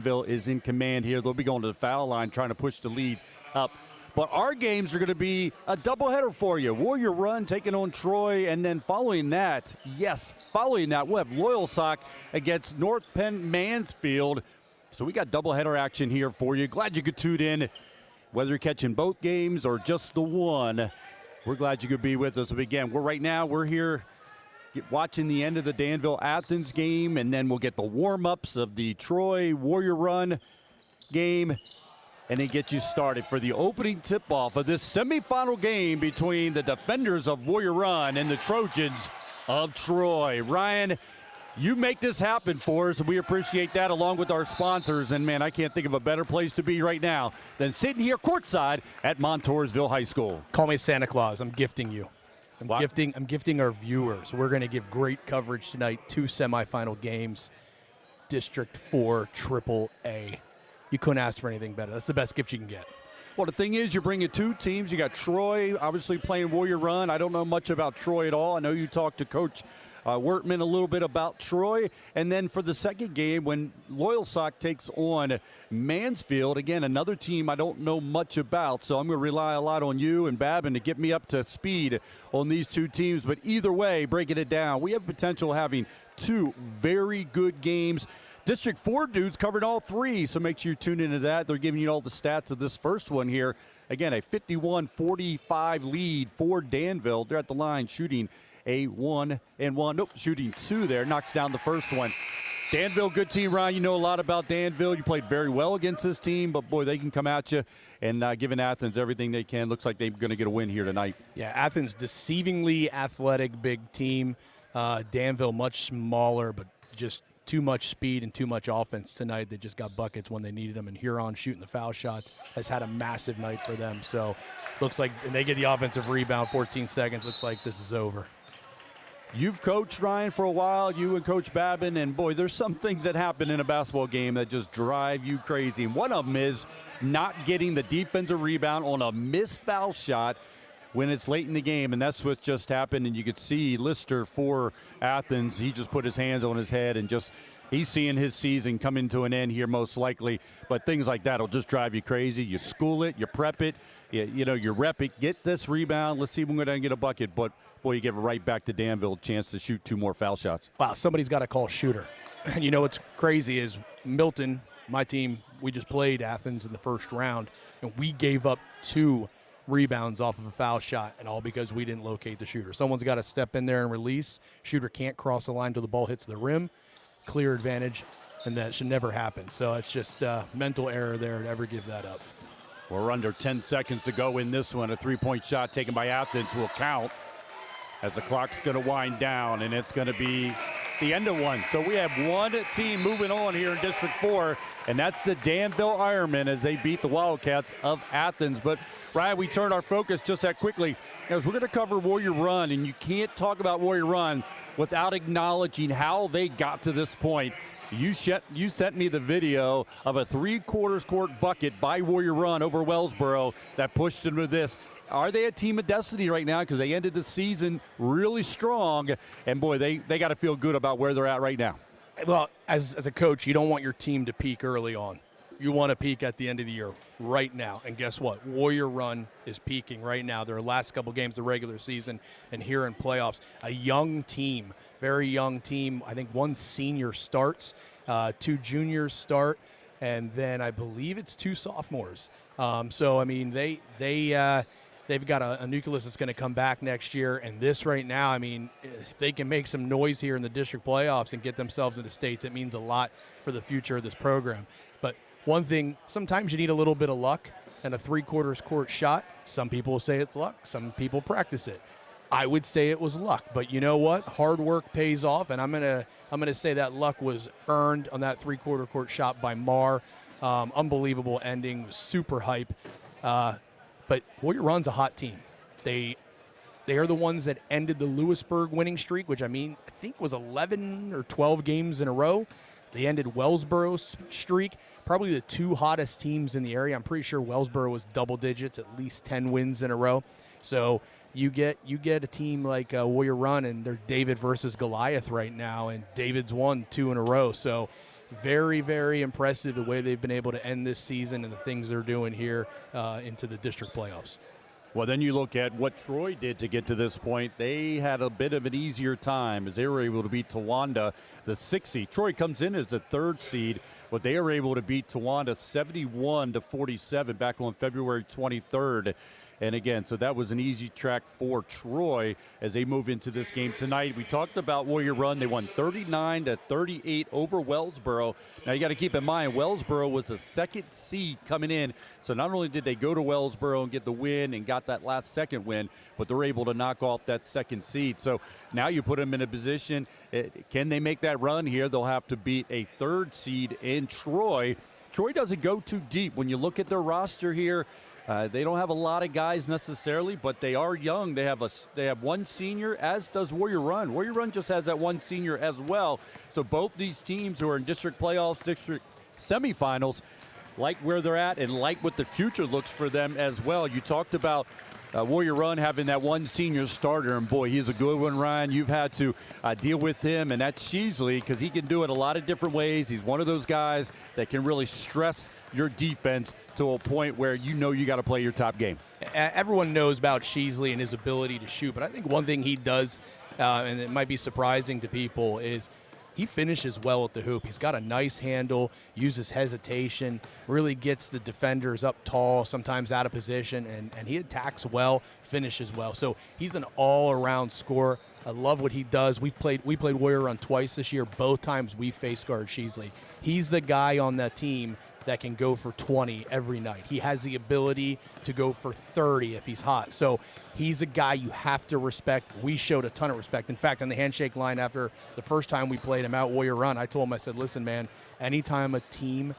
Mansfield is in command here. They'll be going to the foul line trying to push the lead up. But our games are going to be a doubleheader for you. Warrior Run taking on Troy, and then following that, we'll have Loyalsock against North Penn Mansfield. So we got doubleheader action here for you. Glad you could tune in, whether you're catching both games or just the one. We're glad you could be with us. Again, we're here watching the end of the Danville-Athens game, and then we'll get the warm-ups of the Troy Warrior Run game, and then get you started for the opening tip-off of this semifinal game between the defenders of Warrior Run and the Trojans of Troy. Ryan, you make this happen for us, and we appreciate that, along with our sponsors. And, man, I can't think of a better place to be right now than sitting here courtside at Montoursville High School. Call me Santa Claus. I'm gifting you. I'm gifting our viewers. We're going to give great coverage tonight. 2 semifinal games, District 4 AAA. You couldn't ask for anything better. That's the best gift you can get. Well, the thing is, you're bringing 2 teams. You got Troy, obviously playing Warrior Run. I don't know much about Troy at all. I know you talked to Coach Wertman a little bit about Troy. And then for the second game, when Loyalsock takes on Mansfield, again, another team I don't know much about, so I'm going to rely a lot on you and Babin to get me up to speed on these 2 teams. But either way, breaking it down, we have potential having 2 very good games. District 4 dudes covered all 3, so make sure you tune into that. They're giving you all the stats of this first one here. Again, a 51-45 lead for Danville. They're at the line shooting a 1-and-1. Nope, shooting 2 there. Knocks down the first one. Danville, good team, Ryan. You know a lot about Danville. You played very well against this team, but, boy, they can come at you. And giving Athens everything they can. Looks like they're going to get a win here tonight. Yeah, Athens, deceivingly athletic, big team. Danville, much smaller, but just too much speed and too much offense tonight. They just got buckets when they needed them, and Huron shooting the foul shots has had a massive night for them. So looks like, and they get the offensive rebound, 14 seconds. Looks like this is over. You've coached, Ryan, for a while, you and Coach Babin, and, boy, there's some things that happen in a basketball game that just drive you crazy. And one of them is not getting the defensive rebound on a missed foul shot when it's late in the game, and that's what just happened. And you could see Lister for Athens. He just put his hands on his head and just he's seeing his season coming to an end here most likely. But things like that will just drive you crazy. You school it, you prep it, you rep it, get this rebound. Let's see if we can go down and get a bucket. But, boy, you give it right back to Danville, chance to shoot 2 more foul shots. Wow, somebody's got to call shooter. And you know what's crazy is Milton, my team, we just played Athens in the first round, and we gave up 2 rebounds off of a foul shot, and all because we didn't locate the shooter. Someone's got to step in there and release. Shooter can't cross the line until the ball hits the rim. Clear advantage, and that should never happen. So it's just mental error there to ever give that up. We're under 10 seconds to go in this one. A 3-point shot taken by Athens will count as the clock's going to wind down, and it's going to be the end of one. So we have one team moving on here in District 4, and that's the Danville Ironmen as they beat the Wildcats of Athens. But, Ryan, we turn our focus just that quickly as we're going to cover Warrior Run, and you can't talk about Warrior Run without acknowledging how they got to this point. You sent me the video of a 3/4 court bucket by Warrior Run over Wellsboro that pushed them to this. Are they a team of destiny right now? Because they ended the season really strong, and, boy, they got to feel good about where they're at right now. Well, as a coach, you don't want your team to peak early on. You want to peak at the end of the year right now. And guess what? Warrior Run is peaking right now. Their last couple games of the regular season and here in playoffs. A young team, very young team. I think 1 senior starts, 2 juniors start, and then I believe it's 2 sophomores. So, I mean, they've got a nucleus that's going to come back next year. And this right now, I mean, if they can make some noise here in the district playoffs and get themselves into states, it means a lot for the future of this program. But one thing, sometimes you need a little bit of luck and a 3/4 court shot. Some people say it's luck. Some people practice it. I would say it was luck, but you know what? Hard work pays off, and I'm gonna say that luck was earned on that 3/4 court shot by Marr. Unbelievable ending, was super hype. But Warrior Run's a hot team. They are the ones that ended the Lewisburg winning streak, which I think was 11 or 12 games in a row. They ended Wellsboro's streak, probably the 2 hottest teams in the area. I'm pretty sure Wellsboro was double digits, at least 10 wins in a row. So you get a team like Warrior Run, and they're David versus Goliath right now, and David's won 2 in a row. So very, very impressive the way they've been able to end this season and the things they're doing here into the district playoffs. Well, then you look at what Troy did to get to this point. They had a bit of an easier time as they were able to beat Towanda, the 6th seed. Troy comes in as the 3rd seed, but they were able to beat Towanda 71-47 back on February 23rd. And again, so that was an easy track for Troy as they move into this game tonight. We talked about Warrior Run. They won 39-38 over Wellsboro. Now you got to keep in mind, Wellsboro was the 2nd seed coming in. So not only did they go to Wellsboro and get the win and got that last second win, but they're able to knock off that 2nd seed. So now you put them in a position, can they make that run here? They'll have to beat a 3rd seed in Troy. Troy doesn't go too deep. When you look at their roster here, they don't have a lot of guys necessarily, but they are young. They have one senior, as does Warrior Run. Warrior Run just has that one senior as well. So both these teams who are in district playoffs, district semifinals, like where they're at and like what the future looks for them as well. You talked about Warrior Run having that one senior starter, and boy, he's a good one, Ryan. You've had to deal with him, and that's Sheasley, because he can do it a lot of different ways. He's one of those guys that can really stress your defense to a point where you know you got to play your top game. Everyone knows about Sheasley and his ability to shoot, but I think one thing he does, and it might be surprising to people, is he finishes well at the hoop. He's got a nice handle, uses hesitation, really gets the defenders up tall, sometimes out of position, and he attacks well, finishes well. So he's an all-around scorer. I love what he does. We played Warrior Run twice this year. Both times we face guard Sheasley. He's the guy on that team that can go for 20 every night. He has the ability to go for 30 if he's hot. So he's a guy you have to respect. We showed a ton of respect. In fact, on the handshake line after the first time we played him out Warrior Run, I told him, I said, listen, man, anytime a team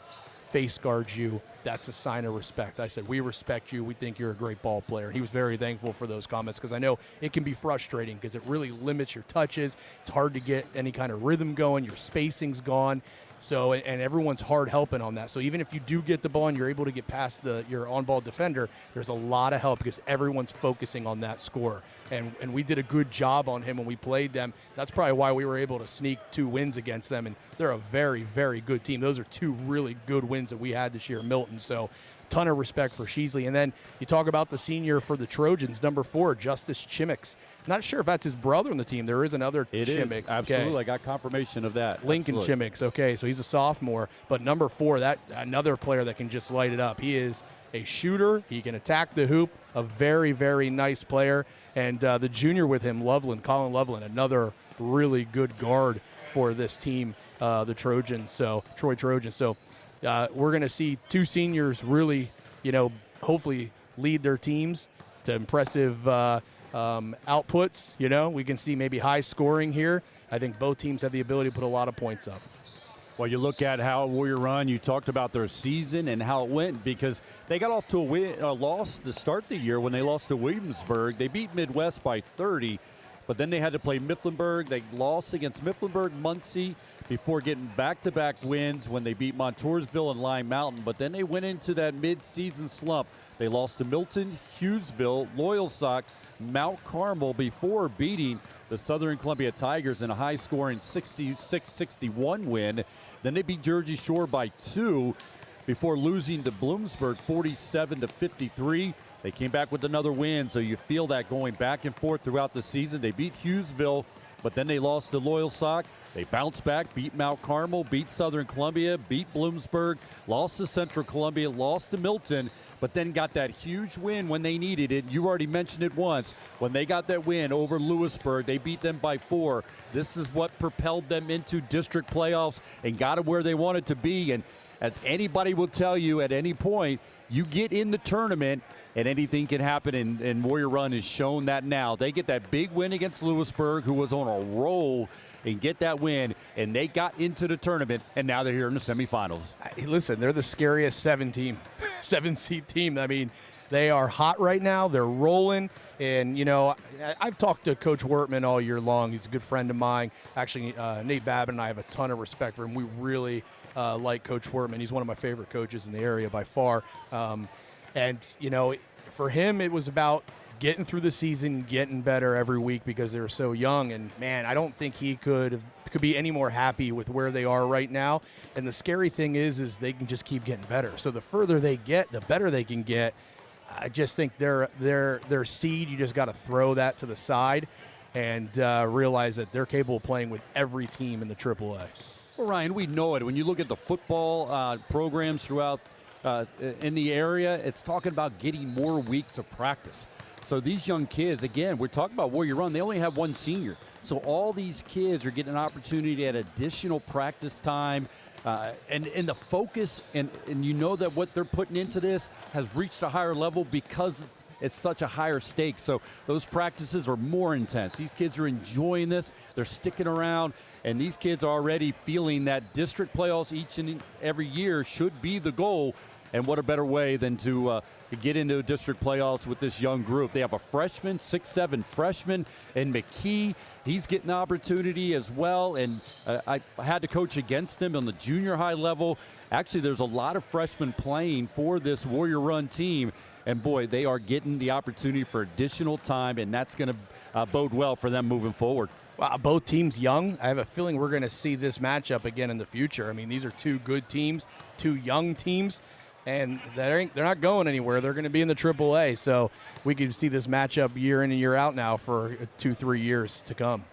face guards you, that's a sign of respect. I said, we respect you. We think you're a great ball player. He was very thankful for those comments, because I know it can be frustrating because it really limits your touches. It's hard to get any kind of rhythm going. Your spacing's gone. So, and everyone's hard helping on that. So even if you do get the ball and you're able to get past your on-ball defender, there's a lot of help because everyone's focusing on that score. And we did a good job on him when we played them. That's probably why we were able to sneak 2 wins against them. And they're a very, very good team. Those are 2 really good wins that we had this year at Milton. So ton of respect for Sheasley. And then you talk about the senior for the Trojans, number 4, Justice Chimmicks. Not sure if that's his brother on the team. There is another Chimmicks. It is, absolutely. Okay. I got confirmation of that. Lincoln absolutely. Chimmicks, okay, so he's a sophomore. But number 4, that another player that can just light it up. He is a shooter. He can attack the hoop, a very, very nice player. And the junior with him, Colin Loveland, another really good guard for this team, the Trojans, Troy Trojans. So we're going to see 2 seniors really, hopefully lead their teams to impressive outputs. We can see maybe high scoring here. I think both teams have the ability to put a lot of points up. Well, you look at how Warrior Run, you talked about their season and how it went, because they got off to a loss to start the year when they lost to Williamsburg. They beat Midwest by 30, but then they had to play Mifflinburg. They lost against Mifflinburg, Muncie, before getting back-to-back wins when they beat Montoursville and Lime Mountain. But then they went into that mid-season slump. They lost to Milton, Hughesville, Loyalsock, Mount Carmel before beating the Southern Columbia Tigers in a high-scoring 66-61 win. Then they beat Jersey Shore by 2 before losing to Bloomsburg 47-53. They came back with another win, so you feel that going back and forth throughout the season. They beat Hughesville, but then they lost to Loyalsock. They bounced back, beat Mount Carmel, beat Southern Columbia, beat Bloomsburg, lost to Central Columbia, lost to Milton, but then got that huge win when they needed it. You already mentioned it once. When they got that win over Lewisburg, they beat them by 4. This is what propelled them into district playoffs and got them where they wanted to be. And as anybody will tell you at any point, you get in the tournament and anything can happen, and Warrior Run has shown that now. They get that big win against Lewisburg, who was on a roll, and get that win, and they got into the tournament, and now they're here in the semifinals. Listen, they're the scariest 7-seed team. I mean, they are hot right now. They're rolling, and, I've talked to Coach Wertman all year long. He's a good friend of mine. Actually, Nate Babbitt and I have a ton of respect for him. We really like Coach Wertman. He's one of my favorite coaches in the area by far. And, for him, it was about getting through the season, getting better every week because they're so young. And, man, I don't think he could be any more happy with where they are right now. And the scary thing is they can just keep getting better. So the further they get, the better they can get. I just think their seed, you just got to throw that to the side and realize that they're capable of playing with every team in the AAA. Well, Ryan, we know it. When you look at the football programs throughout in the area, it's talking about getting more weeks of practice. So these young kids, again, we're talking about Warrior Run. They only have one senior. So all these kids are getting an opportunity at additional practice time. And the focus, and you know that what they're putting into this has reached a higher level because it's such a higher stake. So those practices are more intense. These kids are enjoying this. They're sticking around. And these kids are already feeling that district playoffs each and every year should be the goal. And what a better way than to get into district playoffs with this young group. They have a freshman, 6'7" freshman, and McKee. He's getting the opportunity as well. And I had to coach against him on the junior high level. Actually, there's a lot of freshmen playing for this Warrior Run team. And, boy, they are getting the opportunity for additional time, and that's going to bode well for them moving forward. Well, both teams young. I have a feeling we're going to see this matchup again in the future. I mean, these are two good teams, two young teams. And they're not going anywhere. They're going to be in the AAA. So we could see this matchup year in and year out now for 2-3 years to come.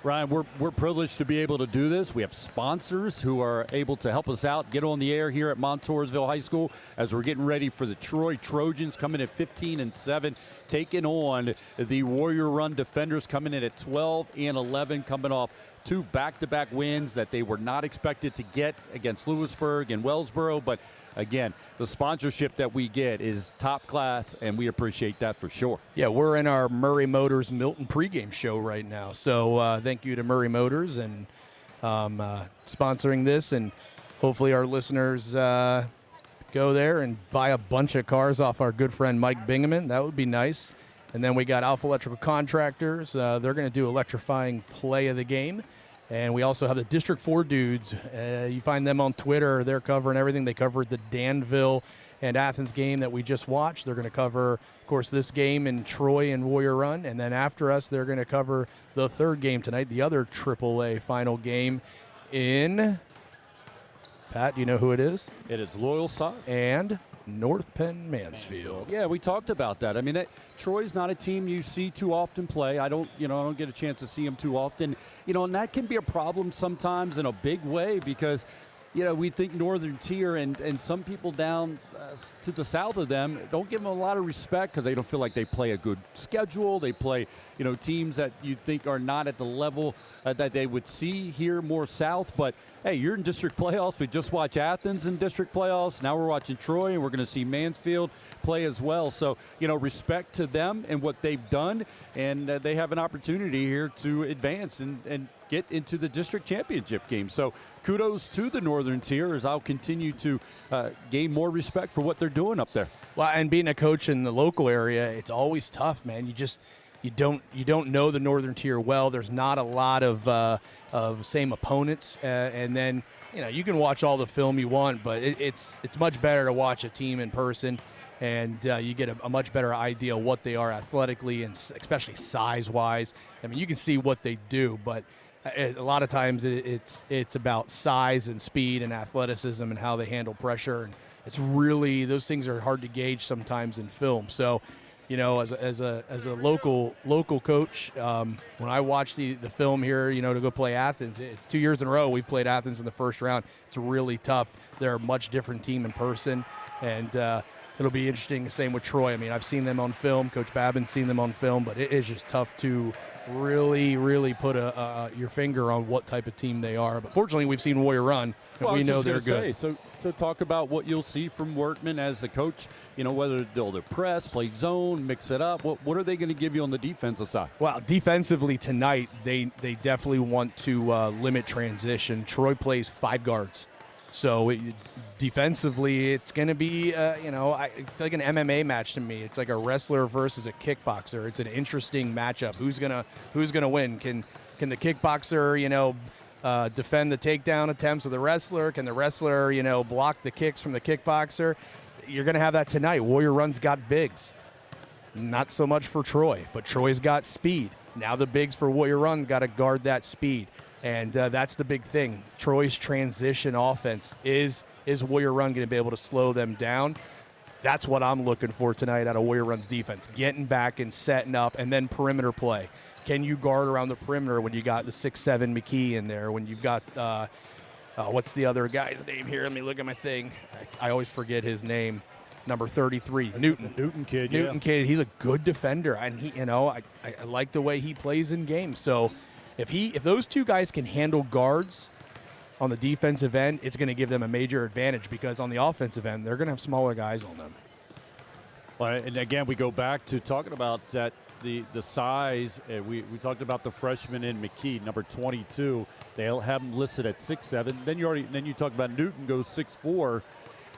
Ryan, we're privileged to be able to do this. We have sponsors who are able to help us out, get on the air here at Montoursville High School as we're getting ready for the Troy Trojans coming at 15-7, taking on the Warrior Run Defenders coming in at 12-11, coming off 2 back-to-back wins that they were not expected to get against Lewisburg and Wellsboro. But again, the sponsorship that we get is top class, and we appreciate that for sure. Yeah, we're in our Murray Motors Milton pregame show right now. So thank you to Murray Motors and sponsoring this. And hopefully our listeners go there and buy a bunch of cars off our good friend Mike Bingaman. That would be nice. And then we got Alpha Electrical Contractors. They're going to do electrifying play of the game. And we also have the District 4 dudes. You find them on Twitter. They're covering everything. They covered the Danville and Athens game that we just watched. They're going to cover, of course, this game in Troy and Warrior Run. And then after us, they're going to cover the third game tonight, the other AAA final game in, Pat, do you know who it is? It is Loyalsock and North Penn Mansfield. Yeah, we talked about that. I mean, Troy's not a team you see too often play. I don't get a chance to see them too often. And that can be a problem sometimes in a big way because, we think Northern Tier and some people down to the south of them don't give them a lot of respect because they don't feel like they play a good schedule. They play, teams that you think are not at the level that they would see here more south. But, hey, you're in district playoffs. We just watched Athens in district playoffs. Now we're watching Troy, and we're going to see Mansfield play as well. So, respect to them and what they've done. And they have an opportunity here to advance and get into the district championship game. So kudos to the Northern Tier as I'll continue to gain more respect for what they're doing up there. Well, and being a coach in the local area, it's always tough, man. You don't know the Northern Tier well. There's not a lot of same opponents, and then you can watch all the film you want, but it's much better to watch a team in person, and you get a much better idea of what they are athletically and especially size-wise. I mean, you can see what they do, but a lot of times it's about size and speed and athleticism and how they handle pressure, and it's really, those things are hard to gauge sometimes in film. So, as a local coach, when I watch the film here, to go play Athens, it's 2 years in a row we've played Athens in the first round. It's really tough. They're a much different team in person, and it'll be interesting. The same with Troy. I mean, I've seen them on film. Coach Babin's seen them on film, but it is just tough to really put your finger on what type of team they are. But fortunately, we've seen Warrior Run, and we know they're good. So talk about what you'll see from Workman as the coach, whether they'll press, play zone, mix it up. What are they going to give you on the defensive side? Well, defensively tonight, they definitely want to limit transition. Troy plays 5 guards. So defensively, it's going to be, it's like an MMA match to me. It's like a wrestler versus a kickboxer. It's an interesting matchup. Who's gonna win? Can the kickboxer, defend the takedown attempts of the wrestler? Can the wrestler, block the kicks from the kickboxer? You're going to have that tonight. Warrior Run's got bigs. Not so much for Troy, but Troy's got speed. Now the bigs for Warrior Run got to guard that speed, and that's the big thing. Troy's transition offense is Warrior Run going to be able to slow them down? That's what I'm looking for tonight out of Warrior Run's defense, getting back and setting up, and then perimeter play. Can you guard around the perimeter when you got the 6'7" McKee in there, when you've got what's the other guy's name here? Let me look at my thing. I always forget his name. Number 33, Newton. Newton kid, Kid, he's a good defender, and I like the way he plays in games. So if those two guys can handle guards on the defensive end, it's going to give them a major advantage, because on the offensive end, they're going to have smaller guys on them. Well, and again, we go back to talking about that the size. We talked about the freshman in McKee, number 22. They'll have him listed at 6'7". Then you talk about Newton goes 6'4".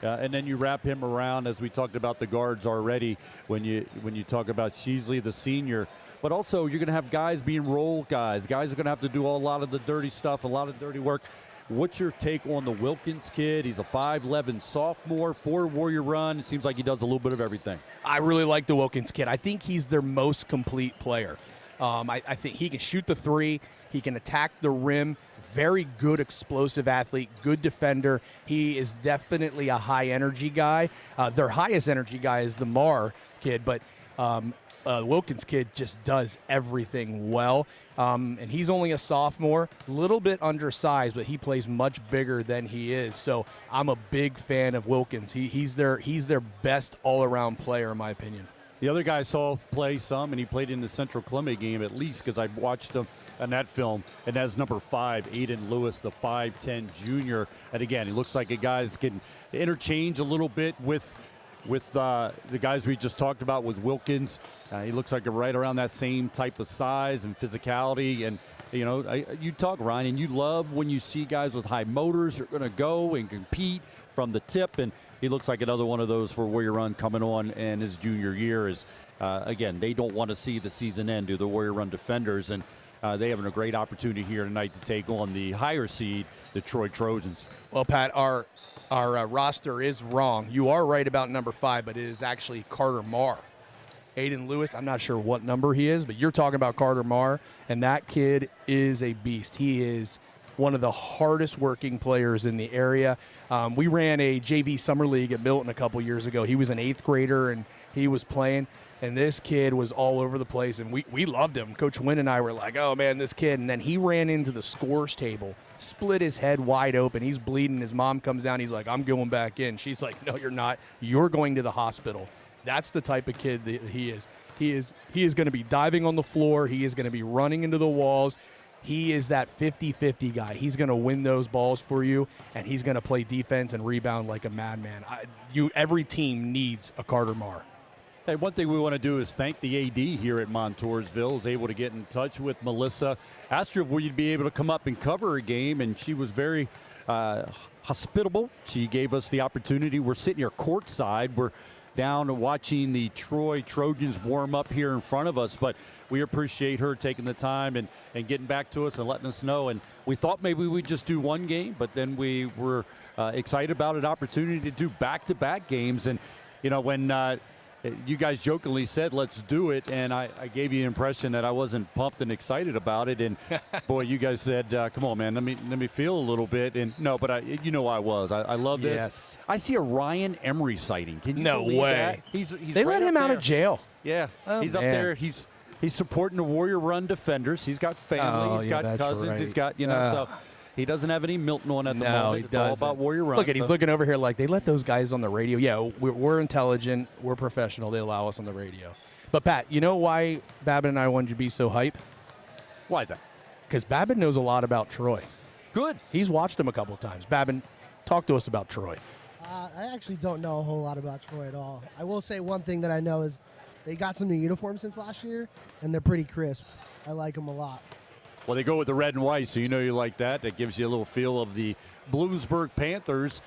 And then you wrap him around, as we talked about the guards already, when you talk about Sheasley, the senior. But also, you're going to have guys being role guys. Guys are going to have to do a lot of the dirty stuff, a lot of dirty work. What's your take on the Wilkins kid? He's a 5'11" sophomore for Warrior Run. It seems like he does a little bit of everything. I really like the Wilkins kid. I think he's their most complete player. I think he can shoot the three. He can attack the rim. Very good explosive athlete, good defender. He is definitely a high-energy guy. Their highest energy guy is the Marr kid, but Wilkins kid just does everything well. And he's only a sophomore, a little bit undersized, but he plays much bigger than he is. So I'm a big fan of Wilkins. He's their best all-around player, in my opinion. The other guy I saw play some, and he played in the Central Clement game at least, because I watched him on that film, and that's number 5, Aiden Lewis, the 5'10" junior. And again, he looks like a guy that's getting interchange a little bit with the guys we just talked about with Wilkins. He looks like right around that same type of size and physicality. And, you talk, Ryan, and you love when you see guys with high motors are going to go and compete from the tip, and he looks like another one of those for Warrior Run coming on, and his junior year is, again, they don't want to see the season end, do the Warrior Run defenders, and they having a great opportunity here tonight to take on the higher seed, the Troy Trojans. Well, Pat, our roster is wrong. You are right about number 5, but it is actually Carter Marr. Aiden Lewis, I'm not sure what number he is, but you're talking about Carter Marr, and that kid is a beast. He is one of the hardest working players in the area. We ran a JV summer league at Milton a couple years ago. He was an 8th grader, and he was playing, and this kid was all over the place, and we loved him. Coach Wynn and I were like, oh, man, this kid. And then he ran into the scores table, split his head wide open. He's bleeding. His mom comes down. He's like, I'm going back in. She's like, no, you're not. You're going to the hospital. That's the type of kid that he is. He is going to be diving on the floor. He is going to be running into the walls. He is that 50-50 guy. He's going to win those balls for you, and he's going to play defense and rebound like a madman. Every team needs a Carter Marr. Hey, one thing we want to do is thank the AD here at Montoursville. Was able to get in touch with Melissa. Asked her if we'd be able to come up and cover a game, and she was very hospitable. She gave us the opportunity. We're sitting here courtside. We're down watching the Troy Trojans warm up here in front of us, but we appreciate her taking the time and getting back to us and letting us know. And we thought maybe we'd just do one game, but then we were excited about an opportunity to do back-to-back games. And, when you guys jokingly said, let's do it, and I gave you the impression that I wasn't pumped and excited about it. And, boy, you guys said, come on, man, let me feel a little bit. And, no, but I was. I love this. Yes. I see a Ryan Emery sighting. Can you No believe way. that? He's they let him out of jail. Yeah, Oh, he's up man. there. He's supporting the Warrior Run defenders. He's got family. He's got cousins. Right. He's got, so he doesn't have any Milton on at the moment. It's all about Warrior Run. Look at he's looking over here like they let those guys on the radio. Yeah, we're intelligent. We're professional. They allow us on the radio. But, Pat, you know why Babin and I wanted you to be so hype? Why is that? Because Babin knows a lot about Troy. Good. He's watched him a couple times. Babin, talk to us about Troy. I actually don't know a whole lot about Troy at all. I will say one thing that I know is they got some new uniforms since last year, and they're pretty crisp. I like them a lot. Well, they go with the red and white, so you like that. That gives you a little feel of the Bloomsburg Panthers.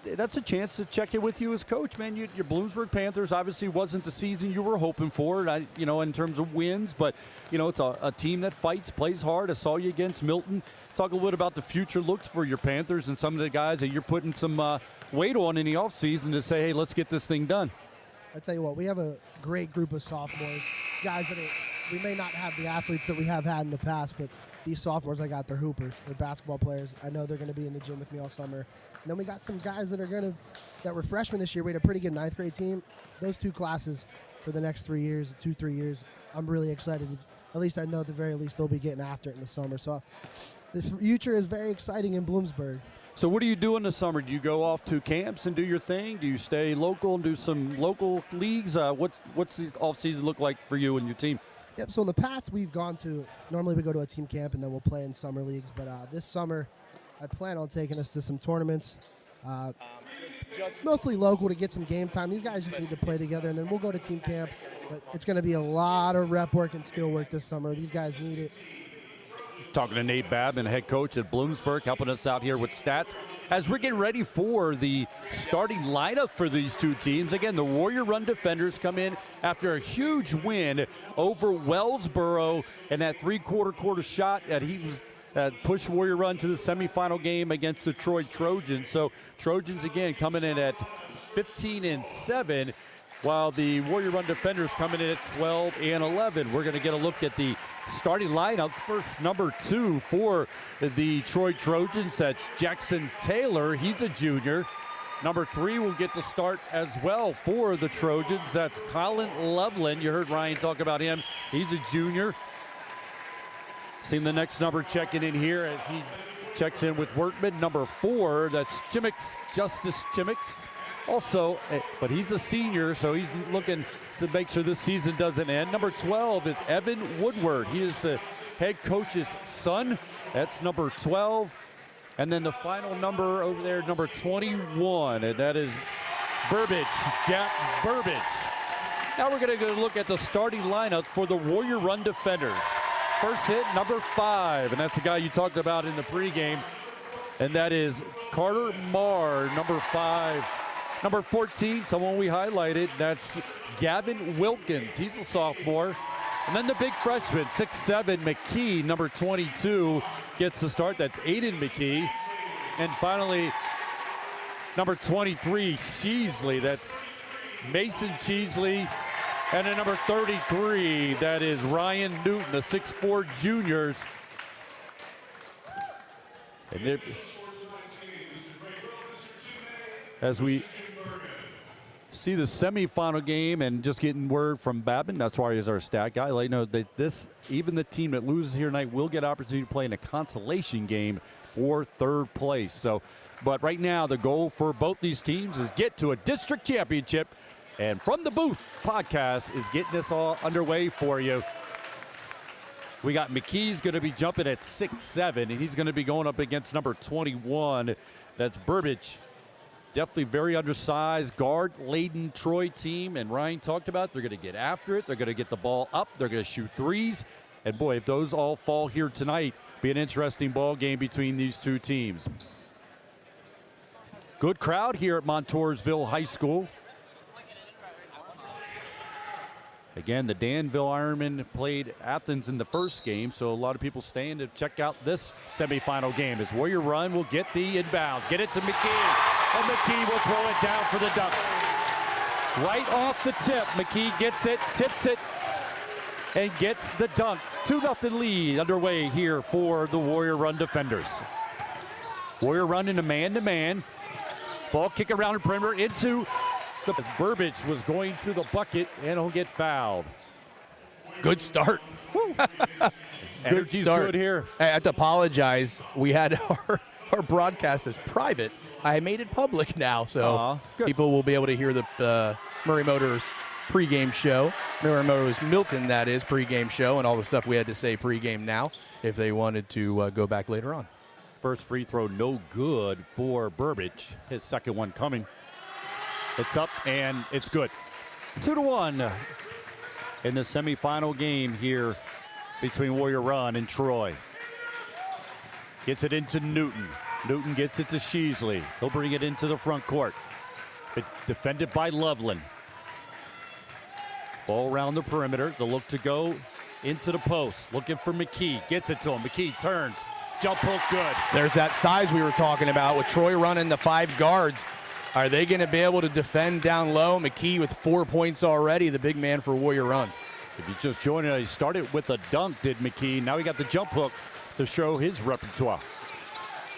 That's a chance to check in with you as coach, man. Your Bloomsburg Panthers obviously wasn't the season you were hoping for, in terms of wins, but, it's a team that fights, plays hard. I saw you against Milton. Talk a little bit about the future looks for your Panthers and some of the guys that you're putting some weight on in the offseason to say, hey, let's get this thing done. I tell you what, we have a great group of sophomores, guys that we may not have the athletes that we have had in the past, but these sophomores I got, they're hoopers. They're basketball players. I know they're going to be in the gym with me all summer. And then we got some guys that were freshmen this year. We had a pretty good 9th grade team. Those 2 classes for the next 3 years, 2-3 years, I'm really excited. At least I know at the very least they'll be getting after it in the summer. So the future is very exciting in Bloomsburg. So what do you do in the summer? Do you go off to camps and do your thing? Do you stay local and do some local leagues? What's the off season look like for you and your team? Yep, so in the past normally we go to a team camp and then we'll play in summer leagues. But this summer I plan on taking us to some tournaments, mostly local to get some game time. These guys just need to play together, and then we'll go to team camp. But it's going to be a lot of rep work and skill work this summer. These guys need it. Talking to Nate Babin, head coach at Bloomsburg, helping us out here with stats as we're getting ready for the starting lineup for these 2 teams. Again, the Warrior Run defenders come in after a huge win over Wellsboro, and that 3/4 shot that he was pushed Warrior Run to the semifinal game against the Troy Trojans. So Trojans again coming in at 15-7. While the Warrior Run defenders coming in at 12-11. We're going to get a look at the starting lineup. First, number 2 for the Troy Trojans. That's Jackson Taylor. He's a junior. Number 3 will get the start as well for the Trojans. That's Colin Loveland. You heard Ryan talk about him. He's a junior. Seeing the next number checking in here as he checks in with Workman. Number 4, that's Justice Chimmicks. Also, but he's a senior, so he's looking to make sure this season doesn't end. Number 12 is Evan Woodward. He is the head coach's son. That's number 12. And then the final number over there, number 21, and that is Burbage, Jack Burbage. Now we're going to go look at the starting lineup for the Warrior Run defenders. First hit, number 5, and that's the guy you talked about in the pregame, and that is Carter Marr, number 5. Number 14, someone we highlighted, that's Gavin Wilkins. He's a sophomore. And then the big freshman, 6'7", McKee, number 22, gets the start. That's Aiden McKee. And finally, number 23, Sheasley. That's Mason Sheasley. And then number 33, that is Ryan Newton, the 6'4" juniors. And as we see the semifinal game and just getting word from Babin, that's why he's our stat guy. Let you know that even the team that loses here tonight will get opportunity to play in a consolation game for 3rd place. So, but right now the goal for both these teams is get to a district championship. And From the Booth podcast is getting this all underway for you. We got McKee's going to be jumping at 6'7", and he's going to be going up against number 21. That's Burbage. Definitely very undersized, guard-laden Troy team, and Ryan talked about they're going to get after it. They're going to get the ball up. They're going to shoot threes. And, boy, if those all fall here tonight, be an interesting ball game between these 2 teams. Good crowd here at Montoursville High School. Again, the Danville Ironmen played Athens in the first game, so a lot of people staying to check out this semifinal game as Warrior Run will get the inbound. Get it to McKee, and McKee will throw it down for the dunk. Right off the tip, McKee gets it, tips it, and gets the dunk. 2-0 lead underway here for the Warrior Run defenders. Warrior Run in a man-to-man. Ball kick around the perimeter into the Burbage was going to the bucket, and he'll get fouled. Good start. Energy's good here. I have to apologize. We had our broadcast as private. I made it public now, so people will be able to hear the Murray Motors pregame show. Murray Motors Milton, that is, pregame show, and all the stuff we had to say pregame now if they wanted to go back later on. First free throw no good for Burbage. His second one coming. It's up and it's good. 2-1 in the semifinal game here between Warrior Run and Troy. Gets it into Newton. Newton gets it to Sheasley. He'll bring it into the front court. But defended by Loveland. Ball around the perimeter. The look to go into the post. Looking for McKee. Gets it to him. McKee turns. Jump hook good. There's that size we were talking about with Troy running the 5 guards. Are they going to be able to defend down low? McKee with 4 points already, the big man for Warrior Run. If you just joined us, he started with a dunk, did McKee. Now he got the jump hook to show his repertoire.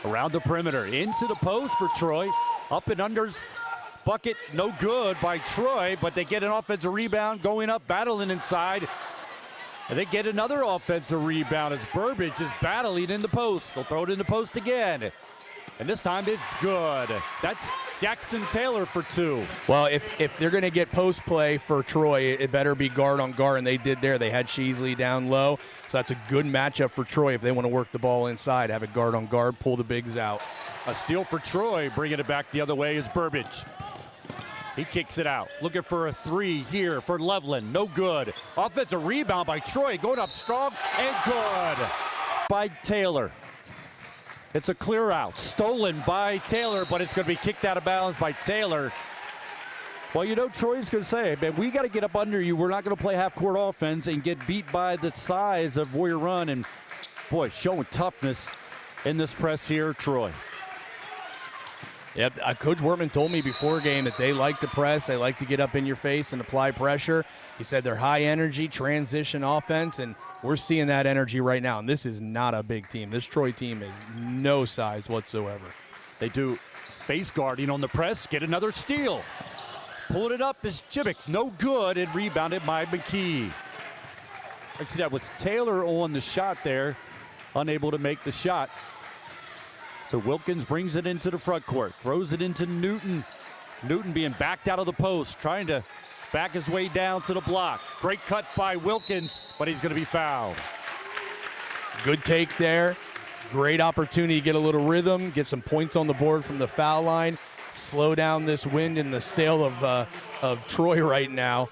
Around the perimeter, into the post for Troy. Up and unders, bucket, no good by Troy, but they get an offensive rebound, going up, battling inside. And they get another offensive rebound as Burbage is battling in the post. They'll throw it in the post again. And this time it's good. That's Jackson Taylor for 2. Well, if they're going to get post play for Troy, it better be guard on guard, and they did there. They had Sheasley down low, so that's a good matchup for Troy if they want to work the ball inside, have it guard on guard, pull the bigs out. A steal for Troy, bringing it back the other way is Burbage. He kicks it out, looking for a 3 here for Loveland, no good. Offensive rebound by Troy, going up strong and good by Taylor. It's a clear out, stolen by Taylor, but it's going to be kicked out of bounds by Taylor. Well, you know, Troy's going to say, man, we got to get up under you. We're not going to play half-court offense and get beat by the size of Warrior Run. And, boy, showing toughness in this press here, Troy. Yep, Coach Wortman told me before game that they like to press, they like to get up in your face and apply pressure. He said they're high energy, transition offense, and we're seeing that energy right now. And this is not a big team. This Troy team is no size whatsoever. They do face guarding on the press, get another steal. Pulling it up is Chibiks, no good, and rebounded by McKee. Actually, that was Taylor on the shot there, unable to make the shot. So Wilkins brings it into the front court, throws it into Newton. Newton being backed out of the post, trying to back his way down to the block. Great cut by Wilkins, but he's going to be fouled. Good take there. Great opportunity to get a little rhythm, get some points on the board from the foul line, slow down this wind in the sail of Troy right now.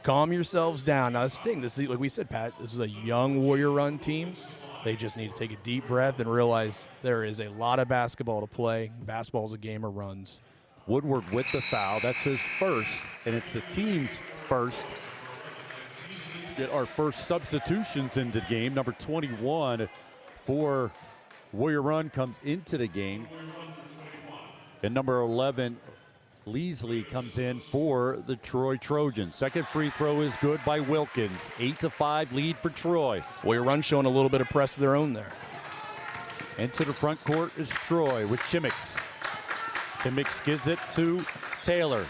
Calm yourselves down. Now, this thing, like we said, Pat, this is a young Warrior Run team. They just need to take a deep breath and realize there is a lot of basketball to play. Basketball is a game of runs. Woodward with the foul. That's his first, and it's the team's first. Get our first substitutions into the game. Number 21 for Warrior Run comes into the game. And number 11, Leasley, comes in for the Troy Trojans. Second free throw is good by Wilkins. 8-5 lead for Troy. Warrior Run showing a little bit of press of their own there. Into the front court is Troy with Chimmix. Chimmix gives it to Taylor.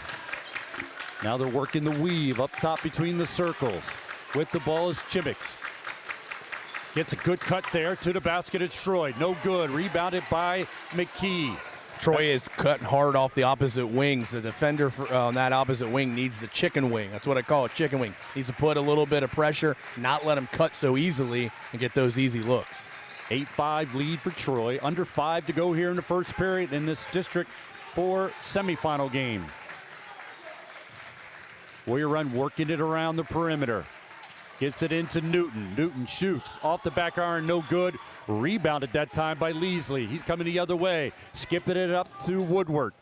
Now they're working the weave up top between the circles. With the ball is Chimmix. Gets a good cut there to the basket. It's Troy. No good. Rebounded by McKee. Troy is cutting hard off the opposite wings. The defender on that opposite wing needs the chicken wing. That's what I call it, chicken wing. Needs to put a little bit of pressure, not let him cut so easily, and get those easy looks. 8-5 lead for Troy. Under 5 to go here in the first period in this District 4 semifinal game. Warrior Run working it around the perimeter. Gets it into Newton. Newton shoots off the back iron, no good. Rebounded that time by Leasley. He's coming the other way. Skipping it up to Woodward.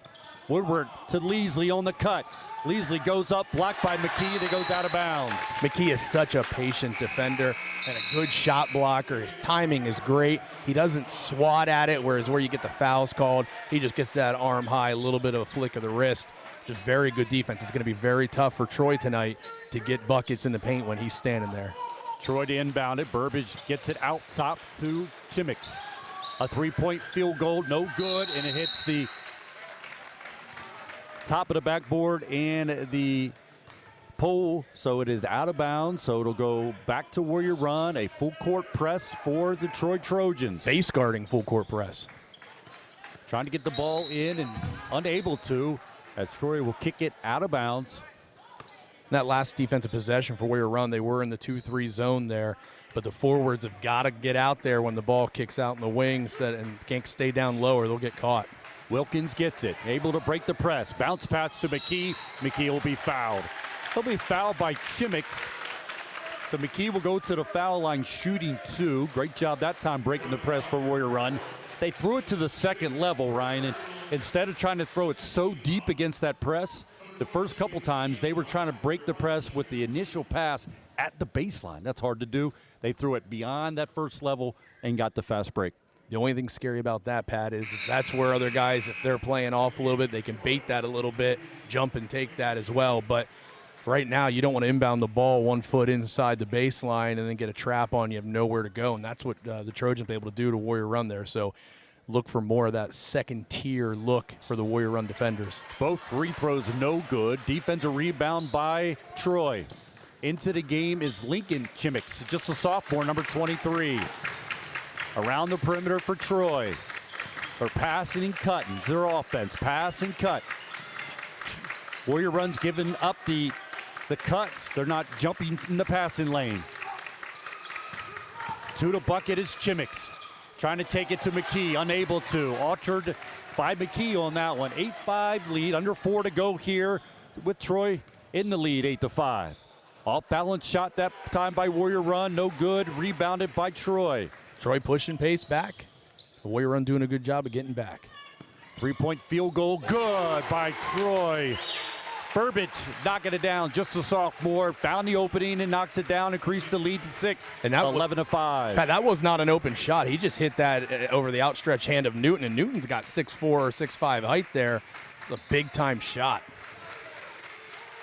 Woodward to Leasley on the cut. Leasley goes up, blocked by McKee, and it goes out of bounds. McKee is such a patient defender and a good shot blocker. His timing is great. He doesn't swat at it, whereas where you get the fouls called, he just gets that arm high, a little bit of a flick of the wrist. Just very good defense. It's going to be very tough for Troy tonight to get buckets in the paint when he's standing there. Troy to inbound it. Burbage gets it out top to Chimmix. A three-point field goal, no good, and it hits the top of the backboard and the pole, so it is out of bounds. So it'll go back to Warrior Run, a full court press for the Troy Trojans. Face guarding full court press. Trying to get the ball in and unable to, as Troy will kick it out of bounds. That last defensive possession for Warrior Run, they were in the 2-3 zone there, but the forwards have got to get out there when the ball kicks out in the wings and can't stay down low or they'll get caught. Wilkins gets it, able to break the press. Bounce pass to McKee. McKee will be fouled. He'll be fouled by Chimmix. So McKee will go to the foul line shooting 2. Great job that time breaking the press for Warrior Run. They threw it to the second level, Ryan, and instead of trying to throw it so deep against that press, the first couple times they were trying to break the press with the initial pass at the baseline. That's hard to do. They threw it beyond that first level and got the fast break. The only thing scary about that, Pat, is that's where other guys, if they're playing off a little bit, they can bait that a little bit, jump and take that as well. But right now, you don't want to inbound the ball 1 foot inside the baseline and then get a trap on. You have nowhere to go, and that's what the Trojans were able to do to Warrior Run there. So look for more of that second-tier look for the Warrior Run defenders. Both free throws no good. Defensive rebound by Troy. Into the game is Lincoln Chimmicks, just a sophomore, number 23. Around the perimeter for Troy. They're passing and cutting. Their offense, pass and cut. Warrior Run's giving up the cuts. They're not jumping in the passing lane. To the bucket is Chimmicks. Trying to take it to McKee, unable to. Altered by McKee on that one. 8-5 lead, under 4 to go here with Troy in the lead, 8-5. Off balance shot that time by Warrior Run, no good. Rebounded by Troy. Troy pushing pace back. The Warrior Run doing a good job of getting back. 3-point field goal, good by Troy. Burbage knocking it down, just a sophomore. Found the opening and knocks it down, increased the lead to 6, and 11-5. Pat, that was not an open shot. He just hit that over the outstretched hand of Newton, and Newton's got 6'4" or 6'5" height there. It's a big-time shot.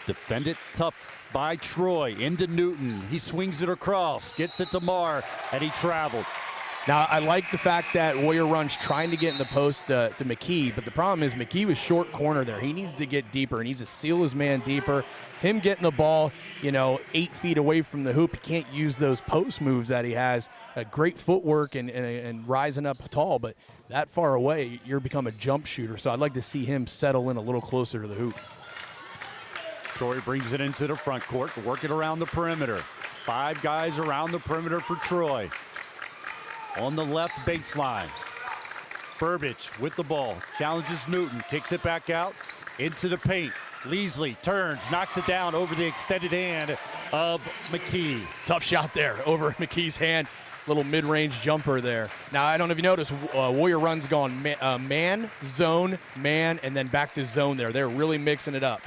Defended tough by Troy, into Newton. He swings it across, gets it to Marr, and he traveled. Now, I like the fact that Warrior Run's trying to get in the post to McKee, but the problem is McKee was short corner there. He needs to get deeper. He needs to seal his man deeper. Him getting the ball, 8 feet away from the hoop, he can't use those post moves that he has. Great footwork and rising up tall, but that far away, you're become a jump shooter. So I'd like to see him settle in a little closer to the hoop. Troy brings it into the front court, working around the perimeter. 5 guys around the perimeter for Troy. On the left baseline, Burbage with the ball, challenges Newton, kicks it back out into the paint. Leasley turns, knocks it down over the extended hand of McKee. Tough shot there over McKee's hand. Little mid-range jumper there. Now, I don't know if you noticed, Warrior Run's gone man, zone, man, and then back to zone there. They're really mixing it up.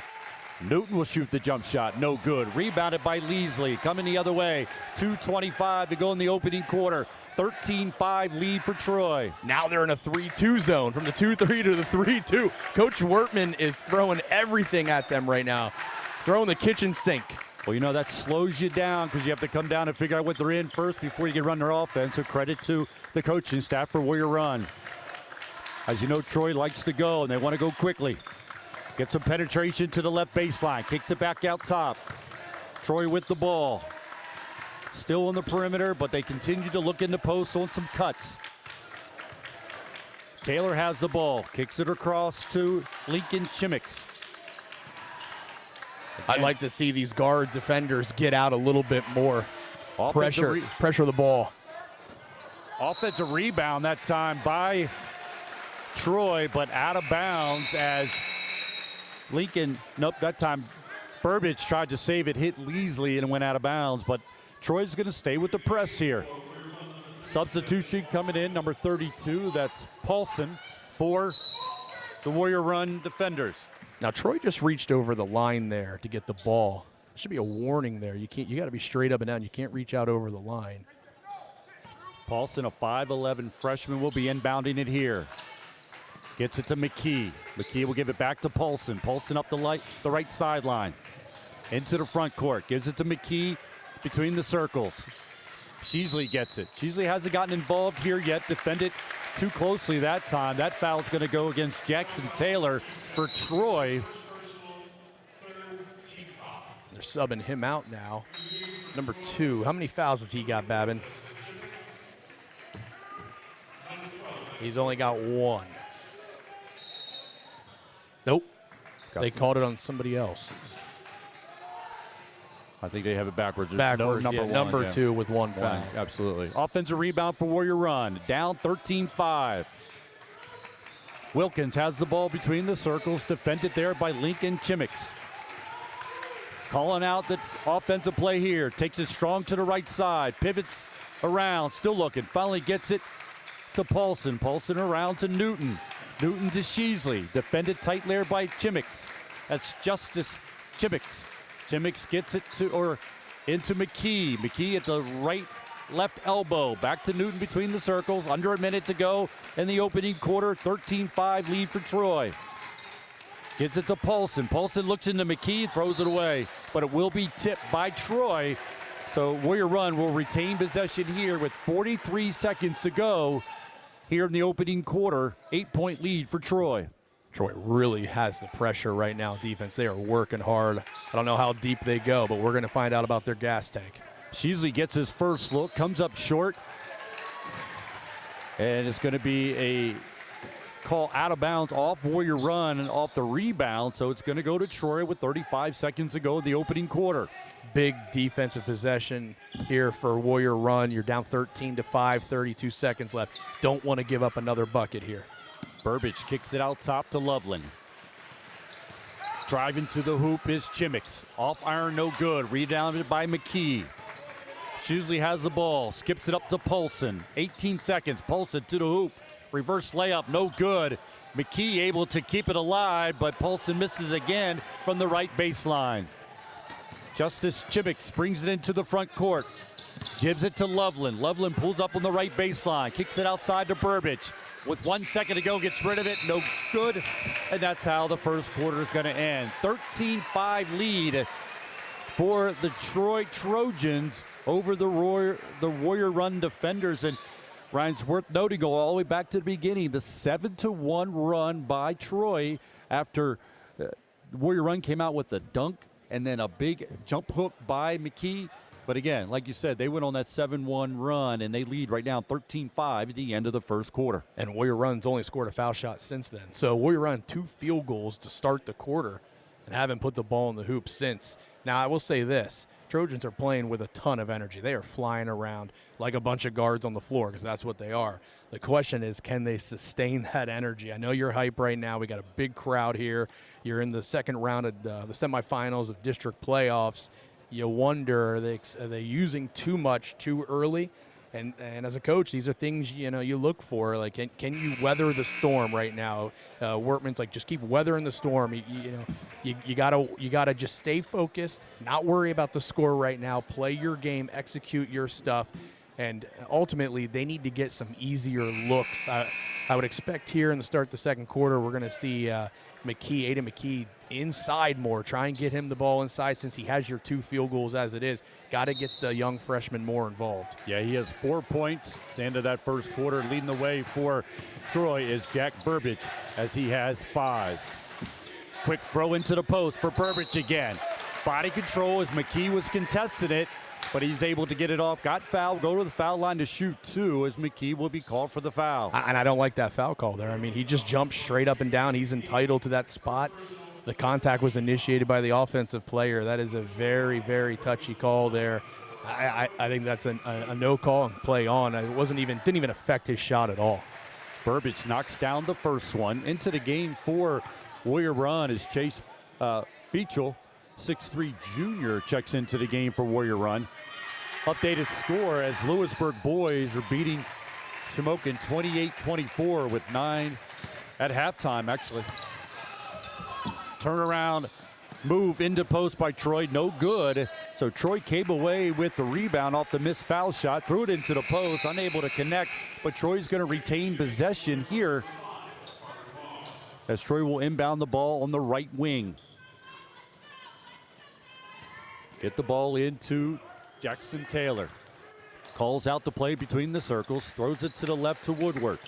Newton will shoot the jump shot, no good. Rebounded by Leasley, coming the other way. 2:25 to go in the opening quarter. 13-5 lead for Troy. Now they're in a 3-2 zone, from the 2-3 to the 3-2. Coach Wertman is throwing everything at them right now, throwing the kitchen sink. Well, that slows you down because you have to come down and figure out what they're in first before you can run their offense. So credit to the coaching staff for Warrior Run. As you know, Troy likes to go, and they want to go quickly. Get some penetration to the left baseline. Kicks it back out top. Troy with the ball. Still on the perimeter, but they continue to look in the post on some cuts. Taylor has the ball. Kicks it across to Lincoln Chimmicks. I'd like to see these guard defenders get out a little bit more. Pressure the ball. Offensive rebound that time by Troy, but out of bounds as Lincoln, that time Burbage tried to save it, hit Leasley and went out of bounds, but Troy's going to stay with the press here. Substitution coming in, number 32, that's Paulson for the Warrior Run defenders. Now Troy just reached over the line there to get the ball. There should be a warning there. You got to be straight up and down. You can't reach out over the line. Paulson, a 5'11 freshman, will be inbounding it here. Gets it to McKee. McKee will give it back to Paulson. Paulson up the right sideline. Into the front court. Gives it to McKee between the circles. Sheasley gets it. Sheasley hasn't gotten involved here yet. Defended too closely that time. That foul's going to go against Jackson Taylor for Troy. They're subbing him out now. Number 2. How many fouls has he got, Babin? He's only got 1. Nope. They called it on somebody else. I think they have it backwards. Backwards, number 2 with 1 foul. One, absolutely. Offensive rebound for Warrior Run. Down 13-5. Wilkins has the ball between the circles. Defended there by Lincoln Chimmicks. Calling out the offensive play here. Takes it strong to the right side. Pivots around. Still looking. Finally gets it to Paulson. Paulson around to Newton. Newton to Sheasley. Defended tight there by Chimmicks. That's Justice Chimmicks. Chimmicks gets it into McKee. McKee at the right left elbow. Back to Newton between the circles. Under a minute to go in the opening quarter. 13-5 lead for Troy. Gets it to Paulson. Paulson looks into McKee, throws it away. But it will be tipped by Troy. So Warrior Run will retain possession here with 43 seconds to go here in the opening quarter. 8-point lead for Troy. Troy really has the pressure right now, defense. They are working hard. I don't know how deep they go, but we're going to find out about their gas tank. Sheasley gets his first look, comes up short. And it's going to be a call out of bounds off Warrior Run and off the rebound. So it's going to go to Troy with 35 seconds to go in the opening quarter. Big defensive possession here for Warrior Run. You're down 13-5, 32 seconds left. Don't want to give up another bucket here. Burbage kicks it out top to Loveland. Driving to the hoop is Chimix. Off iron, no good. Rebounded by McKee. Sheasley has the ball. Skips it up to Paulson. 18 seconds. Paulson to the hoop. Reverse layup, no good. McKee able to keep it alive, but Paulson misses again from the right baseline. Justice Chimix brings it into the front court. Gives it to Loveland. Loveland pulls up on the right baseline. Kicks it outside to Burbage. With 1 second to go, gets rid of it. No good. And that's how the first quarter is going to end. 13-5 lead for the Troy Trojans over the Warrior Run defenders. And Ryan's worth noting, go all the way back to the beginning, the 7-1 run by Troy after Warrior Run came out with a dunk and then a big jump hook by McKee. But again, like you said, they went on that 7-1 run, and they lead right now 13-5 at the end of the first quarter. And Warrior Run's only scored a foul shot since then. So Warrior Run 2 field goals to start the quarter and haven't put the ball in the hoop since. Now, I will say this. Trojans are playing with a ton of energy. They are flying around like a bunch of guards on the floor because that's what they are. The question is, can they sustain that energy? I know you're hype right now. We got a big crowd here. You're in the second round of the semifinals of district playoffs. You wonder, are they using too much too early? And as a coach, these are things you look for. Like, can you weather the storm right now? Workman's like, just keep weathering the storm. You gotta just stay focused, not worry about the score right now. Play your game, execute your stuff, and ultimately they need to get some easier looks. I would expect here in the start of the second quarter, we're going to see Aiden McKee inside more. Try and get him the ball inside since he has your 2 field goals as it is. Got to get the young freshman more involved. Yeah, he has 4 points at the end of that first quarter. Leading the way for Troy is Jack Burbage as he has 5. Quick throw into the post for Burbage again. Body control as McKee was contesting it, but he's able to get it off. Got fouled, go to the foul line to shoot 2 as McKee will be called for the foul. And I don't like that foul call there. I mean, he just jumped straight up and down. He's entitled to that spot. The contact was initiated by the offensive player. That is a very, very touchy call there. I think that's a no call and play on. It didn't even affect his shot at all. Burbage knocks down the first one. Into the game for Warrior Run is Chase Beachel, 6'3" junior, checks into the game for Warrior Run. Updated score as Lewisburg boys are beating Shamokin 28-24 with 9 at halftime, actually. Turnaround move into post by Troy, no good. So Troy came away with the rebound off the missed foul shot, threw it into the post, unable to connect, but Troy's going to retain possession here as Troy will inbound the ball on the right wing. Get the ball into Jackson Taylor. Calls out the play between the circles, throws it to the left to Woodward.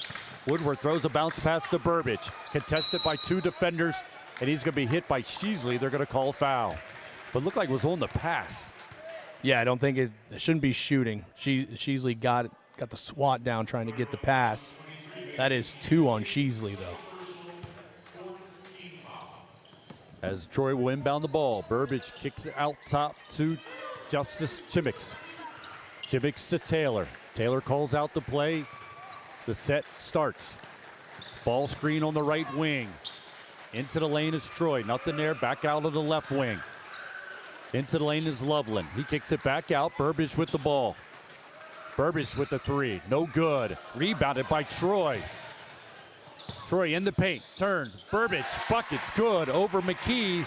Woodward throws a bounce pass to Burbage. Contested by 2 defenders, and he's going to be hit by Sheasley. They're going to call foul. But looked like it was on the pass. Yeah, I don't think it shouldn't be shooting. Sheasley got the swat down trying to get the pass. That is 2 on Sheasley, though. As Troy will inbound the ball, Burbage kicks it out top to Justice Chimix. Chimix to Taylor. Taylor calls out the play. The set starts. Ball screen on the right wing. Into the lane is Troy. Nothing there. Back out of the left wing. Into the lane is Loveland. He kicks it back out. Burbage with the ball. Burbage with the 3. No good. Rebounded by Troy. Troy in the paint. Turns. Burbage. Buckets. Good over McKee.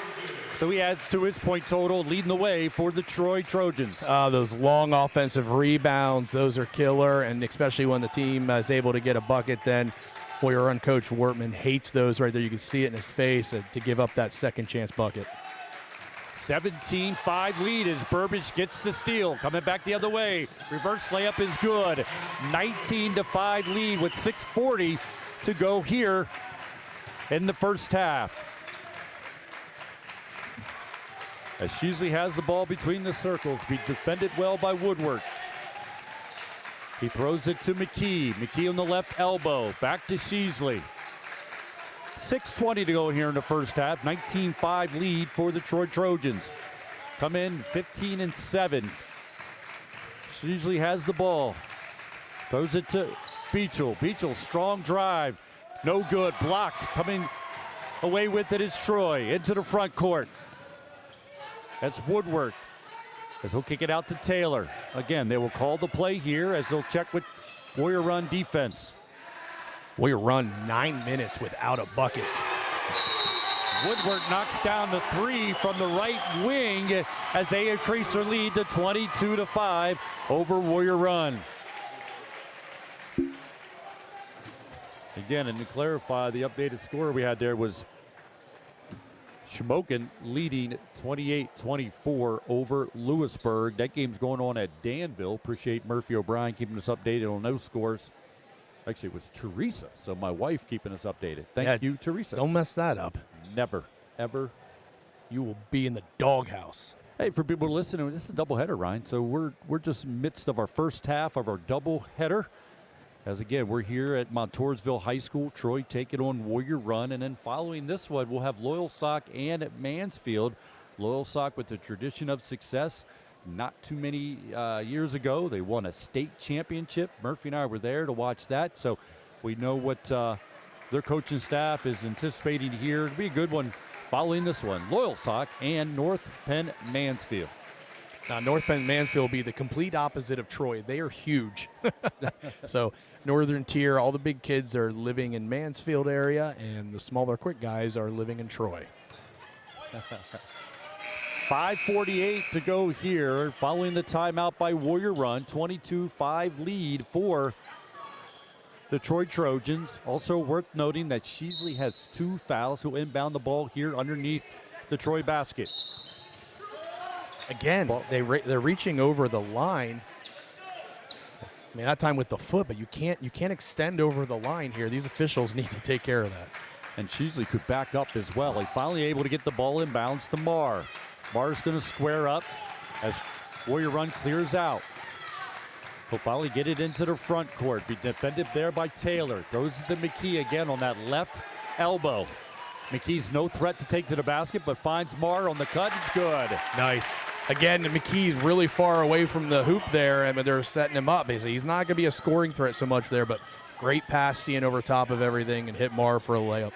So he adds to his point total, leading the way for the Troy Trojans. Those long offensive rebounds, those are killer, and especially when the team is able to get a bucket, then Warrior Run coach Wortman hates those right there. You can see it in his face to give up that second chance bucket. 17-5 lead as Burbage gets the steal. Coming back the other way. Reverse layup is good. 19-5 lead with 6:40 to go here in the first half. As Sheasley has the ball between the circles, be defended well by Woodward. He throws it to McKee. McKee on the left elbow. Back to Sheasley. 6:20 to go here in the first half. 19-5 lead for the Troy Trojans. Come in 15-7. Sheasley has the ball. Throws it to Beachel. Beachel, strong drive. No good. Blocked. Coming away with it is Troy. Into the front court. That's Woodward. As he'll kick it out to Taylor. Again, they will call the play here as they'll check with Warrior Run defense. Warrior Run 9 minutes without a bucket. Woodward knocks down the three from the right wing as they increase their lead to 22-5 over Warrior Run. Again, and to clarify, the updated score we had there was Shamokin leading 28-24 over Lewisburg. That game's going on at Danville. Appreciate Murphy O'Brien keeping us updated on those scores. Actually, it was Teresa, so my wife keeping us updated. Thank you, Teresa. Don't mess that up. Never, ever. You will be in the doghouse. Hey, for people listening, this is a doubleheader, Ryan. So we're just midst of our first half of our doubleheader. As again, we're here at Montoursville High School. Troy taking on Warrior Run. And then following this one, we'll have Loyalsock and at Mansfield. Loyalsock with a tradition of success. Not too many years ago, they won a state championship. Murphy and I were there to watch that. So we know what their coaching staff is anticipating here. It'll be a good one following this one. Loyalsock and North Penn Mansfield. Now, North Penn Mansfield will be the complete opposite of Troy. They are huge. So northern tier, all the big kids are living in Mansfield area, and the smaller quick guys are living in Troy. 5:48 to go here following the timeout by Warrior Run. 22-5 lead for the Troy Trojans. Also worth noting that Sheasley has 2 fouls. Who'll inbound the ball here underneath the Troy basket. Again, they're reaching over the line. I mean, that time with the foot, but you can't extend over the line here. These officials need to take care of that. And Sheasley could back up as well. He finally able to get the ball inbounds to Marr. Marr's going to square up as Warrior Run clears out. He'll finally get it into the front court. Be defended there by Taylor. Throws it to McKee again on that left elbow. McKee's no threat to take to the basket, but finds Marr on the cut. It's good. Nice. Again, McKee's really far away from the hoop there, and they're setting him up. Basically, he's not going to be a scoring threat so much there, but great pass seeing over top of everything and hit Marr for a layup.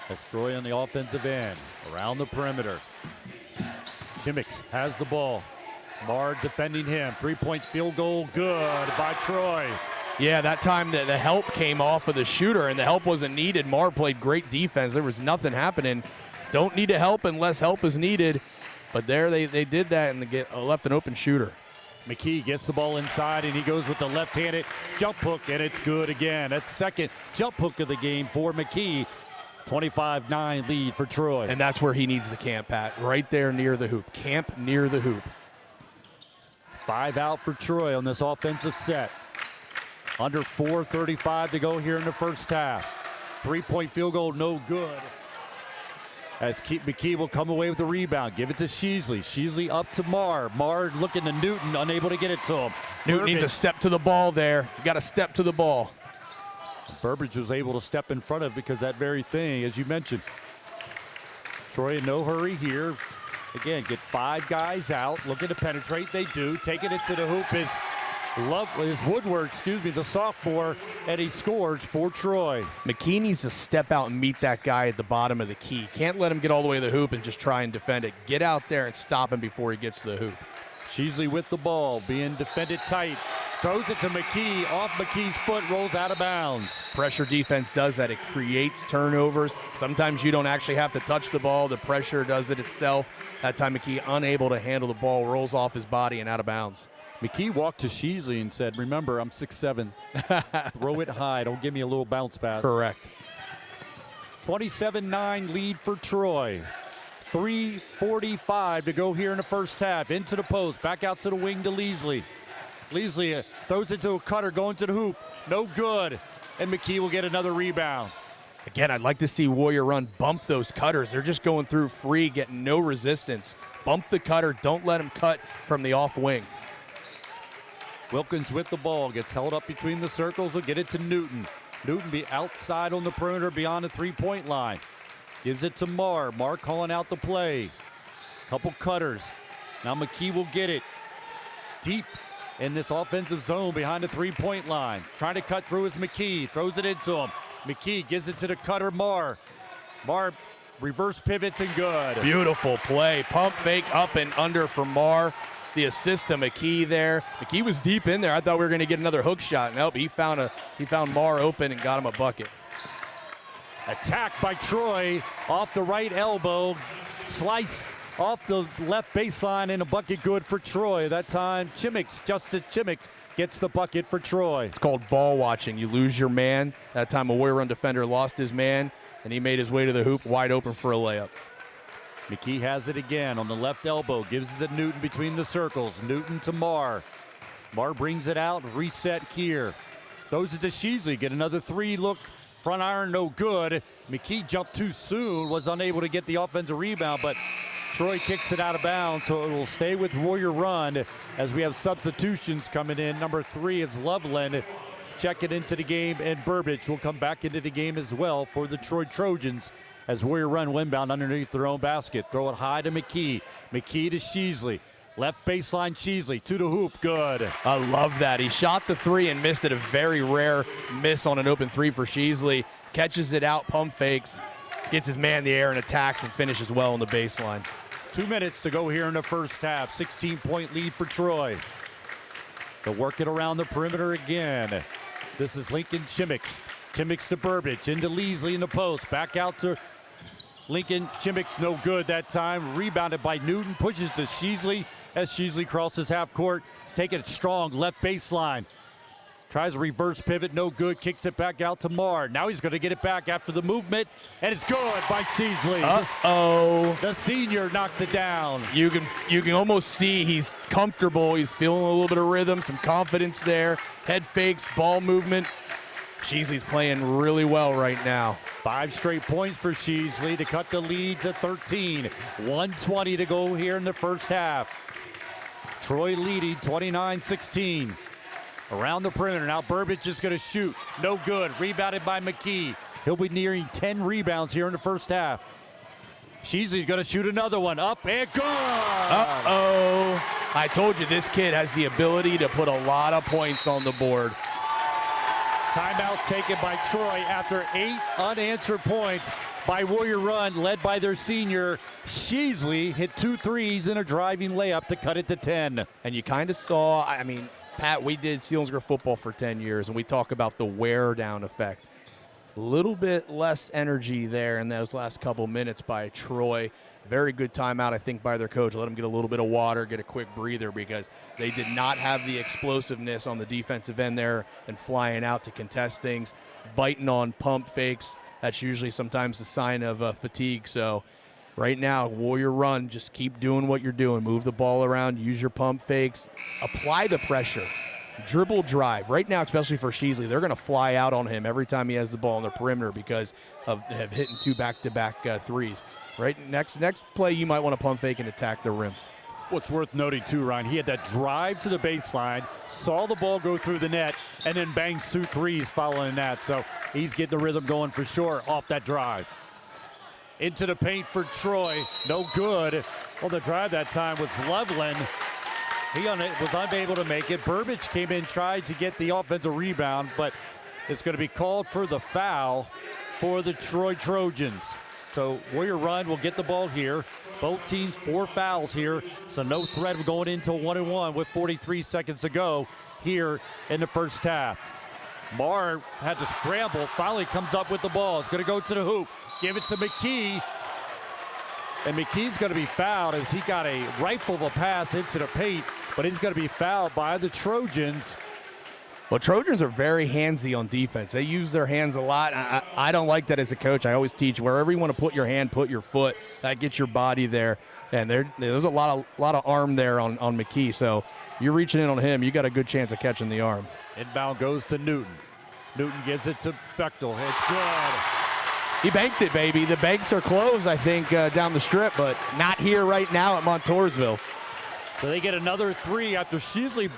That's Troy on the offensive end, around the perimeter. Kimmicks has the ball. Marr defending him. 3-point field goal, good by Troy. Yeah, that time the help came off of the shooter, and the help wasn't needed. Marr played great defense. There was nothing happening. Don't need to help unless help is needed. But there they did that and they left an open shooter. McKee gets the ball inside, and he goes with the left-handed jump hook, and it's good again. That's second jump hook of the game for McKee. 25-9 lead for Troy. And that's where he needs to camp, Pat, right there near the hoop. Camp near the hoop. 5 out for Troy on this offensive set. Under 4:35 to go here in the first half. 3-point field goal, no good. As McKee will come away with the rebound. Give it to Sheasley. Sheasley up to Marr. Marr looking to Newton, unable to get it to him. Newton needs a step to the ball there. You got to step to the ball. Burbage was able to step in front of because that very thing, as you mentioned. Troy in no hurry here. Again, get 5 guys out, looking to penetrate. They do. Taking it to the hoop is Woodward, the sophomore, and he scores for Troy. McKee needs to step out and meet that guy at the bottom of the key. Can't let him get all the way to the hoop and just try and defend it. Get out there and stop him before he gets to the hoop. Sheasley with the ball, being defended tight. Throws it to McKee, off McKee's foot, rolls out of bounds. Pressure defense does that. It creates turnovers. Sometimes you don't actually have to touch the ball. The pressure does it itself. That time McKee unable to handle the ball, rolls off his body and out of bounds. McKee walked to Sheasley and said, remember, I'm 6'7". Throw it high. Don't give me a little bounce pass. Correct. 27-9 lead for Troy. 3:45 to go here in the first half. Into the post, back out to the wing to Leasley. Leasley throws it to a cutter, going to the hoop. No good. And McKee will get another rebound. Again, I'd like to see Warrior Run bump those cutters. They're just going through free, getting no resistance. Bump the cutter. Don't let them cut from the off wing. Wilkins with the ball, gets held up between the circles, will get it to Newton. Newton be outside on the perimeter beyond the three-point line. Gives it to Marr. Marr calling out the play. Couple cutters. Now McKee will get it. Deep in this offensive zone behind the three-point line. Trying to cut through is McKee. Throws it into him. McKee gives it to the cutter, Marr. Marr reverse pivots and good. Beautiful play. Pump fake up and under for Marr. The assist to McKee there. McKee was deep in there. I thought we were going to get another hook shot. Nope, he found Marr open and got him a bucket. Attack by Troy off the right elbow. Slice off the left baseline and a bucket good for Troy. That time Justin Chimix gets the bucket for Troy. It's called ball watching. You lose your man. That time a Warrior Run defender lost his man, and he made his way to the hoop wide open for a layup. McKee has it again on the left elbow. Gives it to Newton between the circles. Newton to Marr. Marr brings it out. Reset here. Throws it to Sheasley. Get another three. Look. Front iron, no good. McKee jumped too soon. Was unable to get the offensive rebound, but Troy kicks it out of bounds, so it will stay with Warrior Run as we have substitutions coming in. Number 3 is Loveland checking into the game, and Burbage will come back into the game as well for the Troy Trojans as Warrior Run windbound underneath their own basket. Throw it high to McKee. McKee to Sheasley. Left baseline Sheasley to the hoop. Good. I love that. He shot the three and missed it. A very rare miss on an open three for Sheasley. Catches it out, pump fakes, gets his man in the air and attacks and finishes well on the baseline. 2 minutes to go here in the first half. 16-point lead for Troy. They'll work it around the perimeter again. This is Lincoln Chimix. Chimix to Burbage. Into Leasley in the post. Back out to Lincoln. Chimix no good that time. Rebounded by Newton. Pushes to Sheasley as Sheasley crosses half court. Take it strong. Left baseline. Tries a reverse pivot. No good. Kicks it back out to Marr. Now he's going to get it back after the movement. And it's good by Sheasley. Uh-oh. The senior knocked it down. You can almost see he's comfortable. He's feeling a little bit of rhythm, some confidence there. Head fakes, ball movement. Sheasley's playing really well right now. 5 straight points for Sheasley to cut the lead to 13. 1:20 to go here in the first half. Troy leading 29-16. Around the perimeter. Now Burbage is going to shoot. No good. Rebounded by McKee. He'll be nearing 10 rebounds here in the first half. Sheasley's going to shoot another one. Up and good. Uh-oh. I told you this kid has the ability to put a lot of points on the board. Timeout taken by Troy after 8 unanswered points by Warrior Run, led by their senior. Sheasley hit 2 threes and a driving layup to cut it to 10. And you kind of saw, I mean, Pat, we did Selinsgrove football for 10 years, and we talk about the wear-down effect. A little bit less energy there in those last couple minutes by Troy. Very good timeout, I think, by their coach. Let them get a little bit of water, get a quick breather, because they did not have the explosiveness on the defensive end there and flying out to contest things, biting on pump fakes. That's usually sometimes a sign of fatigue. So right now, Warrior Run, just keep doing what you're doing. Move the ball around, use your pump fakes, apply the pressure. Dribble drive. Right now, especially for Sheasley, they're going to fly out on him every time he has the ball on the perimeter because of hitting 2 back-to-back threes. Right, next play, you might want to pump fake and attack the rim. What's worth noting, too, Ryan, he had that drive to the baseline, saw the ball go through the net, and then bangs 2 threes following that. So he's getting the rhythm going for sure off that drive. Into the paint for Troy. No good. Well, the drive that time was Loveland. He was unable to make it. Burbage came in, tried to get the offensive rebound, but it's going to be called for the foul for the Troy Trojans. So Warrior Run will get the ball here. Both teams 4 fouls here, so no threat of going into 1-1 with 43 seconds to go here in the first half. Marr had to scramble, finally comes up with the ball. It's going to go to the hoop. Give it to McKee. And McKee's going to be fouled as he got a rifle of a pass into the paint, but he's going to be fouled by the Trojans. Well, Trojans are very handsy on defense. They use their hands a lot. I don't like that as a coach. I always teach wherever you want to put your hand, put your foot. That gets your body there. And there's a lot of arm there on McKee. So you're reaching in on him, you got a good chance of catching the arm. Inbound goes to Newton. Newton gives it to Bechtel. It's good. He banked it, baby. The banks are closed, I think, down the strip, but not here right now at Montoursville. So they get another 3 after Sheasley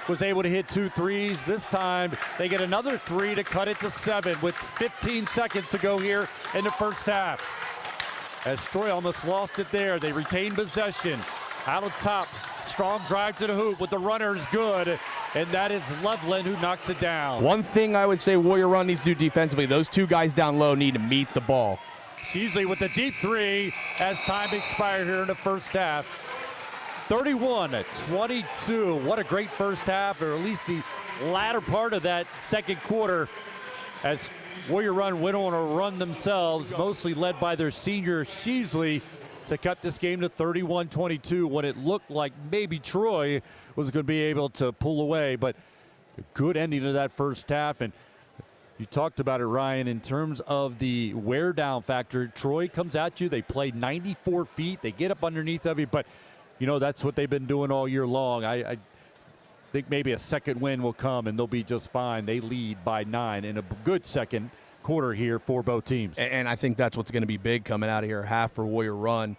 was able to hit 2 threes. This time they get another 3 to cut it to 7 with 15 seconds to go here in the first half. As Troy almost lost it there, they retain possession. Out of top, strong drive to the hoop with the runner is good, and that is Loveland who knocks it down. One thing I would say Warrior Run needs to do defensively, those 2 guys down low need to meet the ball. Sheasley with the deep 3 as time expired here in the first half. 31-22. What a great first half, or at least the latter part of that second quarter, as Warrior Run went on a run themselves, mostly led by their senior Sheasley, to cut this game to 31-22 when it looked like maybe Troy was going to be able to pull away. But a good ending to that first half. And you talked about it, Ryan, in terms of the wear down factor. Troy comes at you. They play 94 feet. They get up underneath of you. But, you know, that's what they've been doing all year long. I think maybe a second win will come and they'll be just fine. They lead by 9 in a good second quarter here for both teams. And I think that's what's going to be big coming out of here, half for Warrior Run.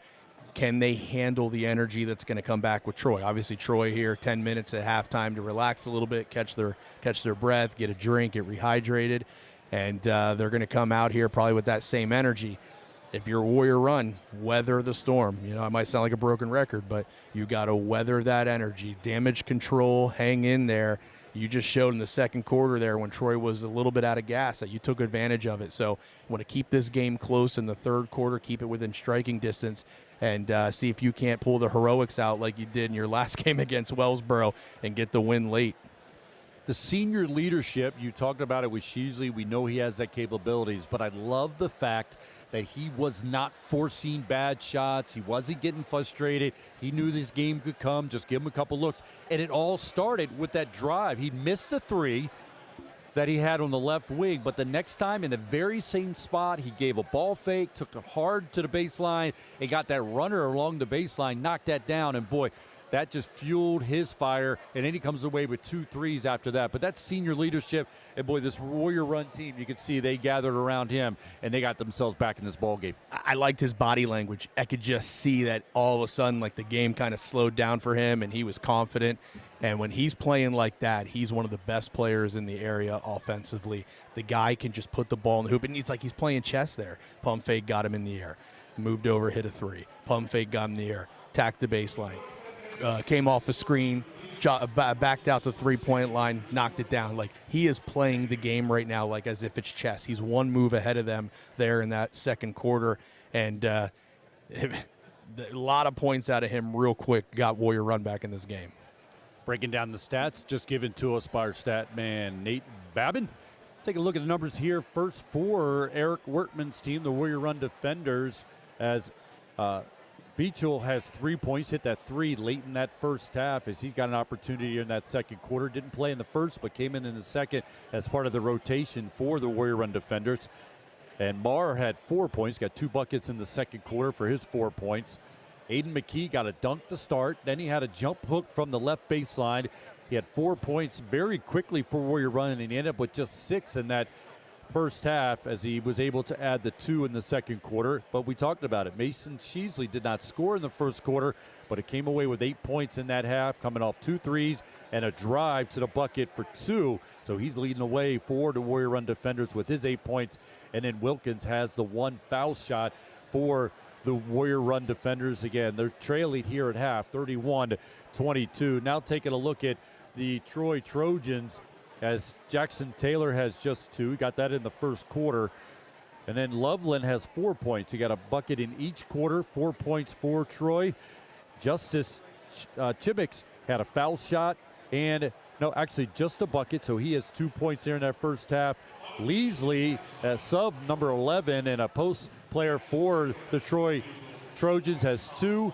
Can they handle the energy that's going to come back with Troy? Obviously, Troy here, 10 minutes at halftime to relax a little bit, catch their breath, get a drink, get rehydrated, and they're going to come out here probably with that same energy. If you're Warrior Run, weather the storm. You know, it might sound like a broken record, but you got to weather that energy. Damage control, hang in there. You just showed in the second quarter there when Troy was a little bit out of gas that you took advantage of it. So you want to keep this game close in the third quarter, keep it within striking distance, and see if you can't pull the heroics out like you did in your last game against Wellsboro and get the win late. The senior leadership, you talked about it with Sheasley. We know he has that capabilities, but I love the fact that he was not forcing bad shots. He wasn't getting frustrated. He knew this game could come. Just give him a couple looks. And it all started with that drive. He missed the 3 that he had on the left wing, but the next time in the very same spot, he gave a ball fake, took it hard to the baseline, and got that runner along the baseline, knocked that down, and boy, that just fueled his fire, and then he comes away with 2 threes after that. But that's senior leadership, and boy, this Warrior Run team, you can see they gathered around him, and they got themselves back in this ball game. I liked his body language. I could just see that all of a sudden, like, the game kind of slowed down for him, and he was confident. And when he's playing like that, he's one of the best players in the area offensively. The guy can just put the ball in the hoop, and he's playing chess there. Pump fake got him in the air, moved over, hit a 3. Pump fake got him in the air, tacked the baseline. Came off a screen, backed out the three-point line, knocked it down. Like, he is playing the game right now like as if it's chess. He's one move ahead of them there in that second quarter, and a lot of points out of him real quick got Warrior Run back in this game. Breaking down the stats, just given to us by our stat man, Nate Babin. Take a look at the numbers here. First for Eric Workman's team, the Warrior Run defenders, as Beachel has 3 points, hit that 3 late in that first half as he's got an opportunity in that second quarter. Didn't play in the first, but came in the second as part of the rotation for the Warrior Run defenders. And Marr had 4 points, got 2 buckets in the second quarter for his 4 points. Aiden McKee got a dunk to start. Then he had a jump hook from the left baseline. He had 4 points very quickly for Warrior Run, and he ended up with just 6 in that first half as he was able to add the 2 in the second quarter. But we talked about it. Mason Sheasley did not score in the first quarter, but it came away with 8 points in that half, coming off 2 threes and a drive to the bucket for 2. So he's leading the way for the Warrior Run defenders with his 8 points. And then Wilkins has the 1 foul shot for the Warrior Run defenders. Again, they're trailing here at half, 31-22. Now taking a look at the Troy Trojans, as Jackson Taylor has just 2. Got that in the first quarter. And then Loveland has 4 points. He got a bucket in each quarter, 4 points for Troy. Justice Chibix had a foul shot and, no, actually just a bucket, so he has 2 points there in that first half. Leasley, sub number 11 and a post player for the Troy Trojans, has 2.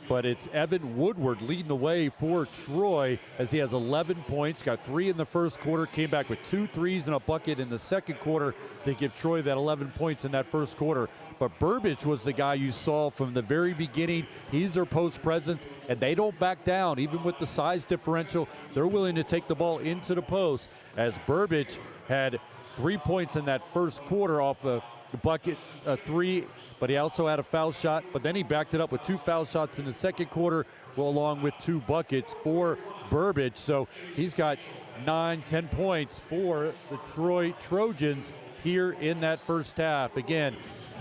But it's Evan Woodward leading the way for Troy as he has 11 points, got 3 in the first quarter, came back with 2 threes and a bucket in the second quarter to give Troy that 11 points in that first quarter. But Burbage was the guy you saw from the very beginning. He's their post presence, and they don't back down. Even with the size differential, they're willing to take the ball into the post, as Burbage had 3 points in that first quarter off a bucket, a 3, but he also had a foul shot, but then he backed it up with 2 foul shots in the second quarter, well, along with 2 buckets for Burbage. So he's got 9-10 points for the Troy Trojans here in that first half. Again,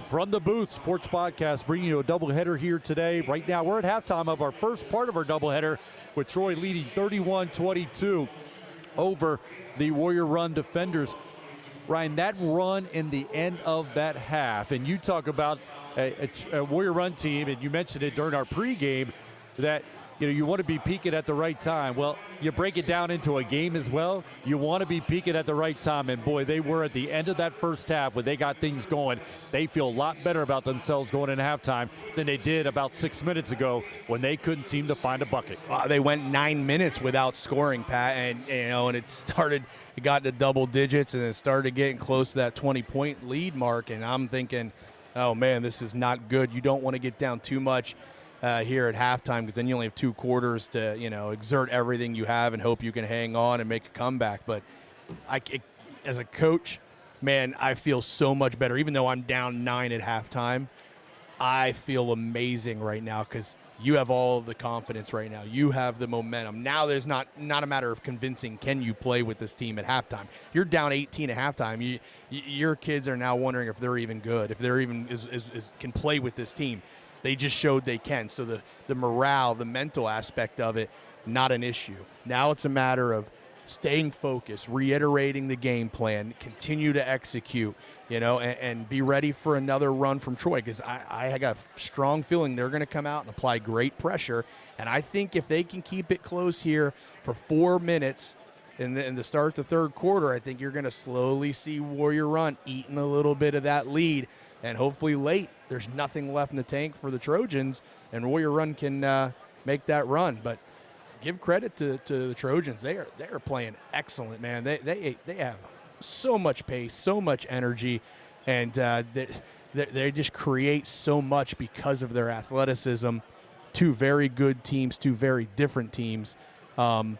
from the Booth Sports Podcast, bringing you a doubleheader here today. Right now, we're at halftime of our first part of our doubleheader, with Troy leading 31-22 over the Warrior Run defenders. Ryan, that run in the end of that half, and you talk about a Warrior Run team, and you mentioned it during our pregame, that you want to be peaking at the right time. Well, you break it down into a game as well. You want to be peaking at the right time, and boy, they were at the end of that first half when they got things going. They feel a lot better about themselves going into halftime than they did about 6 minutes ago when they couldn't seem to find a bucket. They went 9 minutes without scoring, Pat, and it got to double digits, and it started getting close to that 20-point lead mark, and I'm thinking, oh man, this is not good. You don't want to get down too much here at halftime, because then you only have 2 quarters to exert everything you have and hope you can hang on and make a comeback. But as a coach, man, I feel so much better. Even though I'm down 9 at halftime, I feel amazing right now, because you have all the confidence right now. You have the momentum. Now there's not a matter of convincing, can you play with this team at halftime? You're down 18 at halftime. Your kids are now wondering if they're even good, if they're even can play with this team. They just showed they can. So the morale, the mental aspect of it, not an issue. Now it's a matter of staying focused, reiterating the game plan, continue to execute, and be ready for another run from Troy, because I got a strong feeling they're going to come out and apply great pressure. And I think if they can keep it close here for 4 minutes in the start the third quarter, I think you're going to slowly see Warrior Run eating a little bit of that lead. And hopefully late, there's nothing left in the tank for the Trojans, and Warrior Run can make that run. But give credit to the Trojans. They are playing excellent, man. They have so much pace, so much energy, and they just create so much because of their athleticism. 2 very good teams, 2 very different teams. And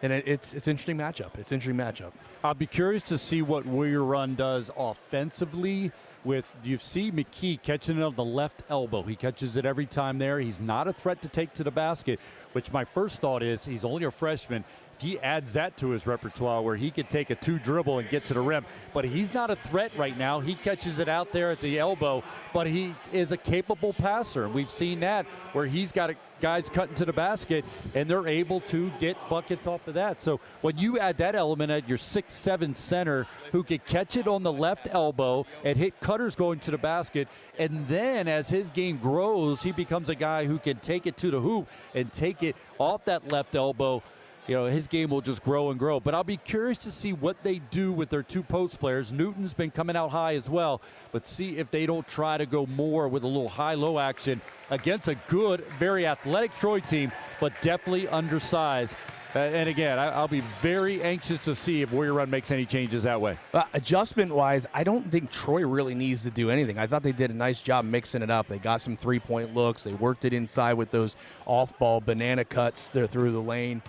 it's an interesting matchup. It's an interesting matchup. I'll be curious to see what Warrior Run does offensively. You see McKee catching it on the left elbow. He catches it every time there. He's not a threat to take to the basket, which my first thought is he's only a freshman. He adds that to his repertoire where he could take a 2 dribble and get to the rim. But he's not a threat right now. He catches it out there at the elbow, but he is a capable passer. And we've seen that where he's got guys cutting to the basket, and they're able to get buckets off of that. So when you add that element at your 6'7" center who could catch it on the left elbow and hit cutters going to the basket, and then as his game grows, he becomes a guy who can take it to the hoop and take it off that left elbow, his game will just grow and grow. But I'll be curious to see what they do with their 2 post players. Newton's been coming out high as well, but see if they don't try to go more with a little high-low action against a good, very athletic Troy team, but definitely undersized. And again, I'll be very anxious to see if Warrior Run makes any changes that way. Adjustment-wise, I don't think Troy really needs to do anything. I thought they did a nice job mixing it up. They got some 3-point looks. They worked it inside with those off-ball banana cuts there through the lane.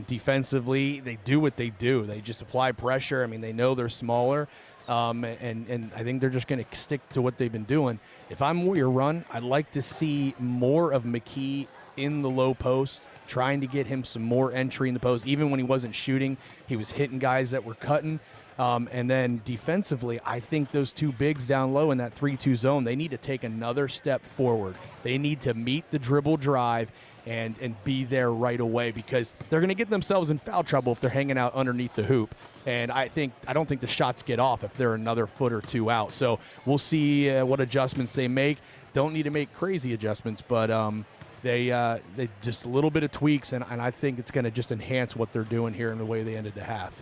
Defensively, they do what they do. They just apply pressure. I mean, they know they're smaller, and I think they're just going to stick to what they've been doing. If I'm Warrior Run, I'd like to see more of McKee in the low post, trying to get him some more entry in the post. Even when he wasn't shooting, he was hitting guys that were cutting. And then defensively, I think those two bigs down low in that 3-2 zone, they need to take another step forward. They need to meet the dribble drive and be there right away, because they're going to get themselves in foul trouble if they're hanging out underneath the hoop. And I don't think the shots get off if they're another foot or two out. So we'll see what adjustments they make. Don't need to make crazy adjustments, but they just a little bit of tweaks, and I think it's going to just enhance what they're doing here in the way they ended the half.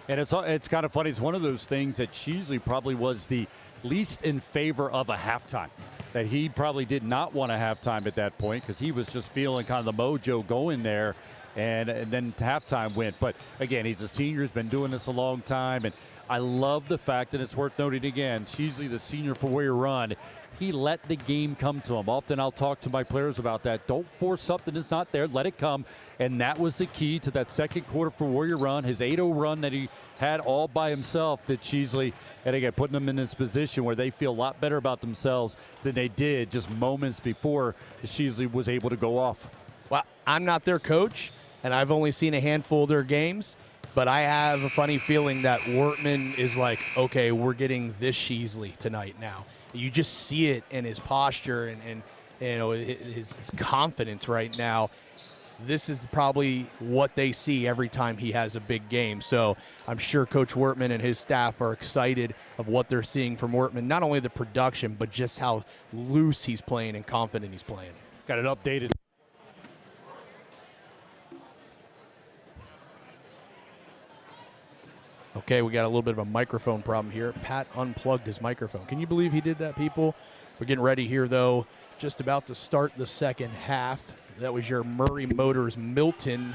And it's kind of funny. It's one of those things that Sheasley probably was the least in favor of a halftime. That he probably did not want a halftime at that point, because he was just feeling kind of the mojo going there, and then halftime went. But again, he's a senior, he's been doing this a long time, and I love the fact that it's worth noting again, Sheasley, the senior for Warrior Run, he let the game come to him. Often I'll talk to my players about that. Don't force something that's not there. Let it come. And that was the key to that second quarter for Warrior Run. His 8-0 run that he had all by himself, that Sheasley, and again, putting them in this position where they feel a lot better about themselves than they did just moments before Sheasley was able to go off. Well, I'm not their coach, and I've only seen a handful of their games, but I have a funny feeling that Wortman is like, okay, we're getting this Sheasley tonight now. You just see it in his posture and you know, his confidence right now. This is probably what they see every time he has a big game. So I'm sure Coach Wortman and his staff are excited of what they're seeing from Wortman, not only the production, but just how loose he's playing and confident he's playing. Got it updated. Okay, we got a little bit of a microphone problem here. Pat unplugged his microphone. Can you believe he did that, people? We're getting ready here, though. Just about to start the second half. That was your Murray Motors Milton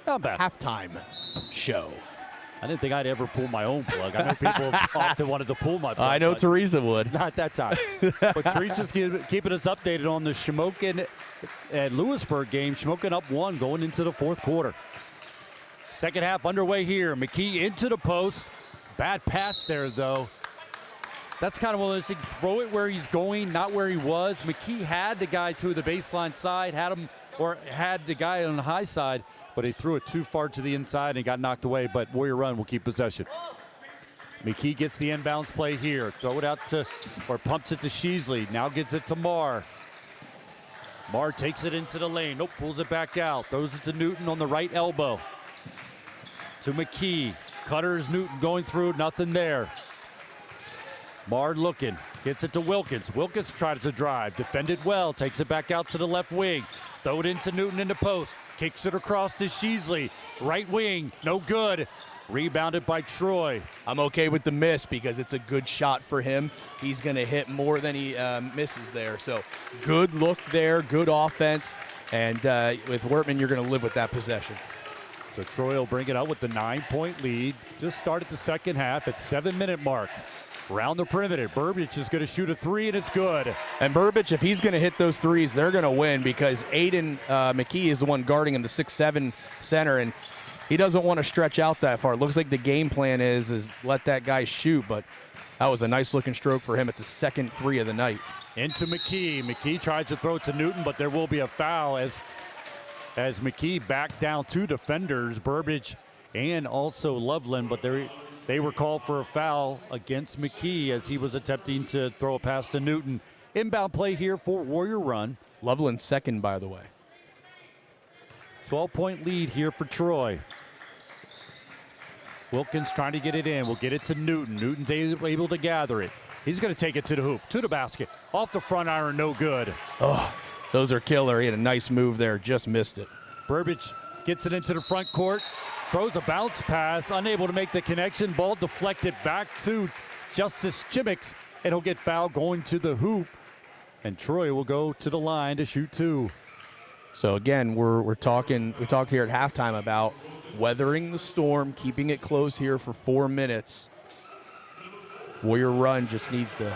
halftime show. I didn't think I'd ever pull my own plug. I know people often wanted to pull my plug. I know Teresa would. Not that time. But Teresa's keeping us updated on the Shamokin and Lewisburg game. Shamokin up 1 going into the fourth quarter. Second half underway here. McKee into the post. Bad pass there, though. That's kind of one of those things. Throw it where he's going, not where he was. McKee had the guy to the baseline side, had the guy on the high side, but he threw it too far to the inside and got knocked away. But Warrior Run will keep possession. McKee gets the inbounds play here. Throw it out to, or pumps it to Sheasley. Now gets it to Marr. Marr takes it into the lane. Nope, pulls it back out. Throws it to Newton on the right elbow. To McKee. Cutters Newton going through, nothing there. Marr looking, gets it to Wilkins. Wilkins tries to drive, defended well, takes it back out to the left wing. Throw it into Newton in the post, kicks it across to Sheasley. Right wing, no good. Rebounded by Troy. I'm okay with the miss because it's a good shot for him. He's going to hit more than he misses there. So good look there, good offense. And with Wortman, you're going to live with that possession. So Troy will bring it out with the 9-point lead. Just started the second half at 7-minute mark. Around the perimeter, Burbage is going to shoot a 3, and it's good. And Burbage, if he's going to hit those threes, they're going to win, because Aiden McKee is the one guarding him, the 6'7" center, and he doesn't want to stretch out that far. It looks like the game plan is let that guy shoot, but that was a nice-looking stroke for him. It's the second 3 of the night. Into McKee. McKee tries to throw it to Newton, but there will be a foul as McKee backed down 2 defenders, Burbage and also Loveland, but they were called for a foul against McKee as he was attempting to throw a pass to Newton. Inbound play here for Warrior Run. Loveland second, by the way. 12-point lead here for Troy. Wilkins trying to get it in. We'll get it to Newton. Newton's able to gather it. He's going to take it to the hoop, to the basket. Off the front iron, no good. Oh, those are killer. He had a nice move there, just missed it. Burbage gets it into the front court. Throws a bounce pass, unable to make the connection. Ball deflected back to Justice Chimmicks, and he'll get fouled going to the hoop. And Troy will go to the line to shoot 2. So again, we talked here at halftime about weathering the storm, keeping it close here for 4 minutes. Warrior Run just needs to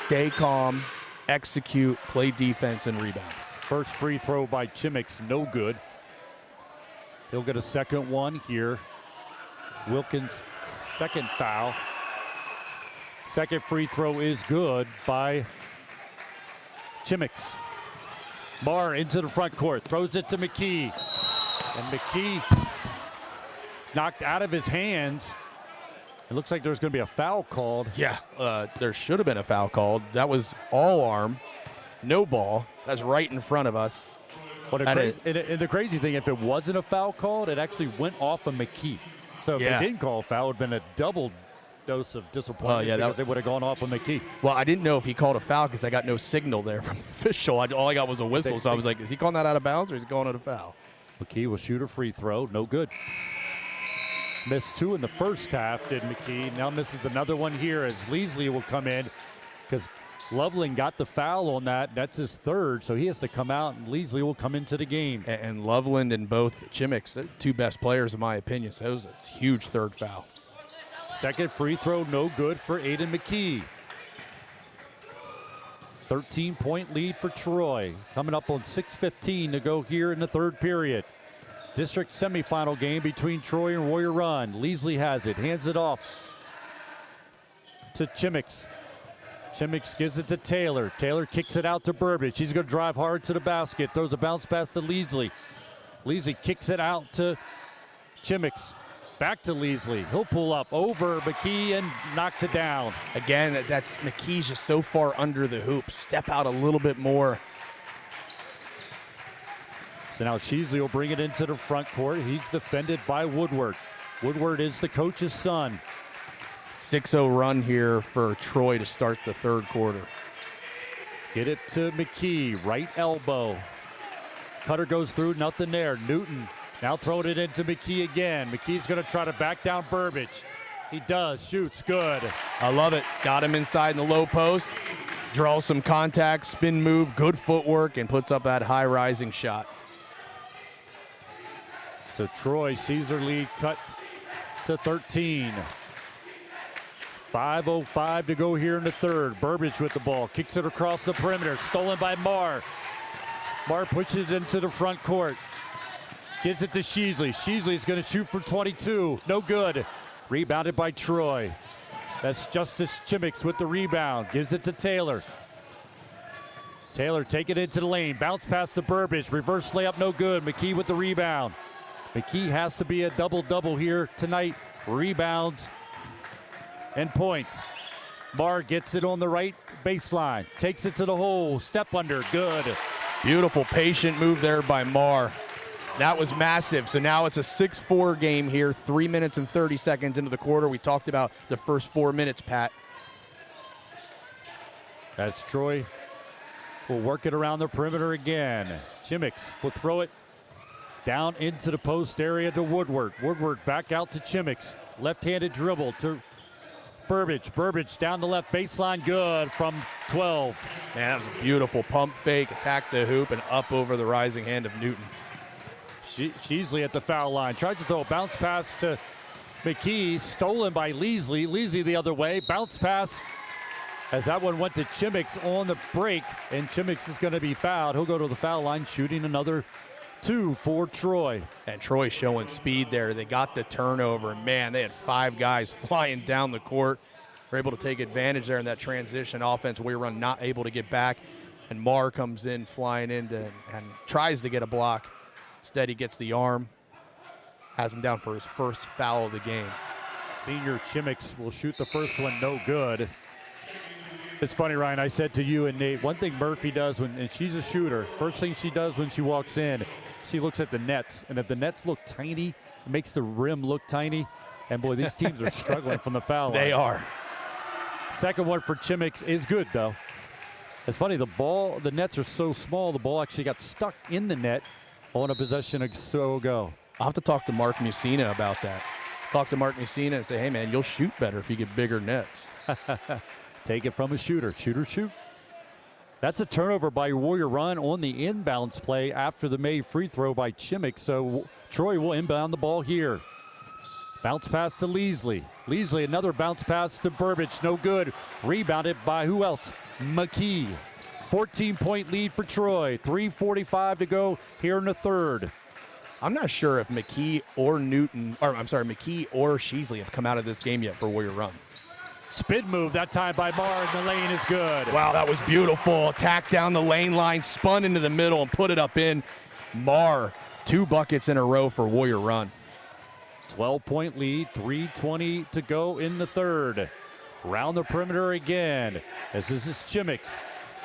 stay calm, execute, play defense, and rebound. First free throw by Chimmicks, no good. He'll get a second one here. Wilkins' second foul. Second free throw is good by Chimmicks. Marr into the front court, throws it to McKee. And McKee knocked out of his hands. It looks like there's going to be a foul called. Yeah, there should have been a foul called. That was all arm, no ball. That's right in front of us. But and the crazy thing, if it wasn't a foul called, it actually went off of McKee. So if they didn't call a foul, it would have been a double dose of disappointment because it would have gone off of McKee. Well, I didn't know if he called a foul because I got no signal there from the official. All I got was a whistle, so I was like, is he calling that out of bounds or is he calling it a foul? McKee will shoot a free throw. No good. Missed 2 in the first half, did McKee. Now misses another one here as Leasley will come in because Loveland got the foul on that. That's his 3rd, so he has to come out, and Leasley will come into the game. And Loveland and both Chimicks, the 2 best players in my opinion, so it was a huge 3rd foul. Second free throw, no good for Aiden McKee. 13-point lead for Troy. Coming up on 6:15 to go here in the 3rd period. District semifinal game between Troy and Warrior Run. Leasley has it, hands it off to Chimicks. Chimicks gives it to Taylor. Taylor kicks it out to Burbage. He's going to drive hard to the basket. Throws a bounce pass to Leasley. Leasley kicks it out to Chimicks. Back to Leasley. He'll pull up over McKee and knocks it down. Again, that's McKee's just so far under the hoop. Step out a little bit more. So now Sheasley will bring it into the front court. He's defended by Woodward. Woodward is the coach's son. 6-0 run here for Troy to start the 3rd quarter. Get it to McKee, right elbow. Cutter goes through, nothing there. Newton now throwing it into McKee again. McKee's going to try to back down Burbage. He does, shoots, good. I love it. Got him inside in the low post. Draws some contact, spin move, good footwork, and puts up that high rising shot. So Troy sees their lead cut to 13. 5:05 to go here in the 3rd. Burbage with the ball, kicks it across the perimeter, stolen by Marr. Marr pushes into the front court. Gives it to Sheasley. Sheasley's going to shoot from 22. No good. Rebounded by Troy. That's Justice Chimicks with the rebound. Gives it to Taylor. Taylor take it into the lane. Bounce pass to Burbage. Reverse layup, no good. McKee with the rebound. McKee has to be a double-double here tonight. Rebounds and points. Marr gets it on the right baseline. Takes it to the hole. Step under. Good. Beautiful, patient move there by Marr. That was massive. So now it's a 6-4 game here, 3 minutes and 30 seconds into the quarter. We talked about the first 4 minutes, Pat. As Troy will work it around the perimeter again. Chimicks will throw it down into the post area to Woodward. Woodward back out to Chimicks. Left-handed dribble to Burbage. Burbage down the left baseline, good from 12. Man, that was a beautiful pump fake, attack the hoop, and up over the rising hand of Newton. Sheasley at the foul line. Tries to throw a bounce pass to McKee. Stolen by Leasley. Leasley the other way. Bounce pass as that one went to Chimicks on the break. And Chimicks is going to be fouled. He'll go to the foul line shooting another 2 for Troy. And Troy showing speed there. They got the turnover. And, man, they had 5 guys flying down the court. Were able to take advantage there in that transition offense. Warrior Run not able to get back. And Marr comes in flying in and tries to get a block. Instead, he gets the arm, has him down for his first foul of the game. Senior Chimicks will shoot the first one, no good. It's funny, Ryan, I said to you and Nate, one thing Murphy does, and she's a shooter, first thing she does when she walks in, she looks at the nets. And if the nets look tiny, it makes the rim look tiny. And, boy, these teams are struggling from the foul line. They are. Second one for Chimicks is good, though. It's funny, the nets are so small, the ball actually got stuck in the net on a possession or so ago. I'll have to talk to Mark Musina about that. Talk to Mark Musina and say, hey, man, you'll shoot better if you get bigger nets. Take it from a shooter. Shooter, shoot. That's a turnover by Warrior Run on the inbounds play after the made free throw by Chimicks. So Troy will inbound the ball here. Bounce pass to Leasley. Leasley, another bounce pass to Burbage. No good. Rebounded by who else? McKee. 14-point lead for Troy. 3:45 to go here in the 3rd. I'm not sure if McKee or McKee or Sheasley have come out of this game yet for Warrior Run. Spin move that time by Marr, and the lane is good. Wow, that was beautiful. Attack down the lane line, spun into the middle and put it up in. Marr, 2 buckets in a row for Warrior Run. 12-point lead, 3:20 to go in the third. Round the perimeter again, as this is Chimix.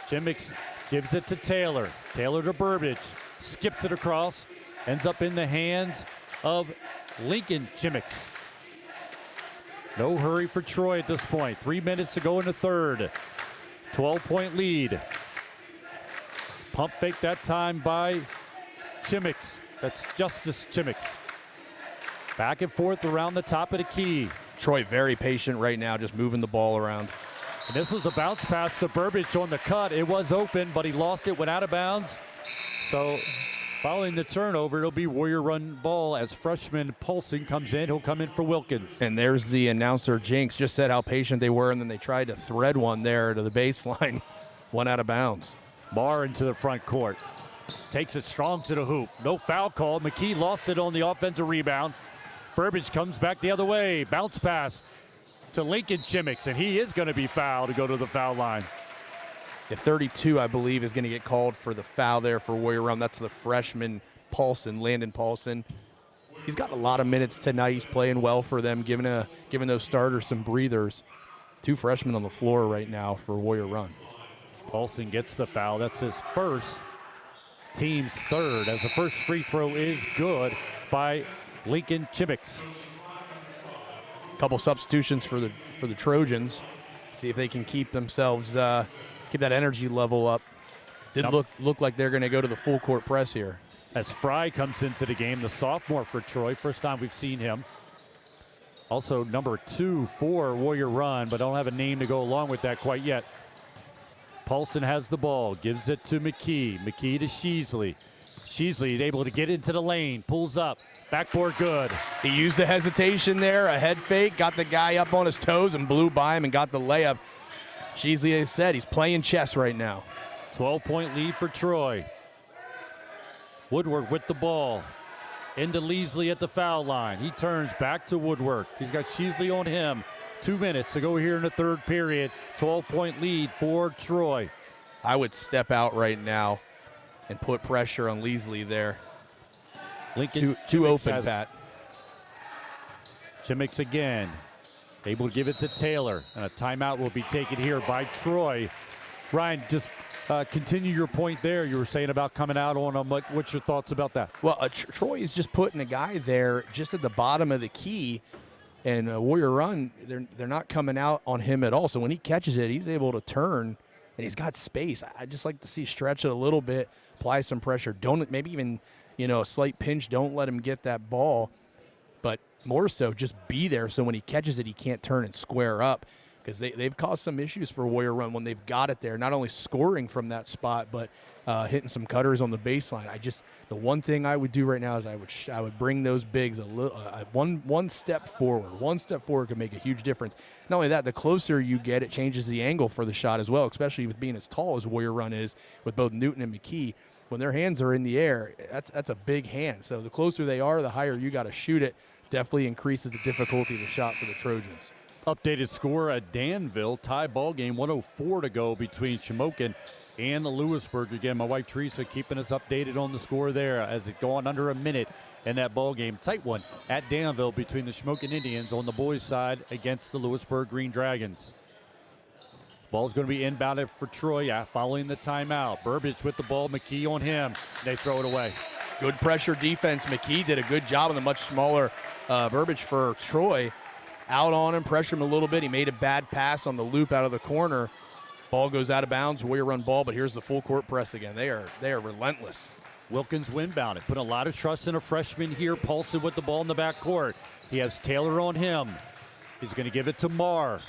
Chimix gives it to Taylor. Taylor to Burbage, skips it across, ends up in the hands of Lincoln Chimix. No hurry for Troy at this point. 3 minutes to go in the third. 12-point lead. Pump fake that time by Chimix. That's Justice Chimix. Back and forth around the top of the key. Troy very patient right now, just moving the ball around. And this was a bounce pass to Burbage on the cut. It was open, but he lost it, went out of bounds. So following the turnover, it'll be Warrior run ball as freshman Paulson comes in. He'll come in for Wilkins. And there's the announcer, Jinx, just said how patient they were, and then they tried to thread one there to the baseline. One out of bounds. Marr into the front court. Takes it strong to the hoop. No foul call. McKee lost it on the offensive rebound. Burbage comes back the other way. Bounce pass to Lincoln Chimix, and he is going to be fouled to go to the foul line. The 32, I believe, is going to get called for the foul there for Warrior Run. That's the freshman Paulson, Landon Paulson. He's got a lot of minutes tonight. He's playing well for them, giving those starters some breathers. 2 freshmen on the floor right now for Warrior Run. Paulson gets the foul. That's his first, team's third, as the first free throw is good by Lincoln Chimix. Couple substitutions for the Trojans. See if they can keep themselves, keep that energy level up. Didn't look like they're going to go to the full court press here. As Fry comes into the game, the sophomore for Troy. First time we've seen him. Also number 2 for Warrior Run, but don't have a name to go along with that quite yet. Paulson has the ball, gives it to McKee. McKee to Sheasley. Sheasley able to get into the lane, pulls up, backboard good. He used the hesitation there, a head fake, got the guy up on his toes and blew by him and got the layup. Sheasley has said he's playing chess right now. 12-point lead for Troy. Woodward with the ball. Into Leasley at the foul line. He turns back to Woodward. He's got Sheasley on him. 2 minutes to go here in the third period. 12-point lead for Troy. I would step out right now and put pressure on Leasley there. Lincoln too open, Pat. Chimix again. Able to give it to Taylor. And a timeout will be taken here by Troy. Ryan, just continue your point there. You were saying about coming out on him. What's your thoughts about that? Well, Troy is just putting a guy there just at the bottom of the key. And Warrior Run, they're not coming out on him at all. So when he catches it, he's able to turn, and he's got space. I just like to see stretch it a little bit, apply some pressure. Don't maybe even, a slight pinch. Don't let him get that ball. But more so, just be there so when he catches it, he can't turn and square up. Because they've caused some issues for Warrior Run when they've got it there. Not only scoring from that spot, but hitting some cutters on the baseline. The one thing I would do right now is I would bring those bigs a little one step forward. One step forward could make a huge difference. Not only that, the closer you get, it changes the angle for the shot as well. Especially with being as tall as Warrior Run is, with both Newton and McKee. When their hands are in the air, that's a big hand. So the closer they are, the higher you got to shoot it. Definitely increases the difficulty of the shot for the Trojans. Updated score at Danville. Tie ball game, 1:04 to go between Shamokin and Lewisburg. Again, my wife Teresa keeping us updated on the score there as it going under a minute in that ball game. Tight one at Danville between the Shamokin Indians on the boys' side against the Lewisburg Green Dragons. Ball's going to be inbounded for Troy following the timeout. Burbage with the ball, McKee on him. They throw it away. Good pressure defense. McKee did a good job on the much smaller Burbage for Troy. Out on him, pressure him a little bit. He made a bad pass on the loop out of the corner. Ball goes out of bounds. Warrior Run ball, but here's the full court press again. They are relentless. Wilkins windbound it. Put a lot of trust in a freshman here. Paulson with the ball in the backcourt. He has Taylor on him. He's going to give it to Marr.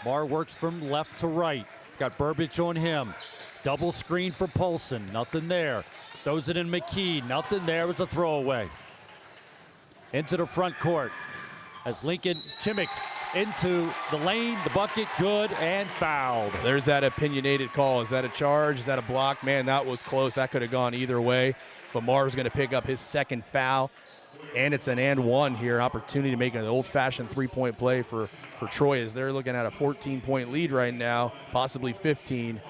Marr works from left to right. Got Burbage on him. Double screen for Paulson. Nothing there. Throws it in McKee. Nothing there. It was a throwaway. Into the front court. As Lincoln Chimix into the lane, the bucket, good, and fouled. There's that opinionated call. Is that a charge? Is that a block? Man, that was close. That could have gone either way. But Marr's going to pick up his second foul. And it's an and one here. Opportunity to make an old-fashioned three-point play for Troy as they're looking at a 14-point lead right now, possibly 15.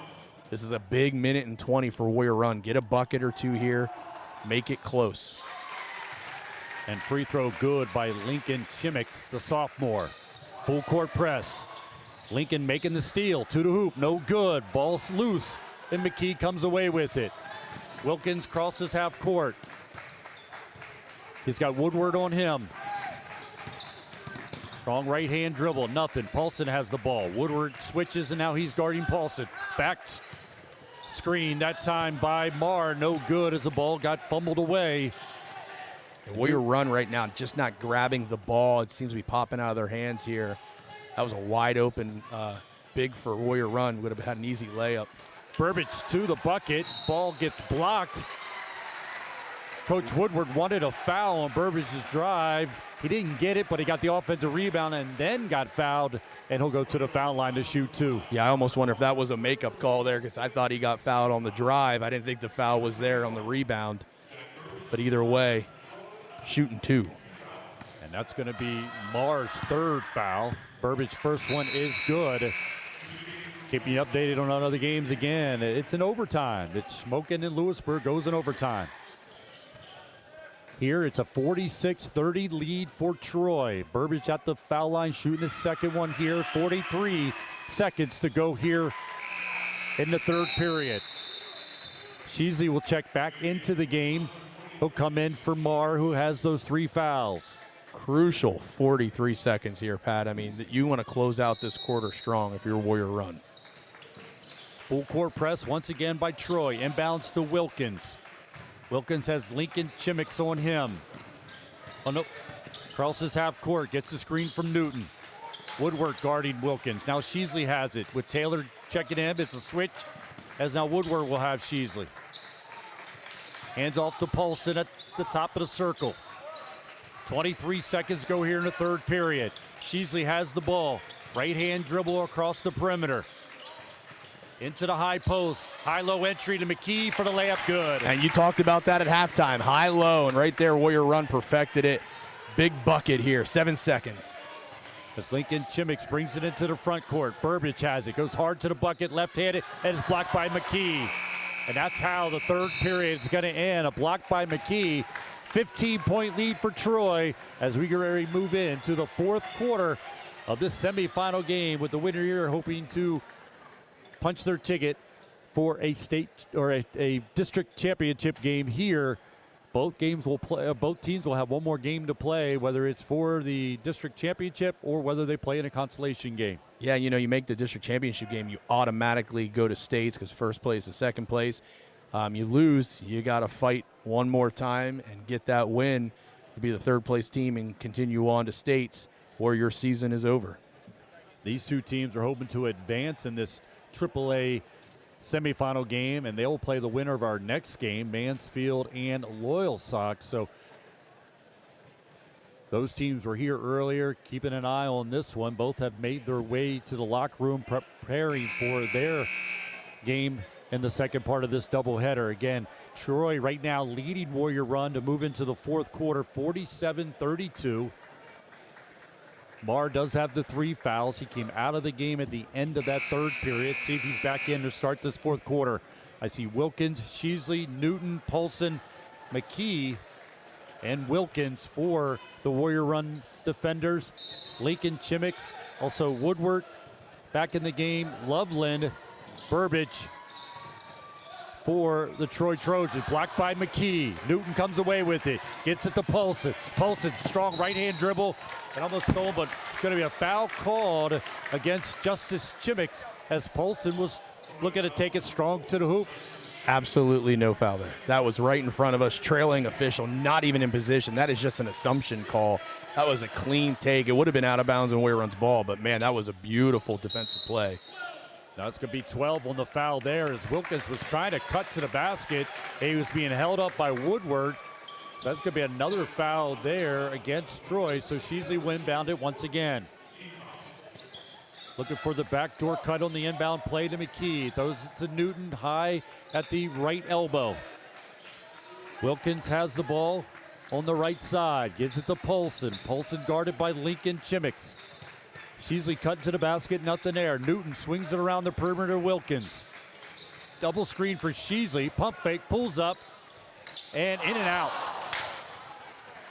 This is a big minute and 20 for Warrior Run. Get a bucket or two here. Make it close. And free throw good by Lincoln Chimix, the sophomore. Full court press. Lincoln making the steal to the hoop, no good. Ball's loose, and McKee comes away with it. Wilkins crosses half court. He's got Woodward on him. Strong right hand dribble, nothing. Paulson has the ball. Woodward switches, and now he's guarding Paulson. Back screen that time by Marr, no good as the ball got fumbled away. The Warrior run right now, just not grabbing the ball. It seems to be popping out of their hands here. That was a wide open big for Warrior run. Would have had an easy layup. Burbage to the bucket. Ball gets blocked. Coach Woodward wanted a foul on Burbage's drive. He didn't get it, but he got the offensive rebound and then got fouled, and he'll go to the foul line to shoot two. Yeah, I almost wonder if that was a makeup call there because I thought he got fouled on the drive. I didn't think the foul was there on the rebound. But either way, shooting two. And that's going to be Marr's third foul. Burbage's first one is good. Keep you updated on other games again. It's in overtime. It's Smokin and Lewisburg goes in overtime. Here it's a 46-30 lead for Troy. Burbage at the foul line shooting his second one here. 43 seconds to go here in the third period. Sheasley will check back into the game. He'll come in for Marr, who has those three fouls. Crucial 43 seconds here, Pat. I mean, you want to close out this quarter strong if you're Warrior run. Full court press once again by Troy. Inbounds to Wilkins. Wilkins has Lincoln Chimix on him. Oh, no. Crosses half court, gets the screen from Newton. Woodward guarding Wilkins. Now Sheasley has it with Taylor checking in. It's a switch, as now Woodward will have Sheasley. Hands off to Paulson at the top of the circle. 23 seconds go here in the third period. Sheasley has the ball. Right hand dribble across the perimeter. Into the high post. High-low entry to McKee for the layup, good. And you talked about that at halftime. High-low, and right there, Warrior run perfected it. Big bucket here, 7 seconds. As Lincoln Chimix brings it into the front court. Burbage has it, goes hard to the bucket, left-handed, and is blocked by McKee. And that's how the third period is going to end. A block by McKee. 15-point lead for Troy as we get ready to move into the fourth quarter of this semifinal game, with the winner here hoping to punch their ticket for a state or a district championship game here. Both games will play. Both teams will have one more game to play, whether it's for the district championship or whether they play in a consolation game. Yeah, you know, you make the district championship game, you automatically go to states because first place is second place. You lose, you got to fight one more time and get that win to be the third place team and continue on to states, or your season is over. These two teams are hoping to advance in this AAA semifinal game, and they'll play the winner of our next game, Mansfield and Loyalsock. So those teams were here earlier, keeping an eye on this one. Both have made their way to the locker room preparing for their game in the second part of this doubleheader. Again, Troy right now leading Warrior run to move into the fourth quarter, 47-32. Marr does have the three fouls. He came out of the game at the end of that third period. See if he's back in to start this fourth quarter. I see Wilkins, Sheasley, Newton, Paulson, McKee, and Wilkins for the Warrior run defenders. Lincoln Chimix, also Woodward back in the game. Loveland, Burbage for the Troy Trojans. Blocked by McKee. Newton comes away with it. Gets it to Paulson. Paulson, strong right-hand dribble. And almost stole, but it's going to be a foul called against Justice Chimix as Paulson was looking to take it strong to the hoop. Absolutely no foul there. That was right in front of us, trailing official, not even in position. That is just an assumption call. That was a clean take. It would have been out of bounds and Warrior run's ball, but man, that was a beautiful defensive play. Now it's going to be 12 on the foul there as Wilkins was trying to cut to the basket. He was being held up by Woodward. That's going to be another foul there against Troy, so Sheasley will inbound it once again. Looking for the backdoor cut on the inbound play to McKee. Throws it to Newton high at the right elbow. Wilkins has the ball on the right side. Gives it to Paulson. Paulson guarded by Lincoln Chimix. Sheasley cut to the basket, nothing there. Newton swings it around the perimeter, Wilkins. Double screen for Sheasley. Pump fake, pulls up, and in and out.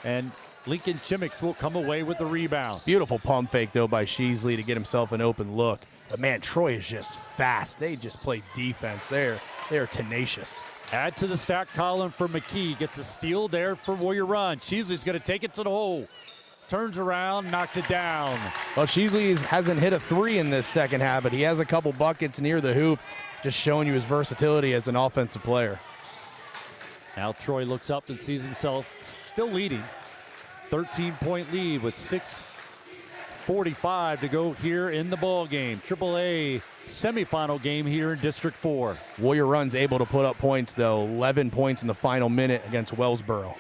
And Lincoln Chimix will come away with the rebound. Beautiful pump fake, though, by Sheasley to get himself an open look. But, man, Troy is just fast. They just play defense. They're tenacious. Add to the stack column for McKee. Gets a steal there for Warrior Run. Sheasley's going to take it to the hole. Turns around, knocks it down. Well, Sheasley hasn't hit a three in this second half, but he has a couple buckets near the hoop, just showing you his versatility as an offensive player. Now Troy looks up and sees himself still leading. 13-point lead with 6:45 to go here in the ball game. AAA semifinal game here in District 4. Warrior Run's able to put up points, though. 11 points in the final minute against Wellsboro.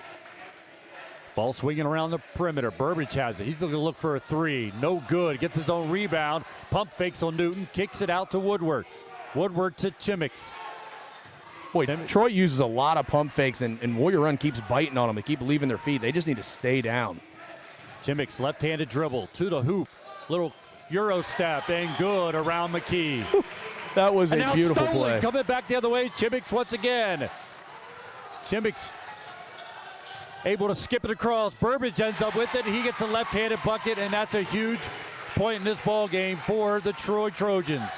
Ball swinging around the perimeter. Burbage has it. He's looking to look for a three. No good. Gets his own rebound. Pump fakes on Newton. Kicks it out to Woodward. Woodward to Chimix. Boy, Troy uses a lot of pump fakes, and Warrior Run keeps biting on them. They keep leaving their feet. They just need to stay down. Chimix left-handed dribble to the hoop. Little Euro step and good around McKee. That was a beautiful stolen. play. Coming back the other way. Chimix once again. Chimix able to skip it across. Burbage ends up with it. He gets a left-handed bucket, and that's a huge point in this ball game for the Troy Trojans.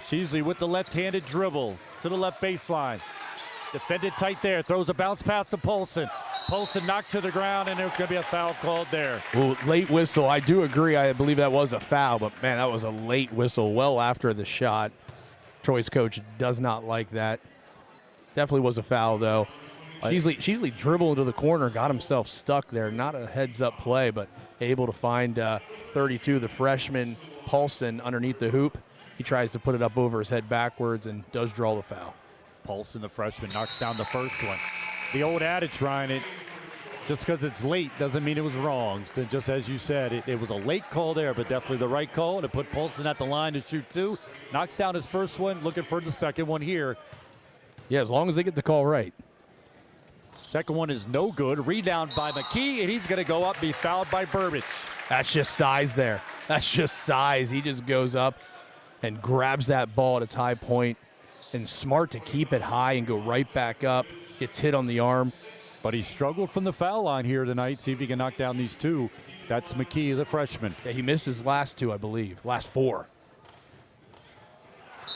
Sheasley with the left-handed dribble to the left baseline. Defended tight there. Throws a bounce pass to Polson. Polson knocked to the ground, and there's going to be a foul called there. Well, late whistle. I do agree. I believe that was a foul, but, man, that was a late whistle well after the shot. Troy's coach does not like that. Definitely was a foul, though. Sheasley dribbled into the corner, got himself stuck there. Not a heads-up play, but able to find 32, the freshman, Paulson, underneath the hoop. He tries to put it up over his head backwards and does draw the foul. Paulson, the freshman, knocks down the first one. The old adage, Ryan, just because it's late doesn't mean it was wrong. So just as you said, it was a late call there, but definitely the right call to put Paulson at the line to shoot two. Knocks down his first one, looking for the second one here. Yeah, as long as they get the call right. Second one is no good. Rebound by McKee, and he's going to go up, be fouled by Burbage. That's just size there. That's just size. He just goes up and grabs that ball at its high point, and smart to keep it high and go right back up. Gets hit on the arm. But he struggled from the foul line here tonight. See if he can knock down these two. That's McKee, the freshman. Yeah, he missed his last two, I believe. Last four.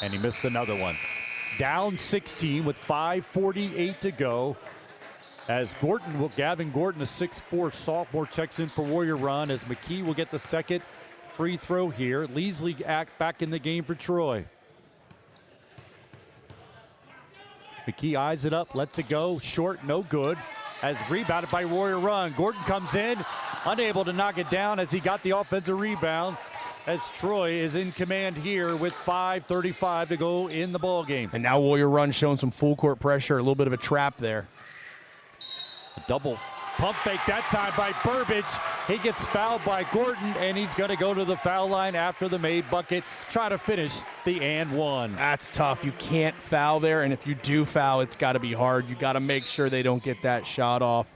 And he missed another one. Down 16 with 5:48 to go. As Gavin Gordon, a 6'4" sophomore, checks in for Warrior Run, as McKee will get the second free throw here. Leasley back in the game for Troy. McKee eyes it up, lets it go. Short, no good. As rebounded by Warrior Run. Gordon comes in, unable to knock it down as he got the offensive rebound. As Troy is in command here with 5:35 to go in the ball game. And now Warrior Run showing some full court pressure, a little bit of a trap there. A double pump fake that time by Burbage. He gets fouled by Gordon, and he's going to go to the foul line after the made bucket, try to finish the and one. That's tough. You can't foul there, and if you do foul, it's got to be hard. You got to make sure they don't get that shot off.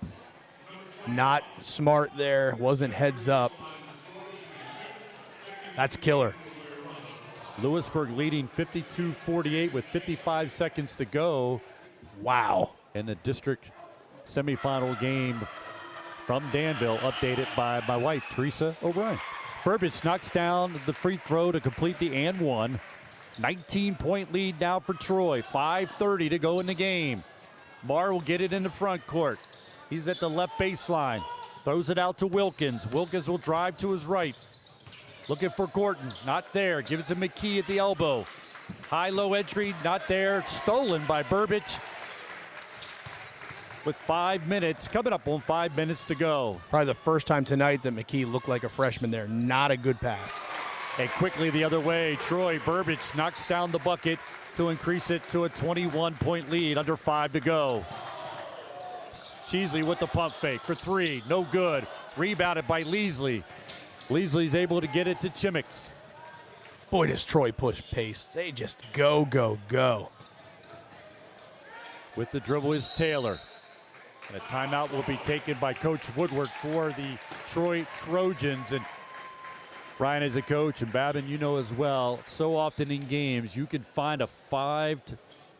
Not smart there. Wasn't heads up. That's killer. Lewisburg leading 52-48 with 55 seconds to go. Wow. In the district semifinal game from Danville, updated by my wife, Teresa O'Brien. Burbage knocks down the free throw to complete the and one. 19-point lead now for Troy. 5:30 to go in the game. Marr will get it in the front court. He's at the left baseline. Throws it out to Wilkins. Wilkins will drive to his right. Looking for Gordon. Not there. Gives it to McKee at the elbow. High-low entry. Not there. Stolen by Burbage. With 5 minutes, coming up on 5 minutes to go. Probably the first time tonight that McKee looked like a freshman there. Not a good pass. And quickly the other way, Troy Burbage knocks down the bucket to increase it to a 21-point lead, under 5 to go. Sheasley with the pump fake for three, no good. Rebounded by Leasley. Leasley's able to get it to Chimix. Boy, does Troy push pace. They just go, go, go. With the dribble is Taylor. And a timeout will be taken by Coach Woodward for the Troy Trojans. And Ryan is a coach, and Babin, you know as well, so often in games you can find a 5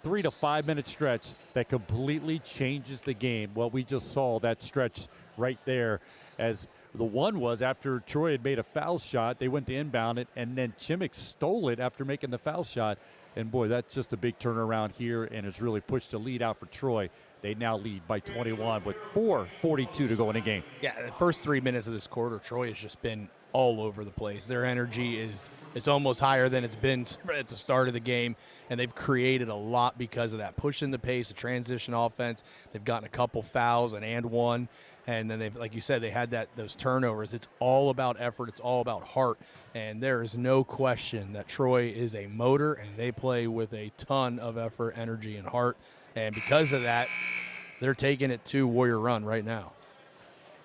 3 to 5 minute stretch that completely changes the game. Well, we just saw that stretch right there, as the one was after Troy had made a foul shot. They went to inbound it, and then Chimmick stole it after making the foul shot. And boy, that's just a big turnaround here, and it's really pushed the lead out for Troy. They now lead by 21 with 4:42 to go in the game. Yeah, the first 3 minutes of this quarter, Troy has just been all over the place. Their energy it's almost higher than it's been at the start of the game, and they've created a lot because of that. Pushing the pace, the transition offense. They've gotten a couple fouls and one, and then they've, like you said, they had those turnovers. It's all about effort. It's all about heart, and there is no question that Troy is a motor, and they play with a ton of effort, energy, and heart, and because of that, they're taking it to Warrior Run right now.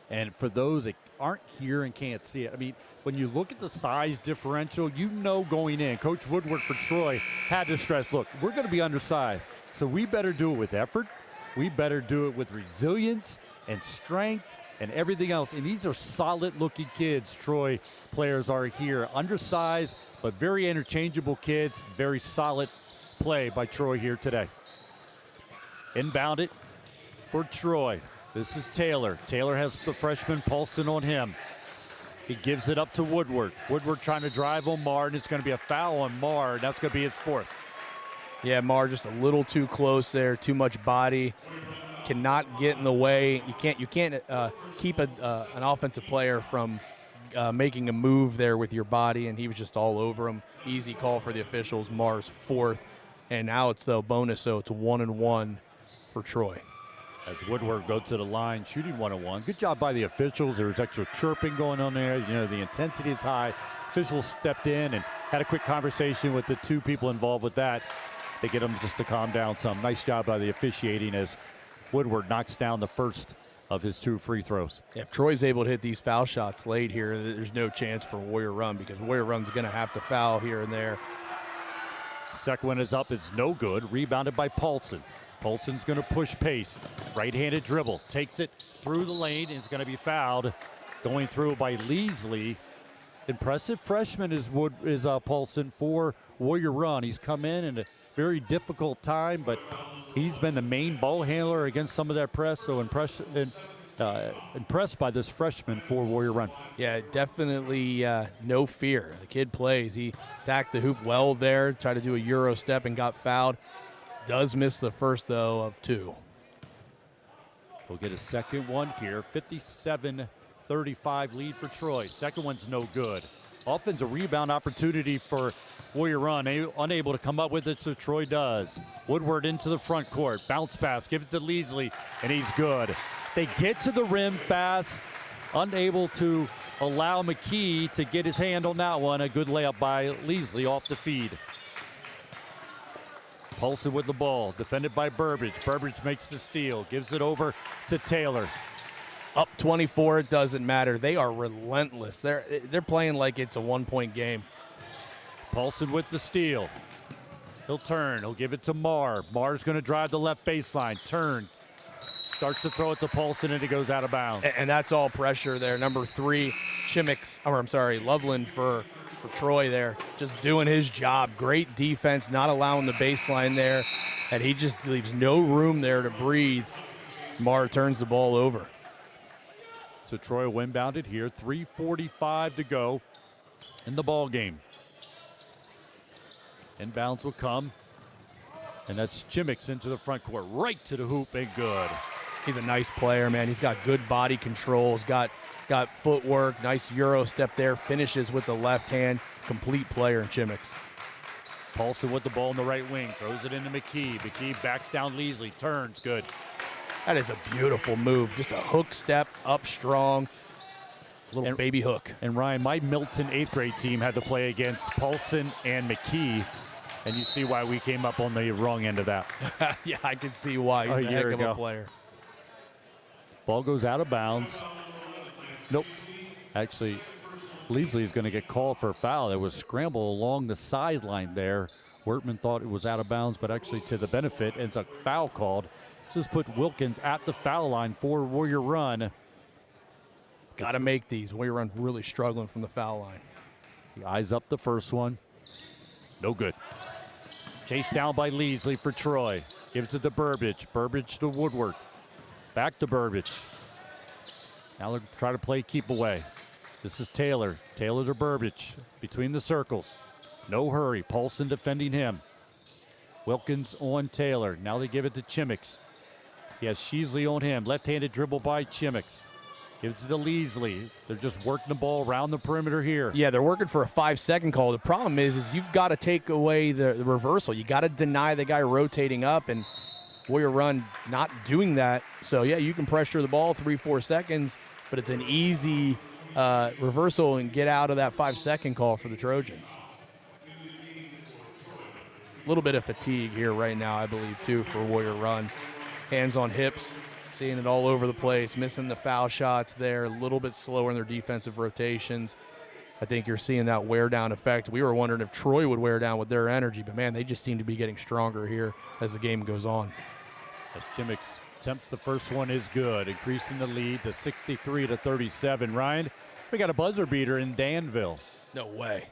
And for those that aren't here and can't see it, I mean, when you look at the size differential, you know going in, Coach Woodward for Troy had to stress, look, we're going to be undersized, so we better do it with effort. We better do it with resilience and strength and everything else. And these are solid-looking kids. Troy players are here, undersized, but very interchangeable kids. Very solid play by Troy here today. Inbound it for Troy. This is Taylor. Taylor has the freshman Paulson on him. He gives it up to Woodward. Woodward trying to drive on Marr, and it's going to be a foul on Marr. That's going to be his fourth. Yeah, Marr just a little too close there, too much body. Cannot get in the way. You can't keep an offensive player from making a move there with your body, and he was just all over him. Easy call for the officials. Marr's fourth, and now it's the bonus, so it's 1-1 for Troy. As Woodward goes to the line, shooting 1-1. Good job by the officials. There was extra chirping going on there. You know, the intensity is high. Officials stepped in and had a quick conversation with the two people involved with that. They get them just to calm down some. Nice job by the officiating as Woodward knocks down the first of his 2 free throws. Yeah, if Troy's able to hit these foul shots late here, there's no chance for Warrior Run, because Warrior Run's going to have to foul here and there. Second one is up. It's no good. Rebounded by Paulson. Paulson's going to push pace. Right-handed dribble. Takes it through the lane. Is going to be fouled. Going through by Leasley. Impressive freshman is Paulson for Warrior Run. He's come in a very difficult time, but he's been the main ball handler against some of that press. So impressed by this freshman for Warrior Run. Yeah, definitely no fear. The kid plays. He attacked the hoop well there, tried to do a Euro step and got fouled. Does miss the first, though, of 2. We'll get a second one here. 57-35 lead for Troy. Second one's no good. Offensive rebound opportunity for Warrior Run. Unable to come up with it, so Troy does. Woodward into the front court. Bounce pass. Give it to Leasley, and he's good. They get to the rim fast. Unable to allow McKee to get his hand on that one. A good layup by Leasley off the feed. Paulson with the ball, defended by Burbridge. Burbridge makes the steal, gives it over to Taylor. Up 24, it doesn't matter. They are relentless. They're playing like it's a 1-point game. Paulson with the steal. He'll turn, he'll give it to Marr. Marr's gonna drive the left baseline, turn. Starts to throw it to Paulson, and it goes out of bounds. And that's all pressure there. Number 3, Loveland for Troy there, just doing his job. Great defense, not allowing the baseline there, and he just leaves no room there to breathe. Marr turns the ball over. So Troy windbounded here, 3:45 to go in the ball game. Inbounds will come, and that's Chimmick into the front court, right to the hoop, and good. He's a nice player, man. He's got good body control. He's got footwork, nice Euro step there, finishes with the left hand. Complete player in Chimmick's. Paulson with the ball in the right wing, throws it into McKee. McKee backs down Leasley, turns, good. That is a beautiful move. Just a hook step, up strong, little baby hook. And Ryan, my Milton 8th grade team had to play against Paulson and McKee, and you see why we came up on the wrong end of that. Yeah, I can see why. He's a heck of a player. Ball goes out of bounds. Nope. Actually, Leasley's going to get called for a foul. There was scramble along the sideline there. Wertman thought it was out of bounds, but actually to the benefit, ends up foul called. This has put Wilkins at the foul line for Warrior Run. Got to make these. Warrior Run really struggling from the foul line. He eyes up the first one. No good. Chased down by Leasley for Troy. Gives it to Burbage. Burbage to Woodward. Back to Burbage. Now they're trying to play keep away. This is Taylor. Taylor to Burbage. Between the circles. No hurry. Paulson defending him. Wilkins on Taylor. Now they give it to Chimix. He has Sheasley on him. Left-handed dribble by Chimix. Gives it to Leasley. They're just working the ball around the perimeter here. Yeah, they're working for a 5-second call. The problem is you've got to take away the reversal. You got to deny the guy rotating up, and Warrior Run not doing that. So, yeah, you can pressure the ball 3-4 seconds, but it's an easy reversal and get out of that 5-second call for the Trojans. A little bit of fatigue here right now, I believe, too, for Warrior Run. Hands on hips, seeing it all over the place, missing the foul shots there, a little bit slower in their defensive rotations. I think you're seeing that wear down effect. We were wondering if Troy would wear down with their energy, but man, they just seem to be getting stronger here as the game goes on. As Chimix attempts the first one is good, increasing the lead to 63-37. Ryan, we got a buzzer beater in Danville. No way.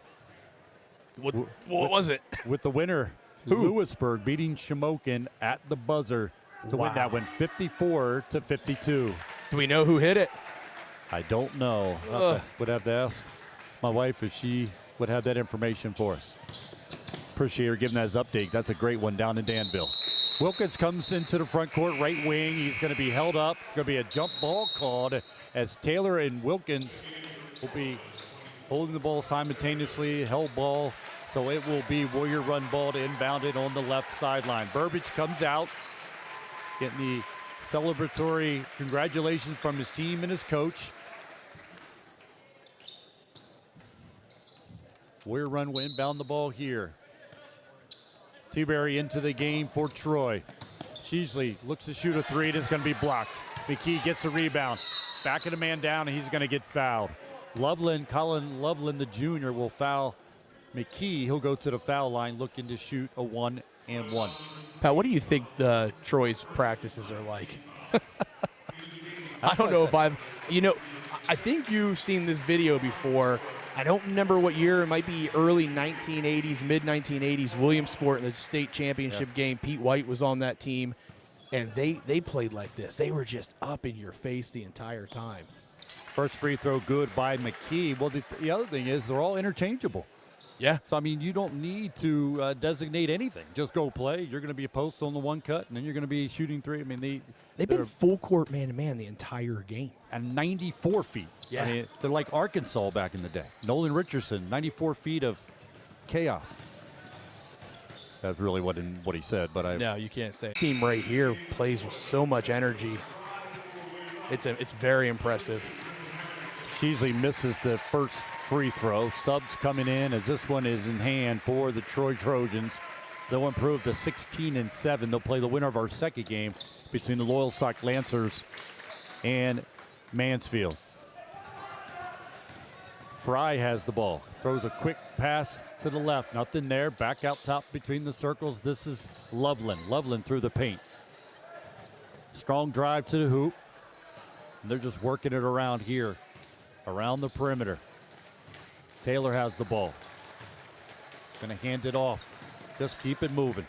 What was it? With the winner, Lewisburg beating Shamokin at the buzzer to win that one 54-52. Do we know who hit it? I don't know. Would have to ask my wife if she would have that information for us. Appreciate her giving that as update. That's a great one down in Danville. Wilkins comes into the front court, right wing. He's going to be held up. It's going to be a jump ball called as Taylor and Wilkins will be holding the ball simultaneously, held ball. So it will be Warrior Run ball to inbound it on the left sideline. Burbage comes out, getting the celebratory congratulations from his team and his coach. Warrior Run will inbound the ball here. T-Berry into the game for Troy. Sheasley looks to shoot a three. It is going to be blocked. McKee gets the rebound. Backing a man down, and he's going to get fouled. Colin Loveland, the junior, will foul McKee. He'll go to the foul line looking to shoot a 1-1. Pat, what do you think Troy's practices are like? I don't know if I think you've seen this video before. I don't remember what year. It might be early 1980s, mid-1980s, Williamsport in the state championship game. Pete White was on that team, and they played like this. They were just up in your face the entire time. First free throw good by McKee. Well, the other thing is they're all interchangeable. Yeah. So, I mean, you don't need to designate anything. Just go play. You're going to be a post on the one cut, and then you're going to be shooting three. I mean, they've been full court man-to-man the entire game. And 94 feet. Yeah. I mean, they're like Arkansas back in the day. Nolan Richardson, 94 feet of chaos. That's really what he said, but No, you can't say. Team right here plays with so much energy. It's very impressive. Sheasley misses the first free throw. Subs coming in as this one is in hand for the Troy Trojans. They'll improve to 16-7. They'll play the winner of our second game between the Loyalsock Lancers and Mansfield. Fry has the ball. Throws a quick pass to the left. Nothing there. Back out top between the circles. This is Loveland. Loveland through the paint. Strong drive to the hoop. And they're just working it around here, around the perimeter. Taylor has the ball. Going to hand it off. Just keep it moving.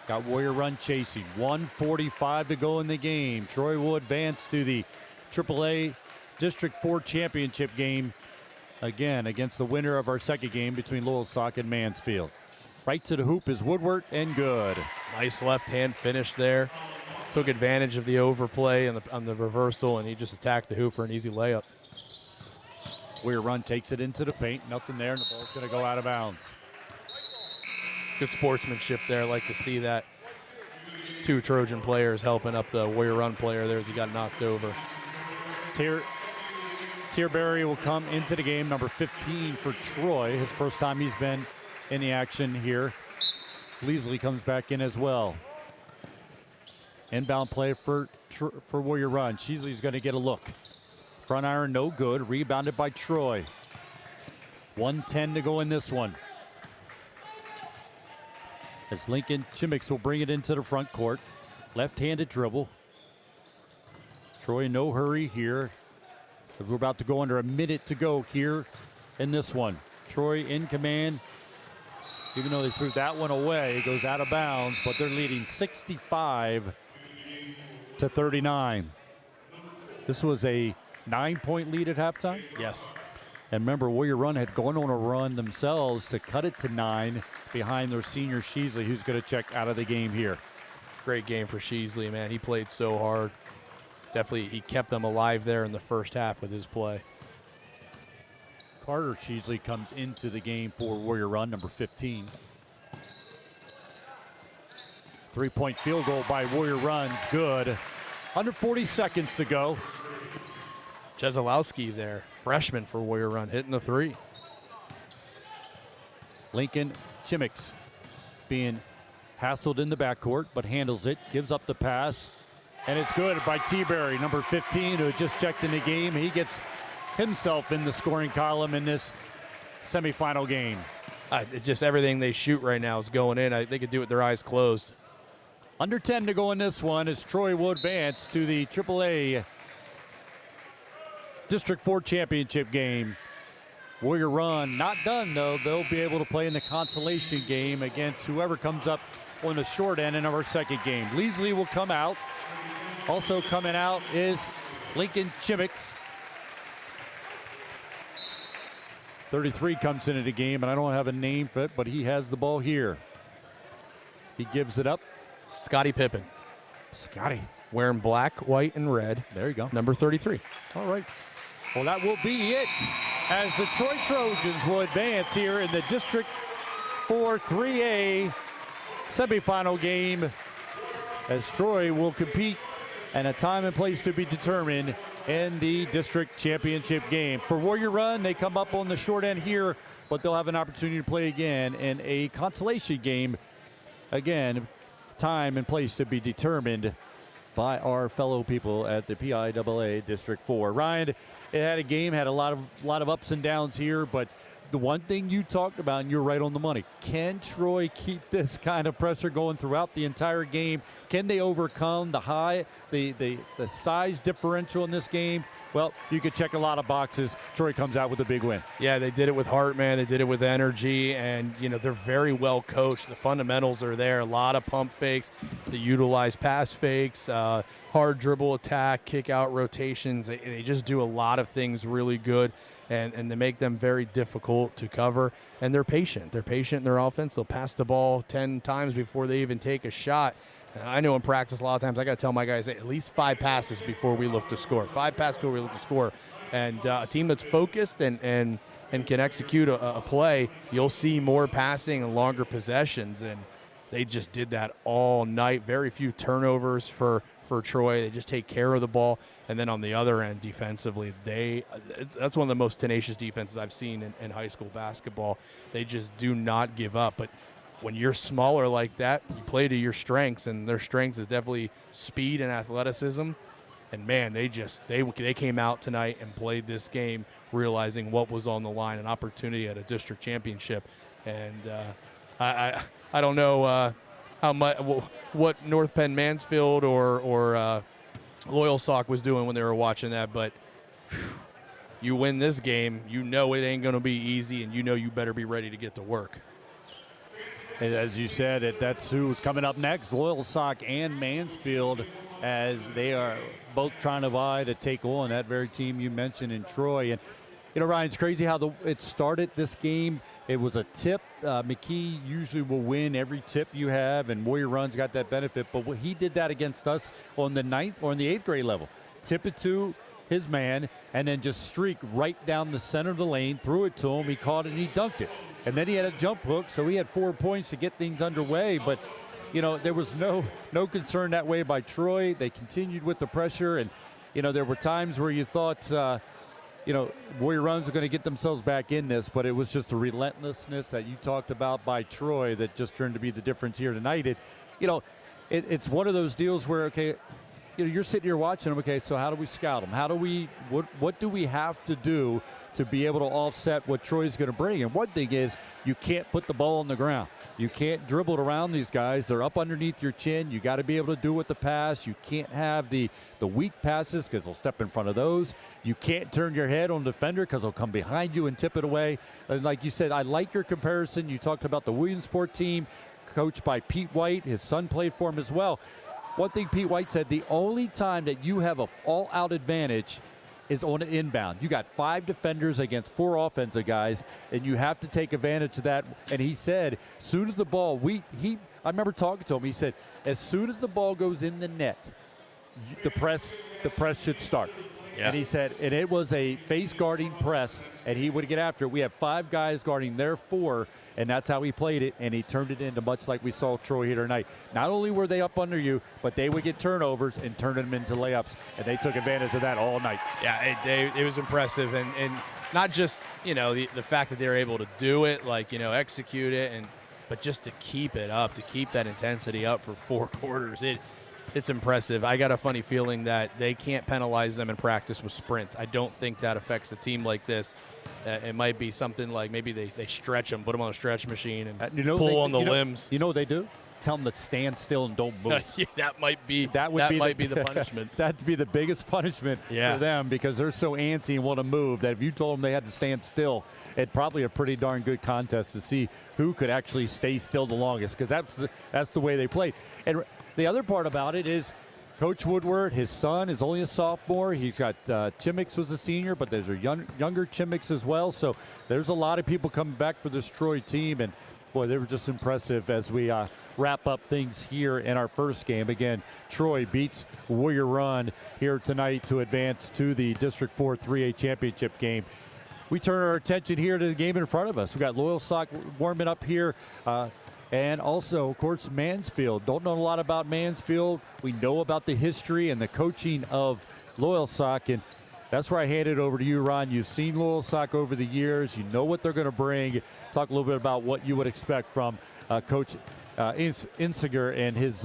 Got Warrior Run chasing. 1:45 to go in the game. Troy will advance to the AAA District 4 championship game again against the winner of our second game between Loyalsock and Mansfield. Right to the hoop is Woodward, and good. Nice left-hand finish there. Took advantage of the overplay on the reversal, and he just attacked the hoop for an easy layup. Warrior Run takes it into the paint. Nothing there, and the ball's going to go out of bounds. Good sportsmanship there. I like to see that. Two Trojan players helping up the Warrior Run player there as he got knocked over. Tierberry will come into the game, number 15 for Troy. His first time he's been in the action here. Leasley comes back in as well. Inbound play for Warrior Run. Sheasley's going to get a look. Front iron, no good. Rebounded by Troy. 1:10 to go in this one. As Lincoln Chimix will bring it into the front court. Left-handed dribble. Troy, no hurry here. We're about to go under a minute to go here in this one. Troy in command. Even though they threw that one away, it goes out of bounds, but they're leading 65-39. This was a 9-point lead at halftime. Yes. And remember, Warrior Run had gone on a run themselves to cut it to 9 behind their senior Sheasley, who's going to check out of the game here. Great game for Sheasley, man. He played so hard. Definitely, he kept them alive there in the first half with his play. Carter Sheasley comes into the game for Warrior Run, number 15. 3-point field goal by Warrior Run's good. Under 40 seconds to go. Chesolowski there, freshman for Warrior Run, hitting the 3. Lincoln Chimmicks being hassled in the backcourt, but handles it, gives up the pass, and it's good by T-Berry, number 15, who had just checked in the game. He gets himself in the scoring column in this semifinal game. Just everything they shoot right now is going in. They could do it with their eyes closed. Under 10 to go in this one as Troy will advance to the AAA District 4 championship game. Warrior Run not done, though. They'll be able to play in the consolation game against whoever comes up on the short end in our second game. Leasley will come out. Also coming out is Lincoln Chimmicks. 33 comes into the game, and I don't have a name for it, but he has the ball here. He gives it up. Scottie Pippen. Scotty. Wearing black, white, and red. There you go. Number 33. All right. Well, that will be it as the Troy Trojans will advance here in the District 4 3A semifinal game as Troy will compete and a time and place to be determined in the district championship game. For Warrior Run, they come up on the short end here, but they'll have an opportunity to play again in a consolation game. Again, time and place to be determined by our fellow people at the PIAA District 4. Ryan, it had a game, had a lot of ups and downs here, but the one thing you talked about, and you're right on the money, can Troy keep this kind of pressure going throughout the entire game? Can they overcome the size differential in this game? Well, you could check a lot of boxes. Troy comes out with a big win. Yeah, they did it with heart, man. They did it with energy, and, they're very well coached. The fundamentals are there. A lot of pump fakes. They utilize pass fakes, hard dribble attack, kick out rotations. They just do a lot of things really good, and they make them very difficult to cover. And they're patient. They're patient in their offense. They'll pass the ball 10 times before they even take a shot. I know in practice a lot of times I got to tell my guys at least 5 passes before we look to score. 5 passes before we look to score. And a team that's focused and can execute a play, you'll see more passing and longer possessions. And they just did that all night. Very few turnovers for Troy. They just take care of the ball. And then on the other end, defensively, that's one of the most tenacious defenses I've seen in high school basketball. They just do not give up. But when you're smaller like that, you play to your strengths, and their strength is definitely speed and athleticism. And man, they came out tonight and played this game, realizing what was on the line, an opportunity at a district championship. And I don't know how much what North Penn Mansfield or Loyalsock was doing when they were watching that, but you win this game, it ain't going to be easy, and you better be ready to get to work. As you said, that's who's coming up next, Loyalsock and Mansfield, as they are both trying to vie to take on that very team you mentioned in Troy. And, Ryan, it's crazy how it started this game. It was a tip. McKee usually will win every tip you have, and Warrior Run's got that benefit. But he did that against us on the 9th or on the 8th grade level. Tip it to his man, and then just streak right down the center of the lane, threw it to him. He caught it, and he dunked it. And then he had a jump hook, so he had 4 points to get things underway. But, there was no concern that way by Troy. They continued with the pressure, and, there were times where you thought, Warrior Runs are going to get themselves back in this, but it was just the relentlessness that you talked about by Troy that just turned to be the difference here tonight. It's one of those deals where, okay, you're sitting here watching them. Okay, so how do we scout them? How do we what do we have to do to be able to offset what Troy's going to bring? And one thing is you can't put the ball on the ground. You can't dribble it around these guys. They're up underneath your chin. You got to be able to do with the pass. You can't have the weak passes because they'll step in front of those. You can't turn your head on the defender because they'll come behind you and tip it away. And like you said, I like your comparison. You talked about the Williamsport team, coached by Pete White. His son played for him as well. One thing Pete White said, the only time that you have an all-out advantage is on an inbound. You got 5 defenders against 4 offensive guys, and you have to take advantage of that. And he said, as soon as the ball, I remember talking to him, he said, as soon as the ball goes in the net, the press should start. Yeah. And he said, and it was a face guarding press, and he would get after it. We have 5 guys guarding their 4, and that's how he played it, and he turned it into much like we saw Troy here tonight. Not only were they up under you, but they would get turnovers and turn them into layups, and they took advantage of that all night. Yeah, it was impressive, and not just, the fact that they were able to do it, execute it, but just to keep it up, to keep that intensity up for 4 quarters. It's impressive. I got a funny feeling that they can't penalize them in practice with sprints. I don't think that affects a team like this. It might be something like maybe they stretch them, put them on a stretch machine, and pull on the limbs. You know what they do? Tell them to stand still and don't move. Yeah, that might be the punishment. That'd be the biggest punishment for them because they're so antsy and want to move that if you told them they had to stand still, it'd probably a pretty darn good contest to see who could actually stay still the longest because that's the way they play. And the other part about it is Coach Woodward, his son, is only a sophomore. He's got Chimmix was a senior, but there's a younger Chimmix as well. So there's a lot of people coming back for this Troy team. And, boy, they were just impressive as we wrap up things here in our first game. Again, Troy beats Warrior Run here tonight to advance to the District 4 3A championship game. We turn our attention here to the game in front of us. We've got Loyalsock warming up here. And also, of course, Mansfield. Don't know a lot about Mansfield. We know about the history and the coaching of Loyalsock, and that's where I hand it over to you, Ron. You've seen Loyalsock over the years. You know what they're going to bring. Talk a little bit about what you would expect from Coach Insinger and his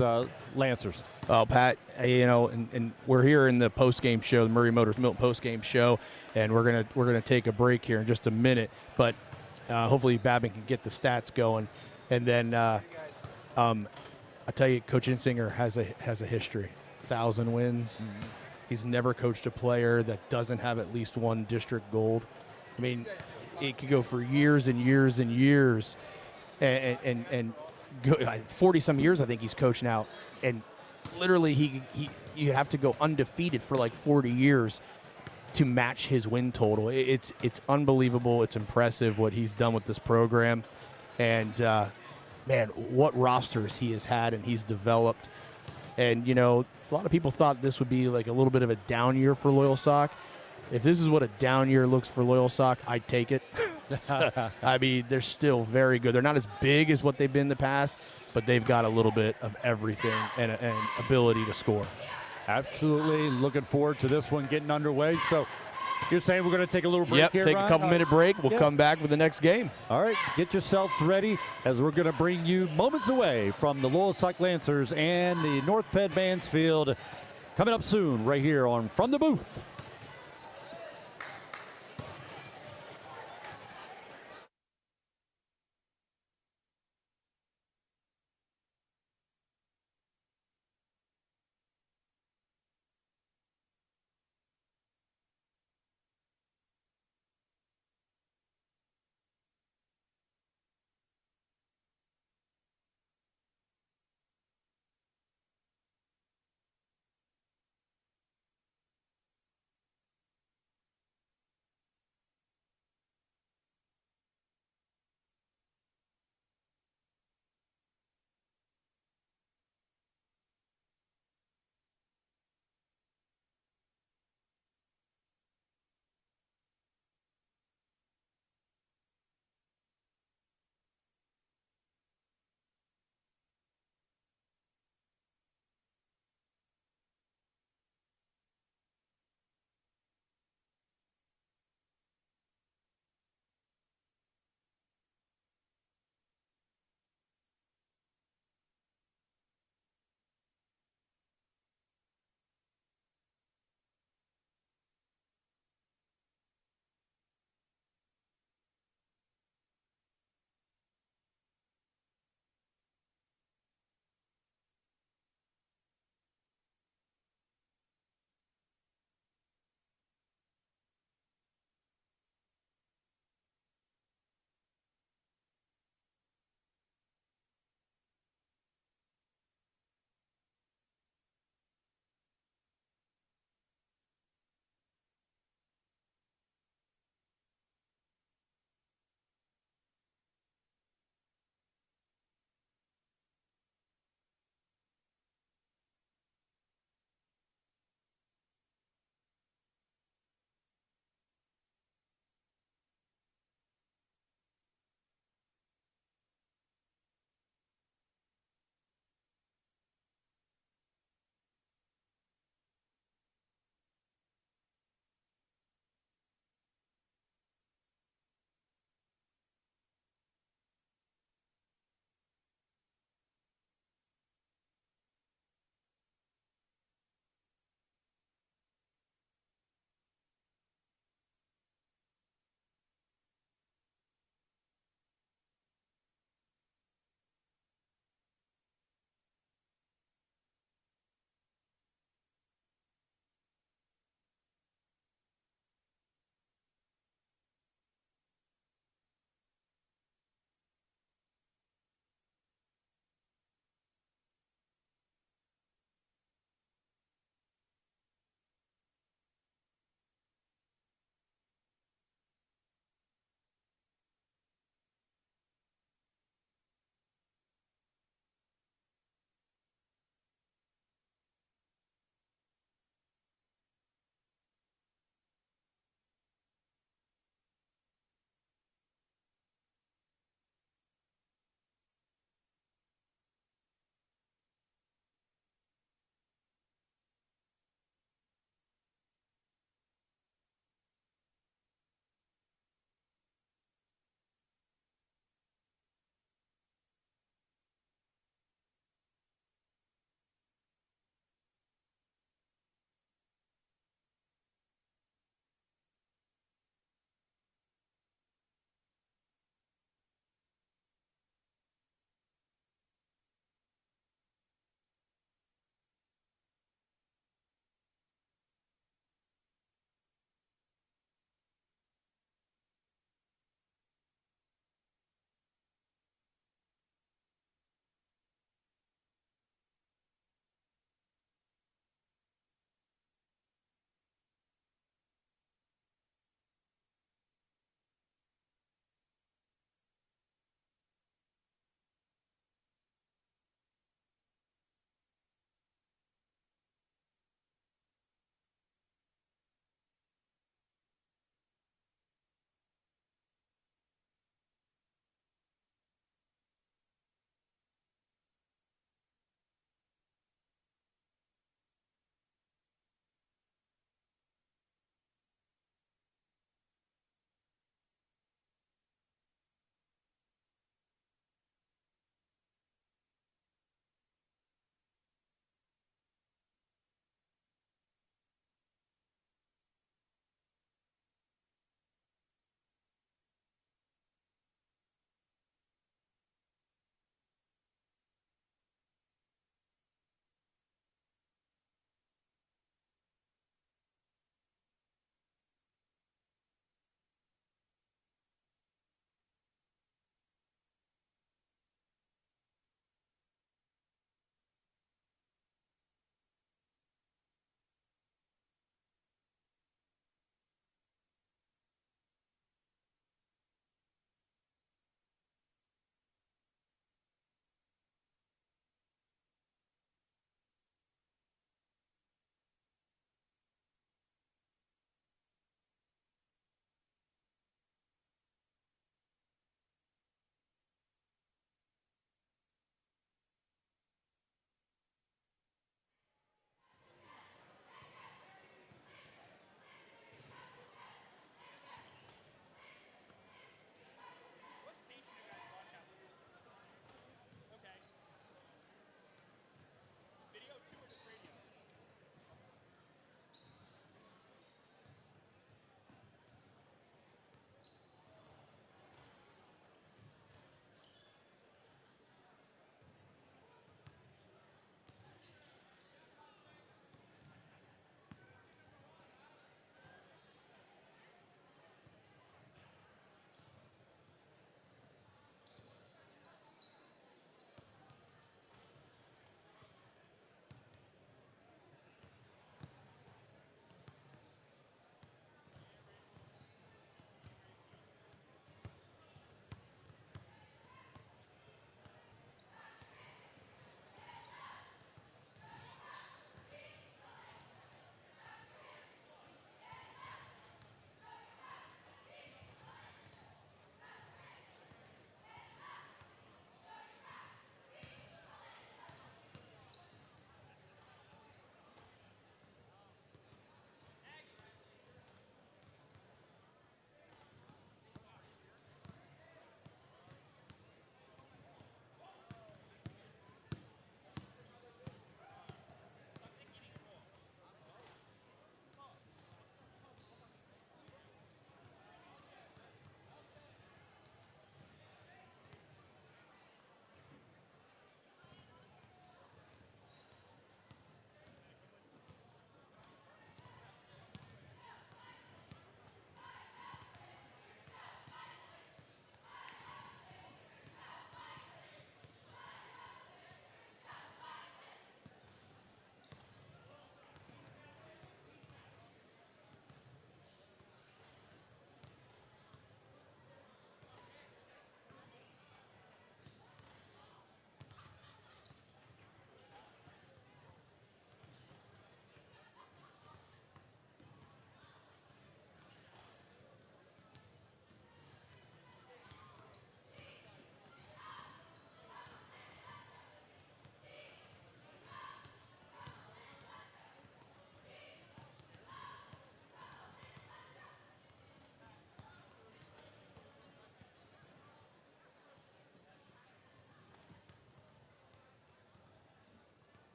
Lancers. Well, Pat, and we're here in the post-game show, the Murray Motors Milton post-game show, and we're gonna take a break here in just a minute. But hopefully, Babin can get the stats going. And then I tell you, Coach Insinger has a history. 1,000 wins. Mm-hmm. He's never coached a player that doesn't have at least 1 district gold. I mean, it could go for years and years and years, and 40-some years I think he's coached now. And literally, you have to go undefeated for like 40 years to match his win total. It's unbelievable. It's impressive what he's done with this program. And, man, what rosters he has had and he's developed. And, a lot of people thought this would be like a little bit of a down year for Loyalsock. If this is what a down year looks for Loyalsock, I'd take it. I mean, they're still very good. They're not as big as what they've been in the past, but they've got a little bit of everything and ability to score. Absolutely. Looking forward to this one getting underway. So, you're saying we're going to take a little break here, take Ron? A couple-minute break. We'll come back with the next game. All right, get yourself ready as we're going to bring you moments away from the Loyalsock Lancers and the North Penn Mansfield coming up soon right here on From the Booth.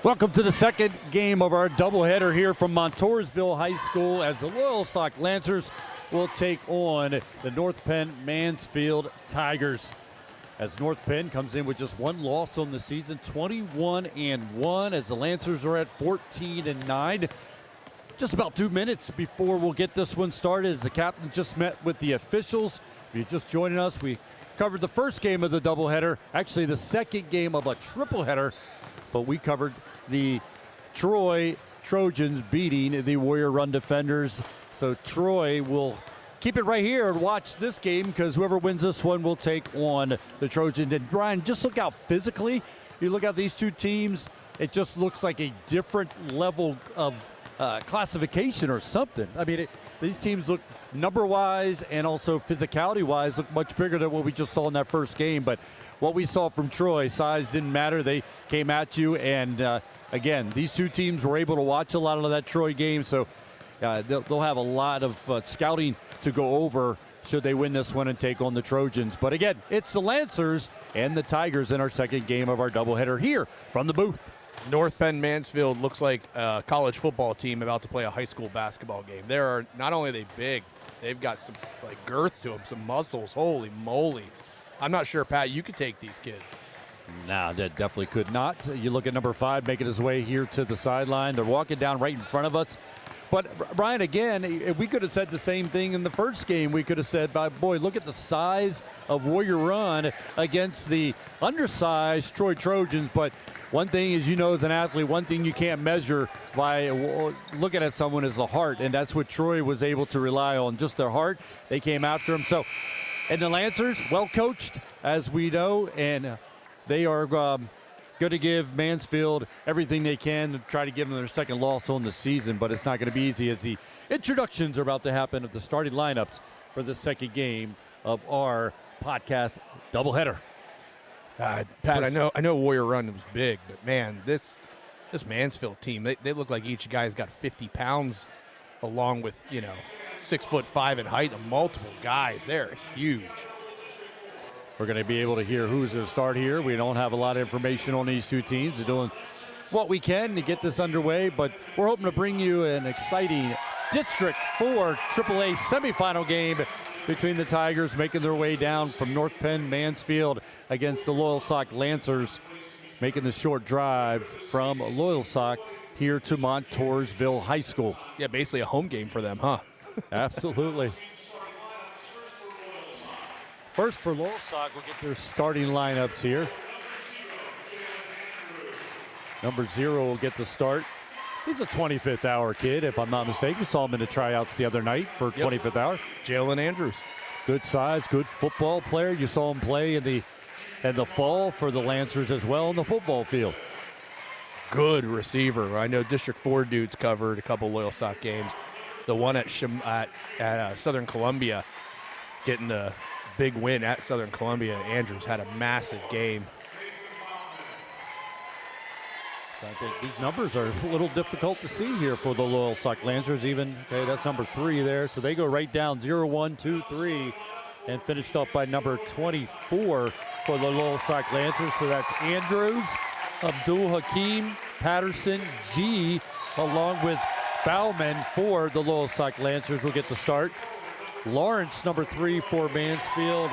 Welcome to the second game of our doubleheader here from Montoursville High School as the Loyalsock Lancers will take on the North Penn Mansfield Tigers. As North Penn comes in with just one loss on the season, 21-1, as the Lancers are at 14-9. Just about 2 minutes before we'll get this one started, as the captain just met with the officials. If you're just joining us, we covered the first game of the doubleheader, actually the second game of a tripleheader, but we covered the Troy Trojans beating the Warrior Run Defenders. So Troy will keep it right here and watch this game, because whoever wins this one will take on the Trojans. And Brian, just look out physically. You look at these two teams, it just looks like a different level of classification or something. I mean, these teams look number-wise and also physicality-wise look much bigger than what we just saw in that first game. But what we saw from Troy, size didn't matter. They came at you, and again, these two teams were able to watch a lot of that Troy game, so they'll have a lot of scouting to go over should they win this one and take on the Trojans. But again, it's the Lancers and the Tigers in our second game of our doubleheader here from the booth. North Penn Mansfield looks like a college football team about to play a high school basketball game. They are not only are they big, they've got some like girth to them, some muscles. Holy moly! I'm not sure, Pat, you could take these kids. No, that definitely could not. You look at number 5 making his way here to the sideline. They're walking down right in front of us. But, Brian, again, we could have said the same thing in the first game. We could have said, boy, look at the size of Warrior Run against the undersized Troy Trojans. But one thing is, as an athlete, one thing you can't measure by looking at someone is the heart. And that's what Troy was able to rely on, just their heart. They came after him. So, and the Lancers, well coached, as we know, and they are going to give Mansfield everything they can to try to give them their second loss on the season, but it's not going to be easy, as the introductions are about to happen of the starting lineups for the second game of our podcast doubleheader. Pat, I know Warrior Run was big, but man, this Mansfield team, they look like each guy's got 50 pounds, along with 6'5" in height, and multiple guys. They're huge. We're going to be able to hear who's going to start here. We don't have a lot of information on these two teams. They're doing what we can to get this underway, but we're hoping to bring you an exciting District 4 AAA semifinal game between the Tigers making their way down from North Penn Mansfield against the Loyalsock Lancers, making the short drive from Loyalsock here to Montoursville High School. Yeah, basically a home game for them, huh? Absolutely. First for Loyalsock, we'll get their starting lineups here. Number 0 will get the start. He's a 25th hour kid, if I'm not mistaken. We saw him in the tryouts the other night for 25th hour. Jalen Andrews. Good size, good football player. You saw him play in the fall for the Lancers as well in the football field. Good receiver. I know District 4 dudes covered a couple Loyalsock games. The one at Southern Columbia, getting the big win at Southern Columbia. Andrews had a massive game. So I think these numbers are a little difficult to see here for the Loyalsock Lancers. Even, okay, that's number 3 there. So they go right down 0, 1, 2, 3, and finished up by number 24 for the Loyalsock Lancers. So that's Andrews, Abdul Hakim, Patterson, G, along with Bauman for the Loyalsock Lancers will get the start. Lawrence, number 3 for Mansfield.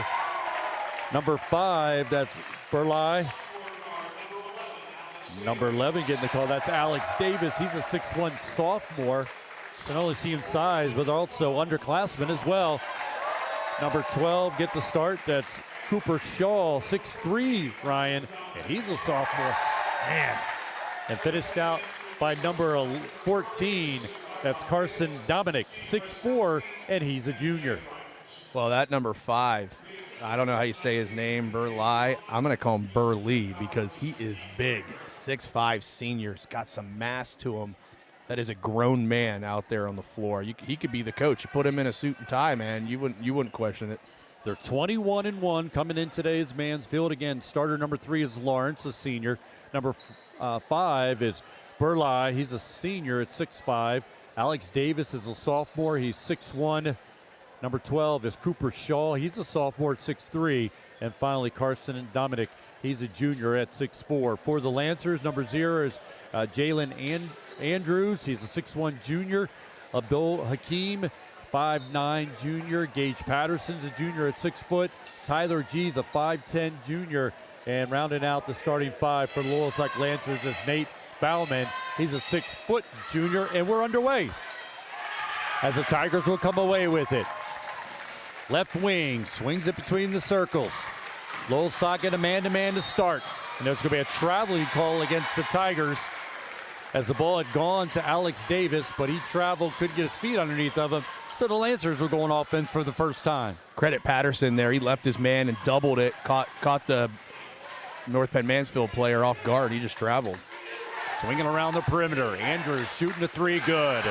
Number 5, that's Burley. Number 11 getting the call, that's Alex Davis. He's a 6'1" sophomore. Can only see him size, but also underclassmen as well. Number 12 get the start, that's Cooper Shaw, 6'3", Ryan, and he's a sophomore. Man. And finished out by number 14, that's Carson Dominic, 6'4", and he's a junior. Well, that number 5, I don't know how you say his name, Burley. I'm going to call him Burley because he is big. 6'5" senior. He's got some mass to him. That is a grown man out there on the floor. He could be the coach. You put him in a suit and tie, man, you wouldn't question it. They're 21-1 coming in today's Mansfield. Again, starter number 3 is Lawrence, a senior. Number 5 is Burley. He's a senior at 6'5". Alex Davis is a sophomore. He's 6'1". Number 12 is Cooper Shaw. He's a sophomore at 6'3". And finally, Carson Dominic He's a junior at 6'4". For the Lancers, number 0 is Jalen Andrews. He's a 6'1 junior. Abdul Hakim, 5'9 junior. Gage Patterson's a junior at 6 foot. Tyler G's a 5'10 junior. And rounding out the starting 5 for the Loyalsock Lancers is Nate Bauman. He's a 6 foot junior, and we're underway as the Tigers will come away with it. Left wing swings it between the circles. Loyalsock in a man-to-man to start. And there's going to be a traveling call against the Tigers as the ball had gone to Alex Davis, but he traveled, couldn't get his feet underneath of him. So the Lancers were going offense for the first time. Credit Patterson there. He left his man and doubled it. Caught the North Penn Mansfield player off guard. He just traveled. Swinging around the perimeter. Andrews shooting the 3, good.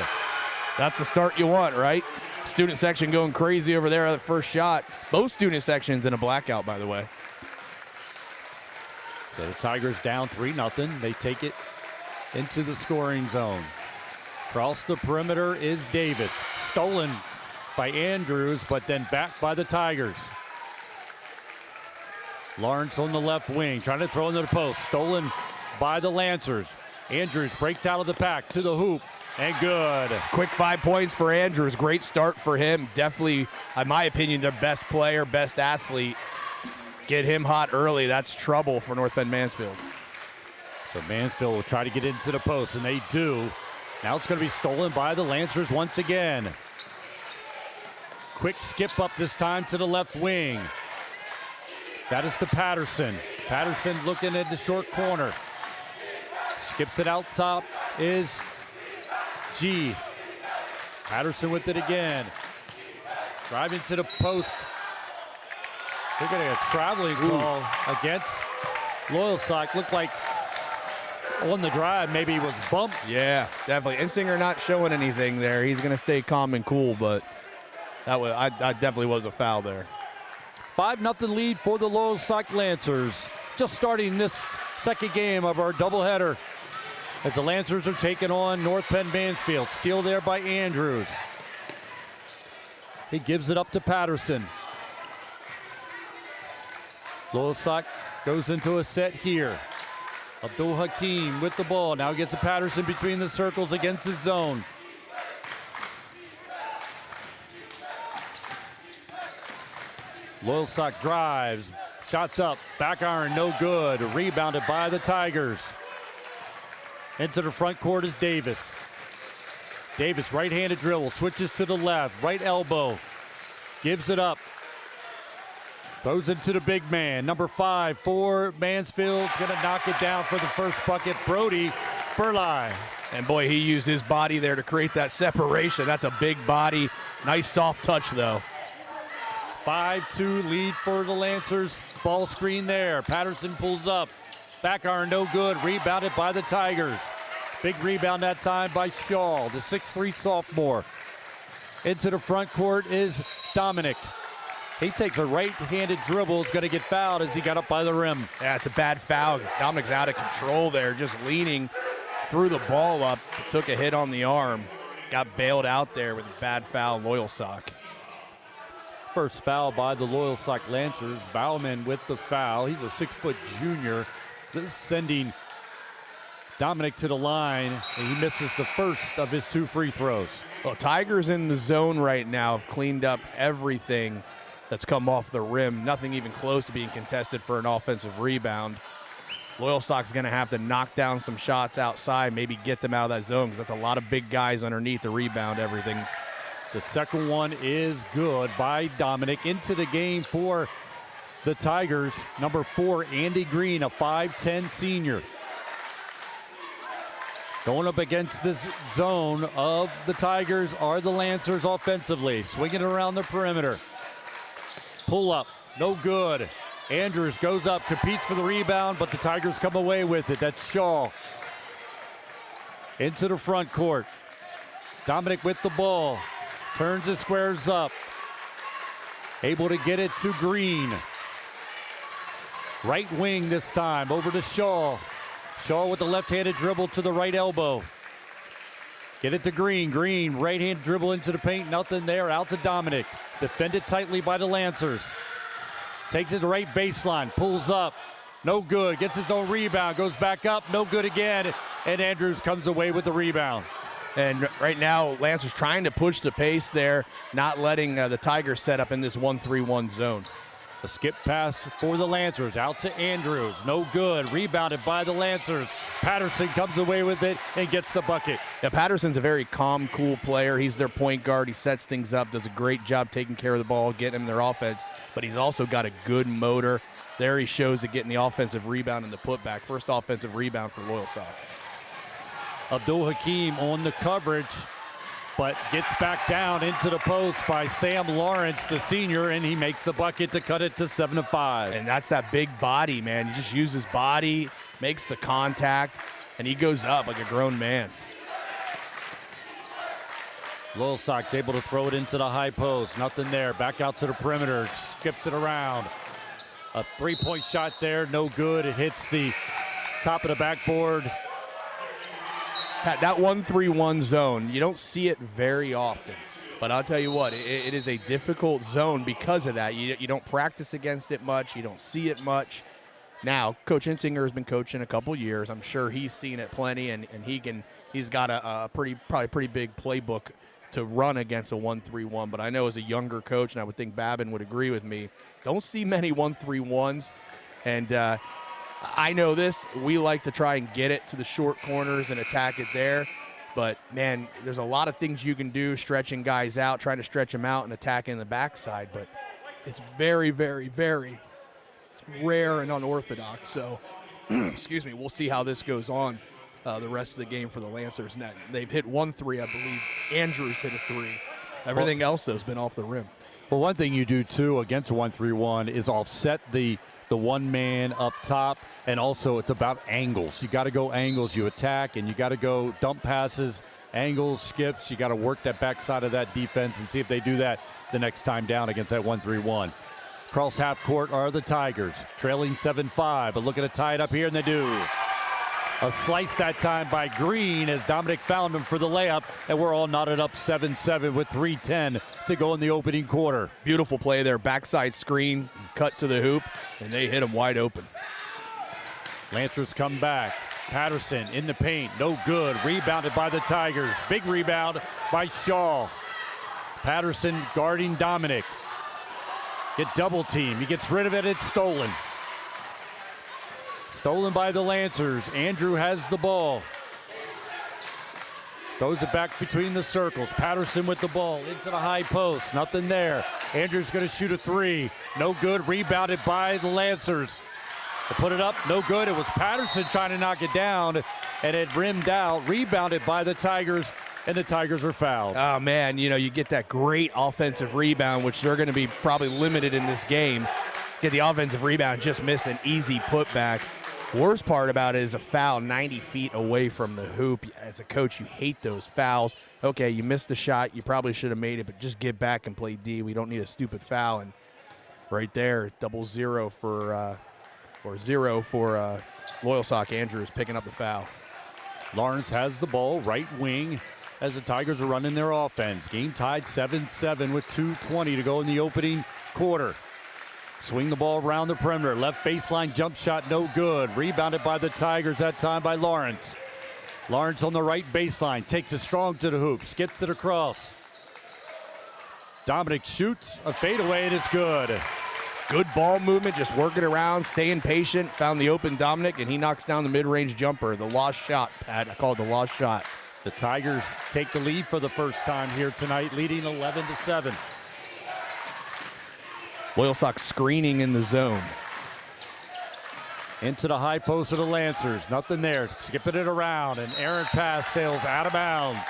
That's the start you want, right? Student section going crazy over there on the first shot. Both student sections in a blackout, by the way. So the Tigers down 3-0. They take it into the scoring zone. Across the perimeter is Davis. Stolen by Andrews, but then backed by the Tigers. Lawrence on the left wing, trying to throw into the post. Stolen by the Lancers. Andrews breaks out of the pack to the hoop, and good. Quick 5 points for Andrews. Great start for him. Definitely, in my opinion, their best player, best athlete. Get him hot early. That's trouble for North Penn Mansfield. So Mansfield will try to get into the post, and they do. Now it's going to be stolen by the Lancers once again. Quick skip up this time to the left wing. That is to Patterson. Patterson looking at the short corner. Skips it out top is G. Patterson with it again. Driving to the post. They're getting a traveling call against Loyalsock. Looked like on the drive, maybe he was bumped. Yeah, definitely. Insinger not showing anything there. He's going to stay calm and cool, but that definitely was a foul there. 5-0 lead for the Loyalsock Lancers. Just starting this second game of our doubleheader as the Lancers are taking on North Penn Mansfield. Steal there by Andrews. He gives it up to Patterson. Loyalsock goes into a set here. Abdul Hakim with the ball. Now gets a Patterson between the circles against his zone. Loyalsock drives, shots up, back iron, no good. Rebounded by the Tigers. Into the front court is Davis. Davis, right-handed dribble, switches to the left, right elbow, gives it up. Throws it to the big man, number 5 for Mansfield. Going to knock it down for the first bucket, Brody Burlai. And boy, he used his body there to create that separation. That's a big body. Nice soft touch, though. 5-2 lead for the Lancers. Ball screen there. Patterson pulls up. Back iron, no good. Rebounded by the Tigers. Big rebound that time by Shaw, the 6'3 sophomore. Into the front court is Dominic. He takes a right-handed dribble. Is going to get fouled as he got up by the rim. Yeah, it's a bad foul. Dominic's out of control there, just leaning, threw the ball up, took a hit on the arm, got bailed out there with a bad foul, Loyalsock. First foul by the Loyalsock Lancers. Bauman with the foul. He's a 6-foot junior. This is sending Dominic to the line, and he misses the first of his 2 free throws. Well, Tigers in the zone right now have cleaned up everything that's come off the rim. Nothing even close to being contested for an offensive rebound. Loyalsock's going to have to knock down some shots outside, maybe get them out of that zone, because that's a lot of big guys underneath to rebound everything. The second one is good by Dominic. Into the game for the Tigers, number 4, Andy Green, a 5'10 senior. Going up against this zone of the Tigers are the Lancers offensively. Swinging around the perimeter. Pull up, no good. Andrews goes up, competes for the rebound, but the Tigers come away with it. That's Shaw. Into the front court. Dominic with the ball. Turns and squares up. Able to get it to Green. Right wing this time, over to Shaw. Shaw with the left-handed dribble to the right elbow. Get it to Green. Green, right-hand dribble into the paint. Nothing there. Out to Dominic. Defended tightly by the Lancers. Takes it to right baseline. Pulls up. No good. Gets his own rebound. Goes back up. No good again. And Andrews comes away with the rebound. And right now, Lancers trying to push the pace there, not letting the Tigers set up in this 1-3-1 zone. A skip pass for the Lancers. Out to Andrews. No good. Rebounded by the Lancers. Patterson comes away with it and gets the bucket. Yeah, Patterson's a very calm, cool player. He's their point guard. He sets things up, does a great job taking care of the ball, getting them their offense. But he's also got a good motor. There he shows it, getting the offensive rebound and the putback. First offensive rebound for Loyalsock. Abdul Hakim on the coverage, but gets back down into the post by Sam Lawrence, the senior, and he makes the bucket to cut it to 7-5. And that's that big body, man. He just uses body, makes the contact, and he goes up like a grown man. Loyalsock's able to throw it into the high post. Nothing there. Back out to the perimeter. Skips it around. A three-point shot there. No good. It hits the top of the backboard. That 1-3-1 zone, you don't see it very often. But I'll tell you what, it is a difficult zone because of that. You don't practice against it much. You don't see it much. Now, Coach Insinger has been coaching a couple years. I'm sure he's seen it plenty, and he's got a probably pretty big playbook to run against a 1-3-1. But I know as a younger coach, and I would think Babin would agree with me, don't see many 1-3-1s. And I know this. We like to try and get it to the short corners and attack it there. But, man, there's a lot of things you can do, stretching guys out, trying to stretch them out and attacking the backside. But it's very, very, very rare and unorthodox. So, excuse me, we'll see how this goes on the rest of the game for the Lancers. Now, they've hit 1 3, I believe. Andrews hit a 3. Everything else, though, has been off the rim. Well, one thing you do, too, against a 1-3-1 is offset the one man up top, and also it's about angles. You got to go angles. You attack, and you got to go dump passes, angles, skips. You got to work that backside of that defense and see if they do that the next time down against that 1-3-1. Across half court are the Tigers, trailing 7-5, but looking to tie it up here, and they do. A slice that time by Green as Dominic found him for the layup, and we're all knotted up 7-7 with 3:10 to go in the opening quarter. Beautiful play there, backside screen, cut to the hoop, and they hit him wide open. Lancers come back. Patterson in the paint, no good. Rebounded by the Tigers. Big rebound by Shaw. Patterson guarding Dominic. Get double team. He gets rid of it. It's stolen. Stolen by the Lancers. Andrew has the ball. Throws it back between the circles. Patterson with the ball into the high post. Nothing there. Andrew's going to shoot a 3. No good. Rebounded by the Lancers. To put it up, no good. It was Patterson trying to knock it down, and it rimmed out. Rebounded by the Tigers, and the Tigers are fouled. Oh, man, you get that great offensive rebound, which they're going to be probably limited in this game. Get the offensive rebound, just missed an easy putback. Worst part about it is a foul 90 feet away from the hoop. As a coach, you hate those fouls. Okay, you missed the shot. You probably should have made it, but just get back and play D. We don't need a stupid foul. And right there, 0 for Loyalsock. Andrews picking up the foul. Lawrence has the ball, right wing, as the Tigers are running their offense. Game tied 7-7 with 2:20 to go in the opening quarter. Swing the ball around the perimeter. Left baseline jump shot, no good. Rebounded by the Tigers that time by Lawrence. Lawrence on the right baseline. Takes it strong to the hoop. Skips it across. Dominic shoots a fadeaway, and it's good. Good ball movement, just working around, staying patient. Found the open Dominic, and he knocks down the mid-range jumper. The lost shot, Pat. I call it the lost shot. The Tigers take the lead for the first time here tonight, leading 11-7. Loyalsock screening in the zone. Into the high post of the Lancers. Nothing there. Skipping it around. An errant pass sails out of bounds.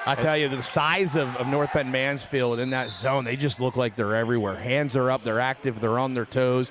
I tell you, the size of North Penn Mansfield in that zone, they just look like they're everywhere. Hands are up. They're active. They're on their toes.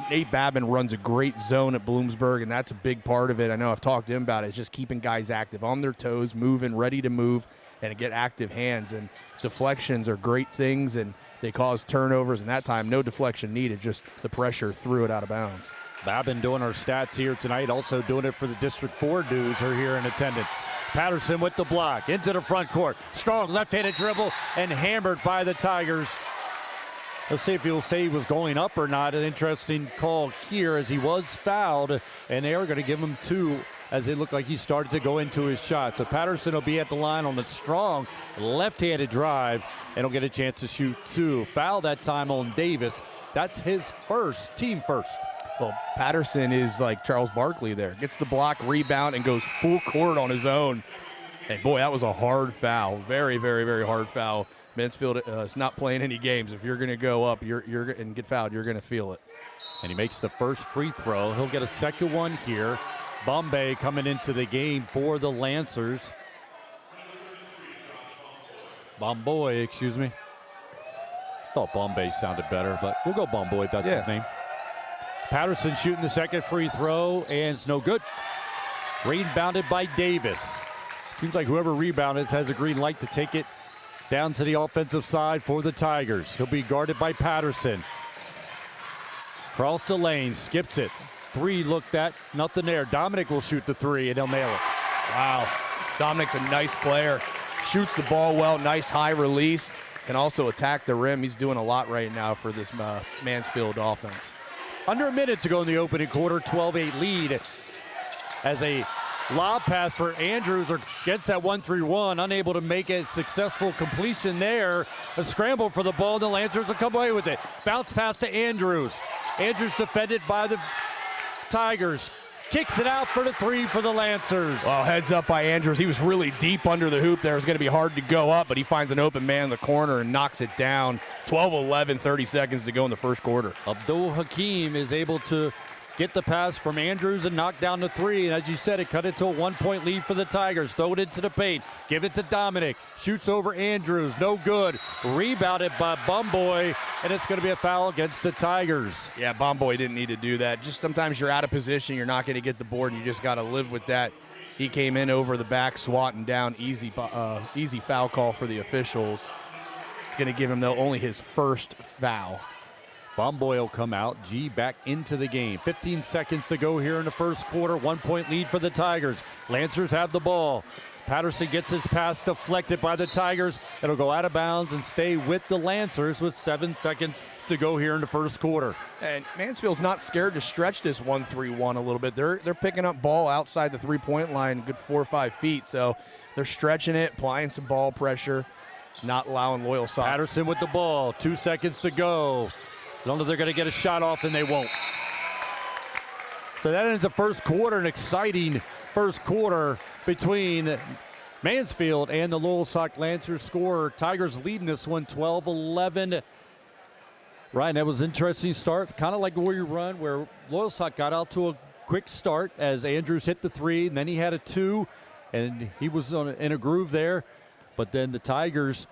Nate Babin runs a great zone at Bloomsburg, and that's a big part of it. I know I've talked to him about it. It's just keeping guys active, on their toes, moving, ready to move, and get active hands. And deflections are great things, and they cause turnovers. And that time, no deflection needed, just the pressure threw it out of bounds. Babin doing our stats here tonight, also doing it for the District 4 dudes who are here in attendance. Patterson with the block, into the front court. Strong left-handed dribble, and hammered by the Tigers. Let's see if he'll say he was going up or not. An interesting call here as he was fouled, and they are going to give him 2 as it looked like he started to go into his shot. So Patterson will be at the line on a strong left-handed drive, and he'll get a chance to shoot 2. Foul that time on Davis. That's his first, team first. Well, Patterson is like Charles Barkley there. Gets the block, rebound, and goes full court on his own. And boy, that was a hard foul. Very, very, very hard foul. Mansfield is not playing any games. If you're going to go up and get fouled, you're going to feel it. And he makes the first free throw. He'll get a second one here. Bombay coming into the game for the Lancers. Bomboy, excuse me. Thought Bombay sounded better, but we'll go Bomboy if that's his name. Patterson shooting the second free throw, and it's no good. Rebounded by Davis. Seems like whoever rebounded has a green light to take it down to the offensive side for the Tigers. He'll be guarded by Patterson. Across the lane, skips it. 3 looked at, nothing there. Dominic will shoot the 3, and he'll nail it. Wow. Dominic's a nice player. Shoots the ball well, nice high release. Can also attack the rim. He's doing a lot right now for this Mansfield offense. Under a minute to go in the opening quarter, 12-8 lead. As a lob pass for Andrews gets that 1-3-1, unable to make a successful completion there. A scramble for the ball, and the Lancers will come away with it. Bounce pass to Andrews. Andrews defended by the Tigers. Kicks it out for the 3 for the Lancers. Well, heads up by Andrews. He was really deep under the hoop there. It's going to be hard to go up, but he finds an open man in the corner and knocks it down. 12-11, 30 seconds to go in the first quarter. Abdul Hakim is able to get the pass from Andrews and knock down the 3. And as you said, it cut it to a 1-point lead for the Tigers. Throw it into the paint. Give it to Dominic. Shoots over Andrews. No good. Rebounded by Bomboy. And it's going to be a foul against the Tigers. Yeah, Bomboy didn't need to do that. Just sometimes you're out of position. You're not going to get the board, and you just got to live with that. He came in over the back, swatting down. Easy foul call for the officials. It's going to give him, though, only his first foul. Bomboy will come out. G back into the game. 15 seconds to go here in the first quarter. 1-point lead for the Tigers. Lancers have the ball. Patterson gets his pass deflected by the Tigers. It'll go out of bounds and stay with the Lancers with 7 seconds to go here in the first quarter. And Mansfield's not scared to stretch this 1-3-1 a little bit. They're picking up ball outside the 3-point line, good 4 or 5 feet. So they're stretching it, applying some ball pressure, not allowing Loyalsock. Patterson with the ball. 2 seconds to go. Don't know if they're going to get a shot off, and they won't. So that ends the first quarter, an exciting first quarter between Mansfield and the Loyalsock Lancers scorer. Tigers leading this one 12-11. Ryan, that was an interesting start, kind of like the Warrior run where Loyalsock got out to a quick start as Andrews hit the 3, and then he had a 2, and he was in a groove there. But then the Tigers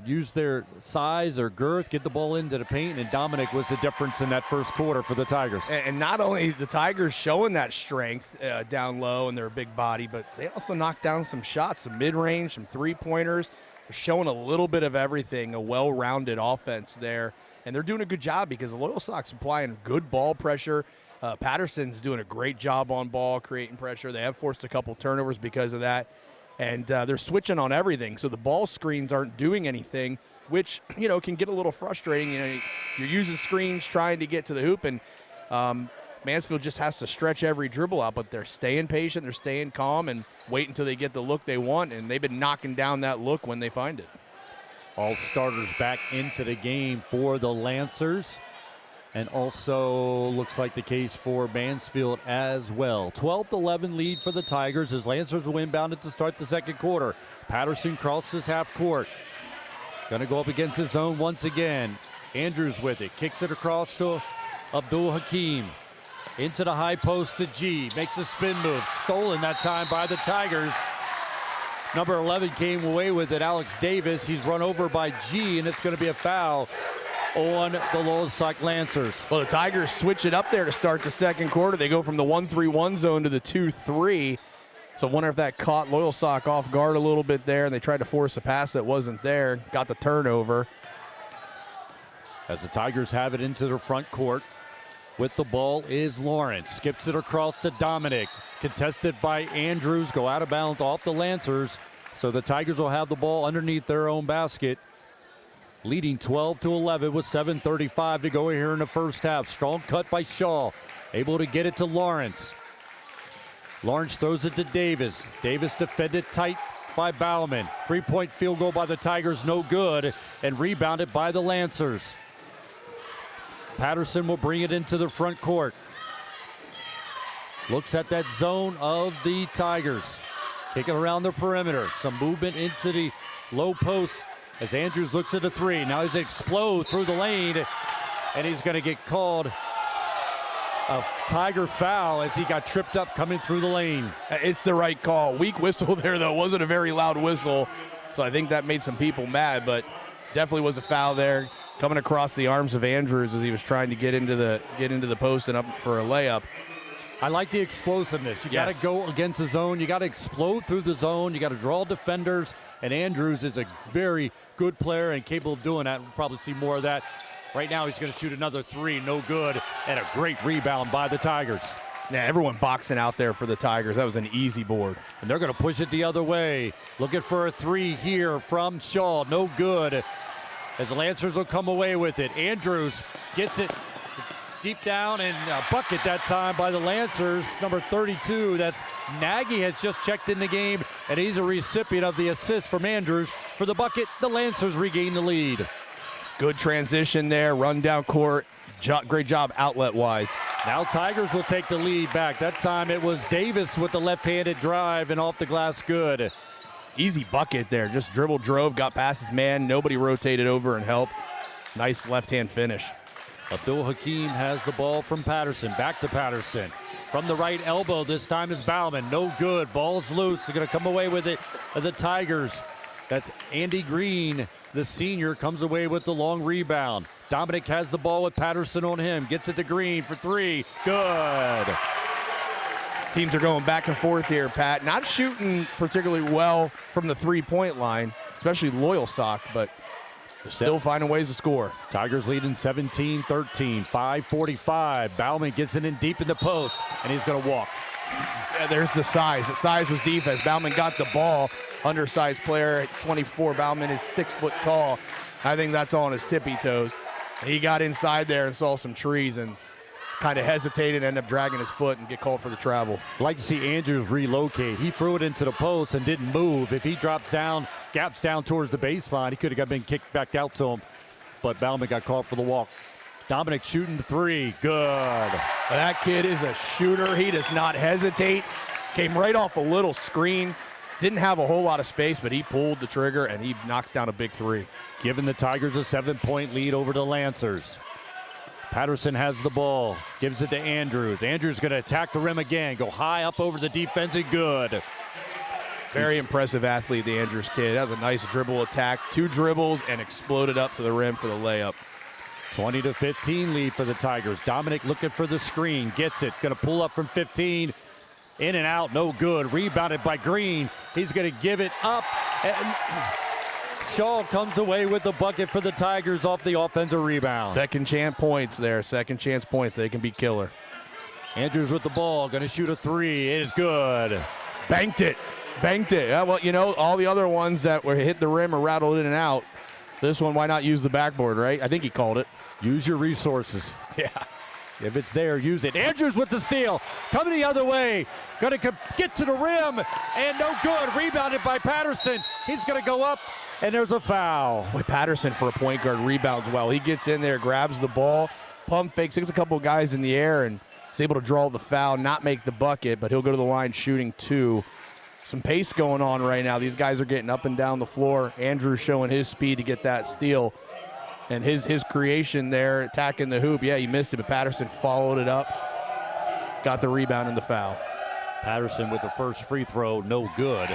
use their size or girth, get the ball into the paint, and Dominic was the difference in that first quarter for the Tigers. And not only the Tigers showing that strength down low and their big body, but they also knocked down some shots, some mid-range, some three-pointers. They're showing a little bit of everything, a well-rounded offense there. And they're doing a good job because the Loyalsock's applying good ball pressure. Patterson's doing a great job on ball, creating pressure. They have forced a couple turnovers because of that. And they're switching on everything, so the ball screens aren't doing anything, which, you know, can get a little frustrating. You know, you're using screens trying to get to the hoop, and Mansfield just has to stretch every dribble out, but they're staying patient, they're staying calm, and wait until they get the look they want, and they've been knocking down that look when they find it. All starters back into the game for the Lancers. And also looks like the case for Mansfield as well. 12-11 lead for the Tigers as Lancers will inbound to start the second quarter. Patterson crosses half court. Gonna go up against his zone once again. Andrews with it, kicks it across to Abdul Hakim. Into the high post to G, makes a spin move. Stolen that time by the Tigers. Number 11 came away with it, Alex Davis. He's run over by G, and it's gonna be a foul on the Loyalsock Lancers. Well, the Tigers switch it up there to start the second quarter. They go from the 1-3-1 zone to the 2-3. So I wonder if that caught Loyalsock off guard a little bit there, and they tried to force a pass that wasn't there. Got the turnover. As the Tigers have it into their front court. With the ball is Lawrence. Skips it across to Dominic. Contested by Andrews. Go out of bounds off the Lancers. So the Tigers will have the ball underneath their own basket. leading 12-11 with 7:35 to go here in the first half. Strong cut by Shaw, able to get it to Lawrence. Lawrence throws it to Davis. Davis defended tight by Bauman. 3-point field goal by the Tigers, no good, and rebounded by the Lancers. Patterson will bring it into the front court. Looks at that zone of the Tigers. Kicking around the perimeter. Some movement into the low post as Andrews looks at the three. Now he's going to explode through the lane, and he's going to get called a Tiger foul as he got tripped up coming through the lane. It's the right call. Weak whistle there, though. It wasn't a very loud whistle, so I think that made some people mad, but definitely was a foul there. Coming across the arms of Andrews as he was trying to get into the post and up for a layup. I like the explosiveness. You got to go against the zone. You got to explode through the zone. You got to draw defenders, and Andrews is a very good player and capable of doing that. We'll probably see more of that. Right now he's going to shoot another three, no good, and a great rebound by the Tigers. Yeah, everyone boxing out there for the Tigers. That was an easy board. And they're going to push it the other way. Looking for a three here from Shaw, no good. As the Lancers will come away with it. Andrews gets it deep down, and a bucket that time by the Lancers, number 32. That's Nagy has just checked in the game, and he's a recipient of the assist from Andrews for the bucket. The Lancers regain the lead. Good transition there, run down court. Great job outlet-wise. Now Tigers will take the lead back. That time it was Davis with the left-handed drive and off the glass good. Easy bucket there, just drove, got past his man. Nobody rotated over and helped. Nice left-hand finish. Abdul Hakim has the ball from Patterson. Back to Patterson. From the right elbow, this time is Bauman. No good. Ball's loose. They're going to come away with it. The Tigers. That's Andy Green, the senior, comes away with the long rebound. Dominic has the ball with Patterson on him. Gets it to Green for three. Good. Teams are going back and forth here, Pat. Not shooting particularly well from the three-point line, especially Loyalsock, but still finding ways to score. Tigers leading 17-13, 5:45. Bauman gets it in deep in the post, and he's going to walk. Yeah, there's the size. The size was defense. Bauman got the ball. Undersized player at 24. Bauman is 6 foot tall. I think that's on his tippy toes. He got inside there and saw some trees and kind of hesitated, ended up dragging his foot and get called for the travel. I'd like to see Andrews relocate. He threw it into the post and didn't move. If he drops down, gaps down towards the baseline, he could have been kicked back out to him. But Bauman got called for the walk. Dominic shooting the three. Good. That kid is a shooter. He does not hesitate. Came right off a little screen. Didn't have a whole lot of space, but he pulled the trigger and he knocks down a big three. Giving the Tigers a 7-point lead over the Lancers. Patterson has the ball, gives it to Andrews. Andrews going to attack the rim again, go high up over the defense and good. Very impressive athlete, the Andrews kid. That was a nice dribble attack. 2 dribbles and exploded up to the rim for the layup. 20-15 lead for the Tigers. Dominic looking for the screen, gets it, going to pull up from 15. In and out, no good. Rebounded by Green. He's going to give it up. And Shaw comes away with the bucket for the Tigers off the offensive rebound. Second chance points there. Second chance points. They can be killer. Andrews with the ball, going to shoot a three. It is good. Banked it. Yeah, well, you know, all the other ones that were hit the rim or rattled in and out. This one, why not use the backboard, right? I think he called it. Use your resources. Yeah. If it's there, use it. Andrews with the steal. Coming the other way. Going to get to the rim. And no good. Rebounded by Patterson. He's going to go up. And there's a foul. Boy, Patterson for a point guard rebounds well. He gets in there, grabs the ball, pump fakes, takes a couple of guys in the air, and is able to draw the foul, not make the bucket, but he'll go to the line shooting 2. Some pace going on right now. These guys are getting up and down the floor. Andrew showing his speed to get that steal. And his creation there, attacking the hoop. Yeah, he missed it, but Patterson followed it up. Got the rebound and the foul. Patterson with the first free throw, no good.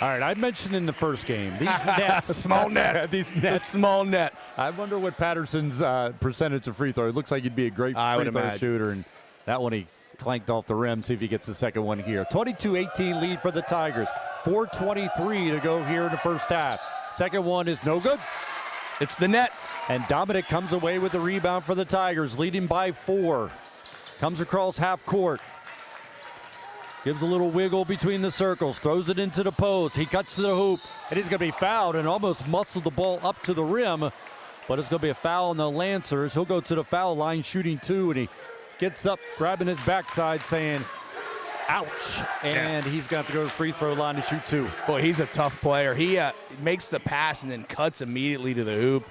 All right, I mentioned in the first game, these nets. The small nets. These nets. The small nets. I wonder what Patterson's percentage of free throw. It looks like he'd be a great free throw shooter, and that one he clanked off the rim. See if he gets the second one here. 22-18 lead for the Tigers. 4:23 to go here in the first half. Second one is no good. It's the nets. And Dominic comes away with the rebound for the Tigers, leading by 4. Comes across half court. Gives a little wiggle between the circles, throws it into the post. He cuts to the hoop, and he's going to be fouled and almost muscled the ball up to the rim. But it's going to be a foul on the Lancers. He'll go to the foul line shooting 2, and he gets up, grabbing his backside, saying, ouch. And he's going to have to go to the free throw line to shoot 2. Boy, he's a tough player. He makes the pass and then cuts immediately to the hoop.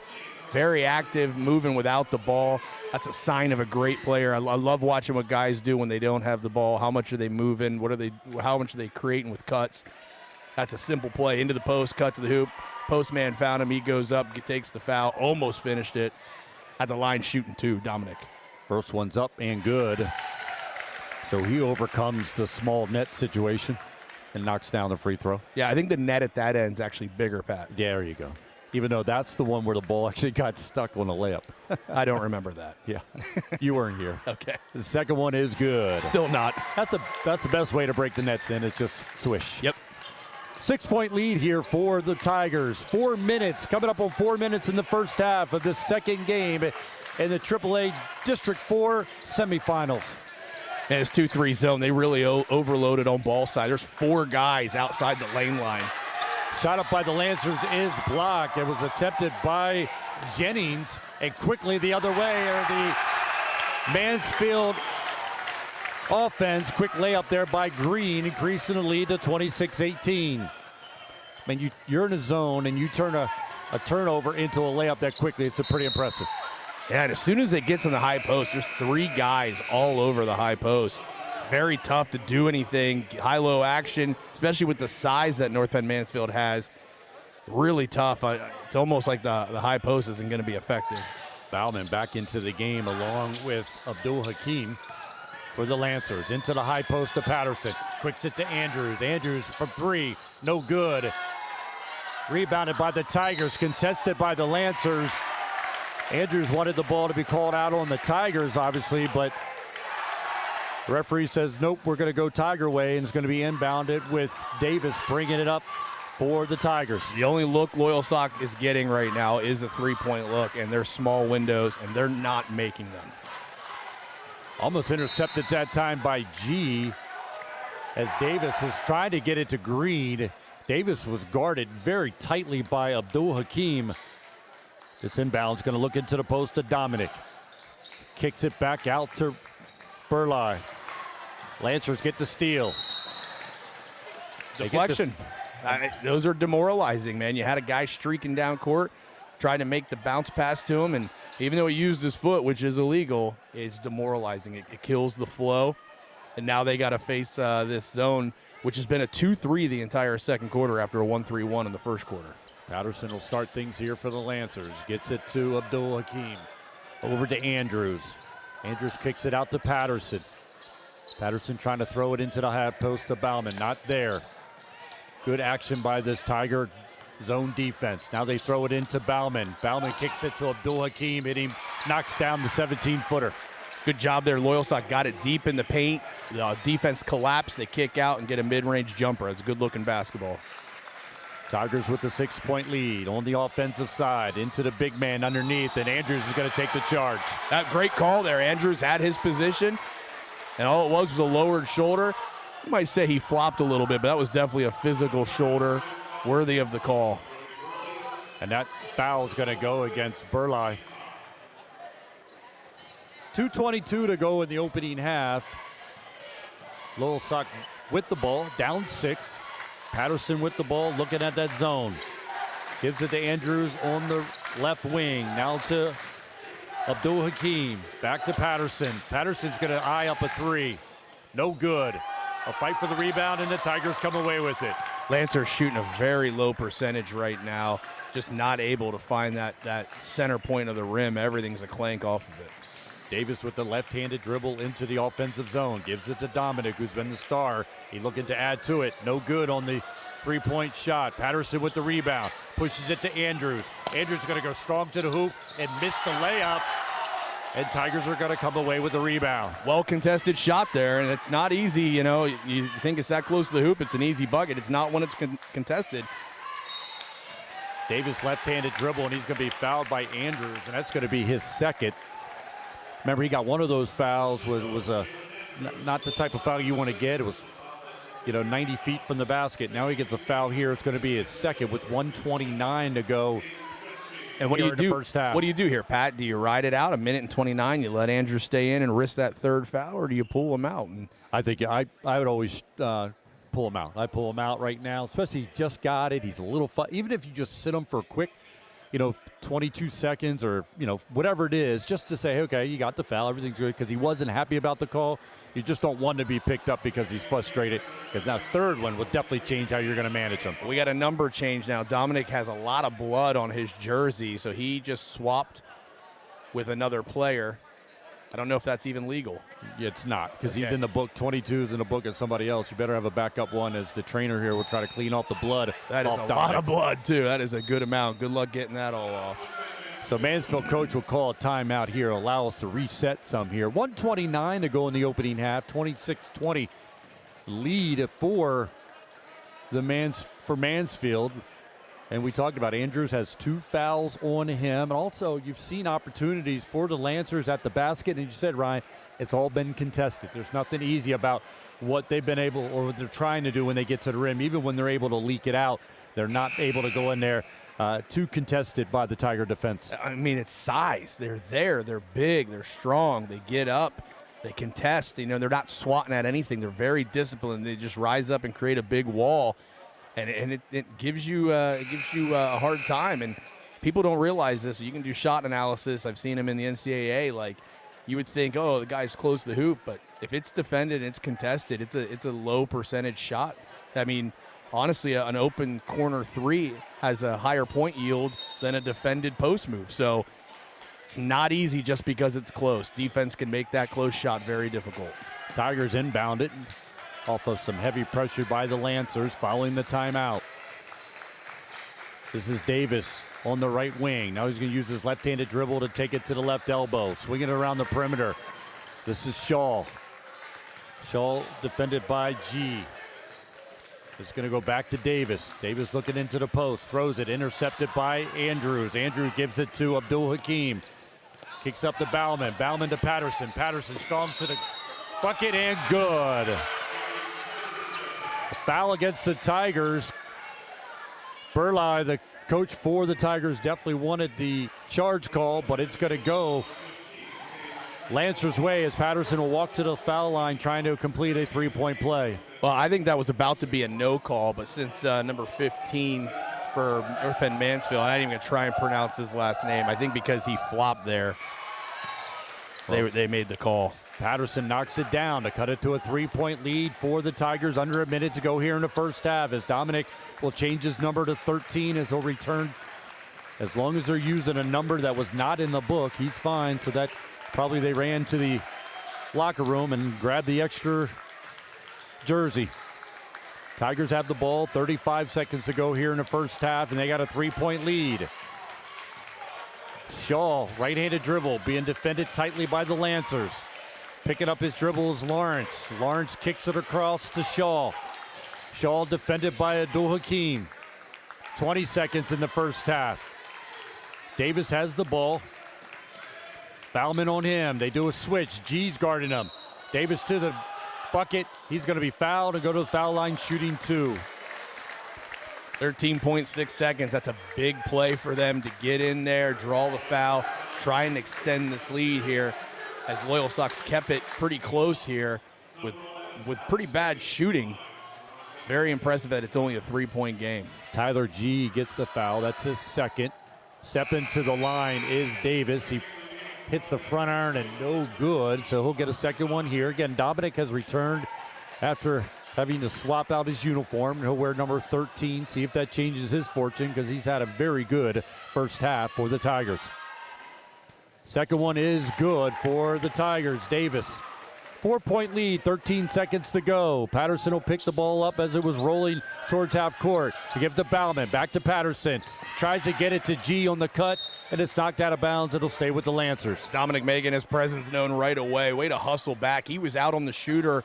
Very active, moving without the ball. That's a sign of a great player. I love watching what guys do when they don't have the ball. How much are they moving? How much are they creating with cuts? That's a simple play. Into the post, cut to the hoop. Postman found him. He goes up, takes the foul, almost finished it. At the line shooting 2, Dominic. First one's up and good. So he overcomes the small net situation and knocks down the free throw. Yeah, I think the net at that end is actually bigger, Pat. Yeah, there you go. Even though that's the one where the ball actually got stuck on a layup. I don't remember that. Yeah, you weren't here. Okay. The second one is good. Still not. That's the best way to break the nets in. It's just swish. Yep. 6-point lead here for the Tigers. 4 minutes, coming up on 4 minutes in the first half of the second game in the AAA District 4 semifinals. And it's 2-3 zone. They really overloaded on ball side. There's 4 guys outside the lane line. Shot up by the Lancers is blocked. It was attempted by Jennings, and quickly the other way are the Mansfield offense. Quick layup there by Green, increasing the lead to 26-18. I mean, you're in a zone and you turn a turnover into a layup that quickly. It's pretty impressive. Yeah, and as soon as it gets in the high post, there's 3 guys all over the high post. It's very tough to do anything. High-low action, especially with the size that North Penn Mansfield has. Really tough. It's almost like the high post isn't going to be effective. Bauman back into the game along with Abdul Hakim for the Lancers. Into the high post to Patterson. Quicks it to Andrews. Andrews from 3, no good. Rebounded by the Tigers, contested by the Lancers. Andrews wanted the ball to be called out on the Tigers, obviously, but the referee says, nope, we're going to go Tiger way, and it's going to be inbounded with Davis bringing it up for the Tigers. The only look Loyalsock is getting right now is a 3-point look, and they're small windows, and they're not making them. Almost intercepted that time by G as Davis was trying to get it to Green. Davis was guarded very tightly by Abdul Hakim. This inbound's going to look into the post to Dominic. Kicks it back out to Burlai. Lancers get the steal. Deflection. Those are demoralizing, man. You had a guy streaking down court, trying to make the bounce pass to him, and even though he used his foot, which is illegal, it's demoralizing. It kills the flow, and now they got to face this zone, which has been a 2-3 the entire second quarter after a 1-3-1 in the first quarter. Patterson will start things here for the Lancers. Gets it to Abdul Hakim. Over to Andrews. Andrews kicks it out to Patterson. Patterson trying to throw it into the half post to Bauman. Not there. Good action by this Tiger zone defense. Now they throw it into Bauman. Bauman kicks it to Abdul Hakim. Knocks down the 17-footer. Good job there. Loyalsock got it deep in the paint. The defense collapsed. They kick out and get a mid-range jumper. It's good-looking basketball. Tigers with the 6-point lead on the offensive side. Into the big man underneath, and Andrews is going to take the charge. That great call there. Andrews had his position, and all it was a lowered shoulder. You might say he flopped a little bit, but that was definitely a physical shoulder worthy of the call. And that foul is going to go against Burlai. 2:22 to go in the opening half. Loyalsock with the ball, down 6. Patterson with the ball, looking at that zone. Gives it to Andrews on the left wing. Now to Abdul Hakim. Back to Patterson. Patterson's going to eye up a 3. No good. A fight for the rebound, and the Tigers come away with it. Lancers shooting a very low percentage right now. Just not able to find that center point of the rim. Everything's a clank off of it. Davis with the left-handed dribble into the offensive zone. Gives it to Dominic, who's been the star. He's looking to add to it. No good on the three-point shot. Patterson with the rebound. Pushes it to Andrews. Andrews is going to go strong to the hoop and miss the layup. And Tigers are going to come away with the rebound. Well-contested shot there, and it's not easy. You know, you think it's that close to the hoop, it's an easy bucket. It's not when it's contested. Davis left-handed dribble, and he's going to be fouled by Andrews, and that's going to be his second. Remember, he got one of those fouls, was not the type of foul you want to get. It was 90 feet from the basket. Now he gets a foul here. It's going to be his second with 1:29 to go. And what do you do? First half. What do you do here, Pat? Do you ride it out 1:29? You let Andrews stay in and risk that third foul, or do you pull him out? And I think I would always pull him out. I pull him out right now, especially he just got it. He's a little even if you just sit him for a quick, 22 seconds or whatever it is, just to say, okay, you got the foul, everything's good, because he wasn't happy about the call. You just don't want to be picked up because he's frustrated. Because that third one will definitely change how you're going to manage him. We got a number change now. Dominic has a lot of blood on his jersey, so he just swapped with another player. I don't know if that's even legal. It's not, because Okay. he's in the book. 22 is in the book of somebody else. You better have a backup one, as the trainer here will try to clean off the blood. That is off a Dominic. lot of blood, too. That is a good amount. Good luck getting that all off. So Mansfield coach will call a timeout here, allow us to reset some here. 1:29 to go in the opening half. 26-20 lead for Mansfield. And we talked about Andrews has 2 fouls on him. And also, you've seen opportunities for the Lancers at the basket. And you said, Ryan, it's all been contested. There's nothing easy about what they've been able, or what they're trying to do when they get to the rim. Even when they're able to leak it out, they're not able to go in there. Too contested by the Tiger defense. I mean, it's size. They're there. They're big. They're strong. They get up. They contest. They're not swatting at anything. They're very disciplined. They just rise up and create a big wall, and it gives you a hard time. And people don't realize this. You can do shot analysis. I've seen them in the NCAA. Like, you would think, oh, the guy's close to the hoop, but if it's defended and it's contested, it's a low percentage shot. I mean, honestly, an open corner three has a higher point yield than a defended post move. So it's not easy just because it's close. Defense can make that close shot very difficult. Tigers inbound it off of some heavy pressure by the Lancers following the timeout. This is Davis on the right wing. Now he's going to use his left-handed dribble to take it to the left elbow. Swinging it around the perimeter. This is Shaw. Shaw defended by G. It's going to go back to Davis. Davis looking into the post. Throws it. Intercepted by Andrews. Andrews gives it to Abdul Hakim. Kicks up to Bauman. Bauman to Patterson. Patterson strong to the bucket and good. A foul against the Tigers. Burlai, the coach for the Tigers, definitely wanted the charge call, but it's going to go Lancers' way as Patterson will walk to the foul line trying to complete a three-point play. Well, I think that was about to be a no call, but since number 15 for North Penn Mansfield, I'm not even going to try and pronounce his last name. I think because he flopped there, they made the call. Patterson knocks it down to cut it to a three-point lead for the Tigers. Under a minute to go here in the first half, as Dominic will change his number to 13 as he'll return. As long as they're using a number that was not in the book, he's fine. So that probably they ran to the locker room and grabbed the extra jersey. Tigers have the ball, 35 seconds to go here in the first half, and they got a three-point lead. Shaw, right-handed dribble, being defended tightly by the Lancers. Picking up his dribble is Lawrence. Lawrence kicks it across to Shaw. Shaw defended by Abdul Hakim. 20 seconds in the first half. Davis has the ball. Bauman on him. They do a switch. G's guarding him. Davis to the bucket. He's going to be fouled and go to the foul line shooting 2. 13.6 seconds. That's a big play for them to get in there, draw the foul, try and extend this lead here, as Loyalsock's kept it pretty close here with pretty bad shooting. Very impressive that it's only a 3-point game. Tyler G gets the foul. That's his second. Stepping to the line is Davis. He hits the front iron and no good, so he'll get a second one here. Again, Dominic has returned after having to swap out his uniform. He'll wear number 13, see if that changes his fortune, because he's had a very good first half for the Tigers. Second one is good for the Tigers. Davis, 4-point lead, 13 seconds to go. Patterson will pick the ball up as it was rolling towards half court. To give to Bauman, back to Patterson. Tries to get it to G on the cut, and it's knocked out of bounds. It'll stay with the Lancers. Dominic Megan, his presence known right away. Way to hustle back. He was out on the shooter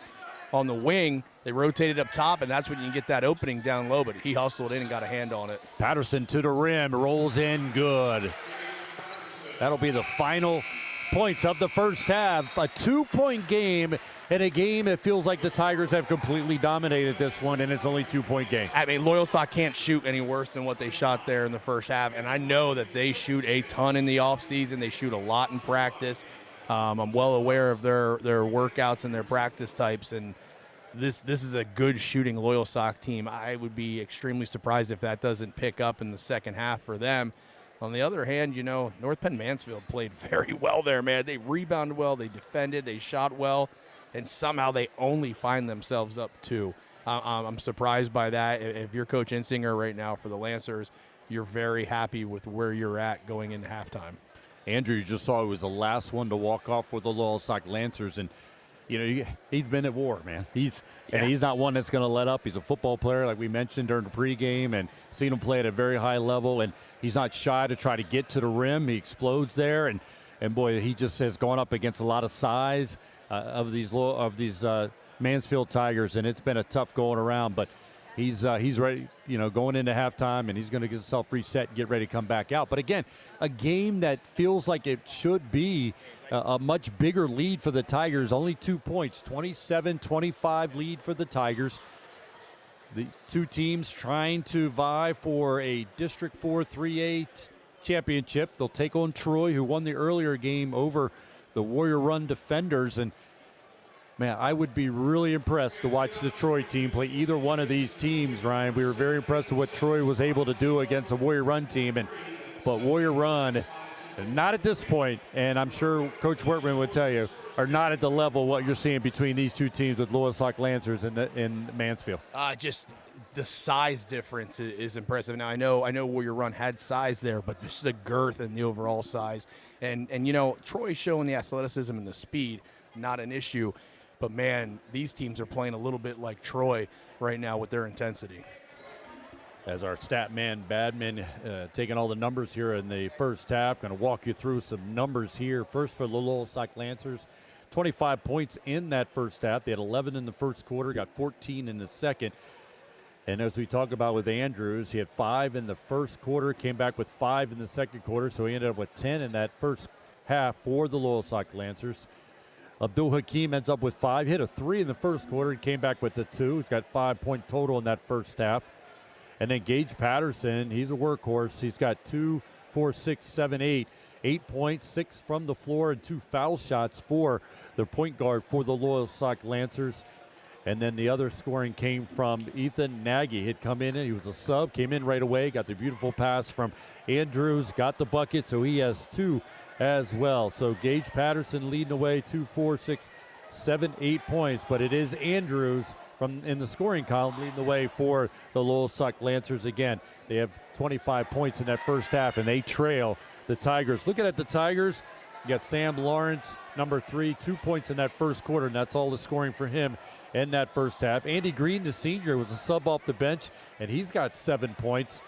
on the wing. They rotated up top, and that's when you can get that opening down low, but he hustled in and got a hand on it. Patterson to the rim, rolls in good. That'll be the final points of the first half. A 2-point game in a game it feels like the Tigers have completely dominated this one, and it's only 2-point game. I mean, Loyalsock can't shoot any worse than what they shot there in the first half, and I know that they shoot a ton in the offseason. They shoot a lot in practice. I'm well aware of their workouts and their practice types, and this is a good shooting Loyalsock team. I would be extremely surprised if that doesn't pick up in the second half for them. On the other hand, you know, North Penn Mansfield played very well there, man. They rebounded well, they defended, they shot well, and somehow they only find themselves up 2. I'm surprised by that. If you're Coach Insinger right now for the Lancers, you're very happy with where you're at going into halftime. Andrew, you just saw he was the last one to walk off with the Loyalsock Lancers, and you know, he's been at war, man. And he's not one that's going to let up. He's a football player, like we mentioned during the pregame, and seen him play at a very high level. And he's not shy to try to get to the rim. He explodes there, and boy, he just has gone up against a lot of size of these Mansfield Tigers, and it's been a tough going around. But he's ready, you know, going into halftime, and he's going to get himself reset and get ready to come back out. But again, a game that feels like it should be a much bigger lead for the Tigers, only 2 points, 27-25 lead for the Tigers. The two teams trying to vie for a District 4 3A championship. They'll take on Troy, who won the earlier game over the Warrior Run Defenders. And man, I would be really impressed to watch the Troy team play either one of these teams, Ryan. We were very impressed with what Troy was able to do against a Warrior Run team. But Warrior Run, not at this point, and I'm sure Coach Wortman would tell you, are not at the level what you're seeing between these two teams with Loyalsock Lancers and Mansfield. Just the size difference is impressive. Now, I know Warrior Run had size there, but just the girth and the overall size. And you know, Troy's showing the athleticism and the speed, not an issue. But, man, these teams are playing a little bit like Troy right now with their intensity. As our stat man, Badman, taking all the numbers here in the first half. Going to walk you through some numbers here. First for the Loyalsock Lancers, 25 points in that first half. They had 11 in the first quarter, got 14 in the second. And as we talk about with Andrews, he had 5 in the first quarter, came back with 5 in the second quarter, so he ended up with 10 in that first half for the Loyalsock Lancers. Abdul Hakim ends up with 5, hit a 3 in the first quarter, and came back with the 2. He's got 5-point total in that first half. And then Gage Patterson, he's a workhorse. He's got 2, 4, 6, 7, 8. 8 points, 6 from the floor, and 2 foul shots for the point guard for the Loyalsock Lancers. And then the other scoring came from Ethan Nagy. He'd come in, and he was a sub, came in right away, got the beautiful pass from Andrews, got the bucket, so he has 2 as well. So Gage Patterson leading the way, 2, 4, 6, 7, 8 points. But it is Andrews from in the scoring column leading the way for the Loyalsock Lancers again. They have 25 points in that first half, and they trail the Tigers. Looking at the Tigers, you got Sam Lawrence, number 3, 2 points in that first quarter, and that's all the scoring for him in that first half. Andy Green, the senior, was a sub off the bench, and he's got 7 points.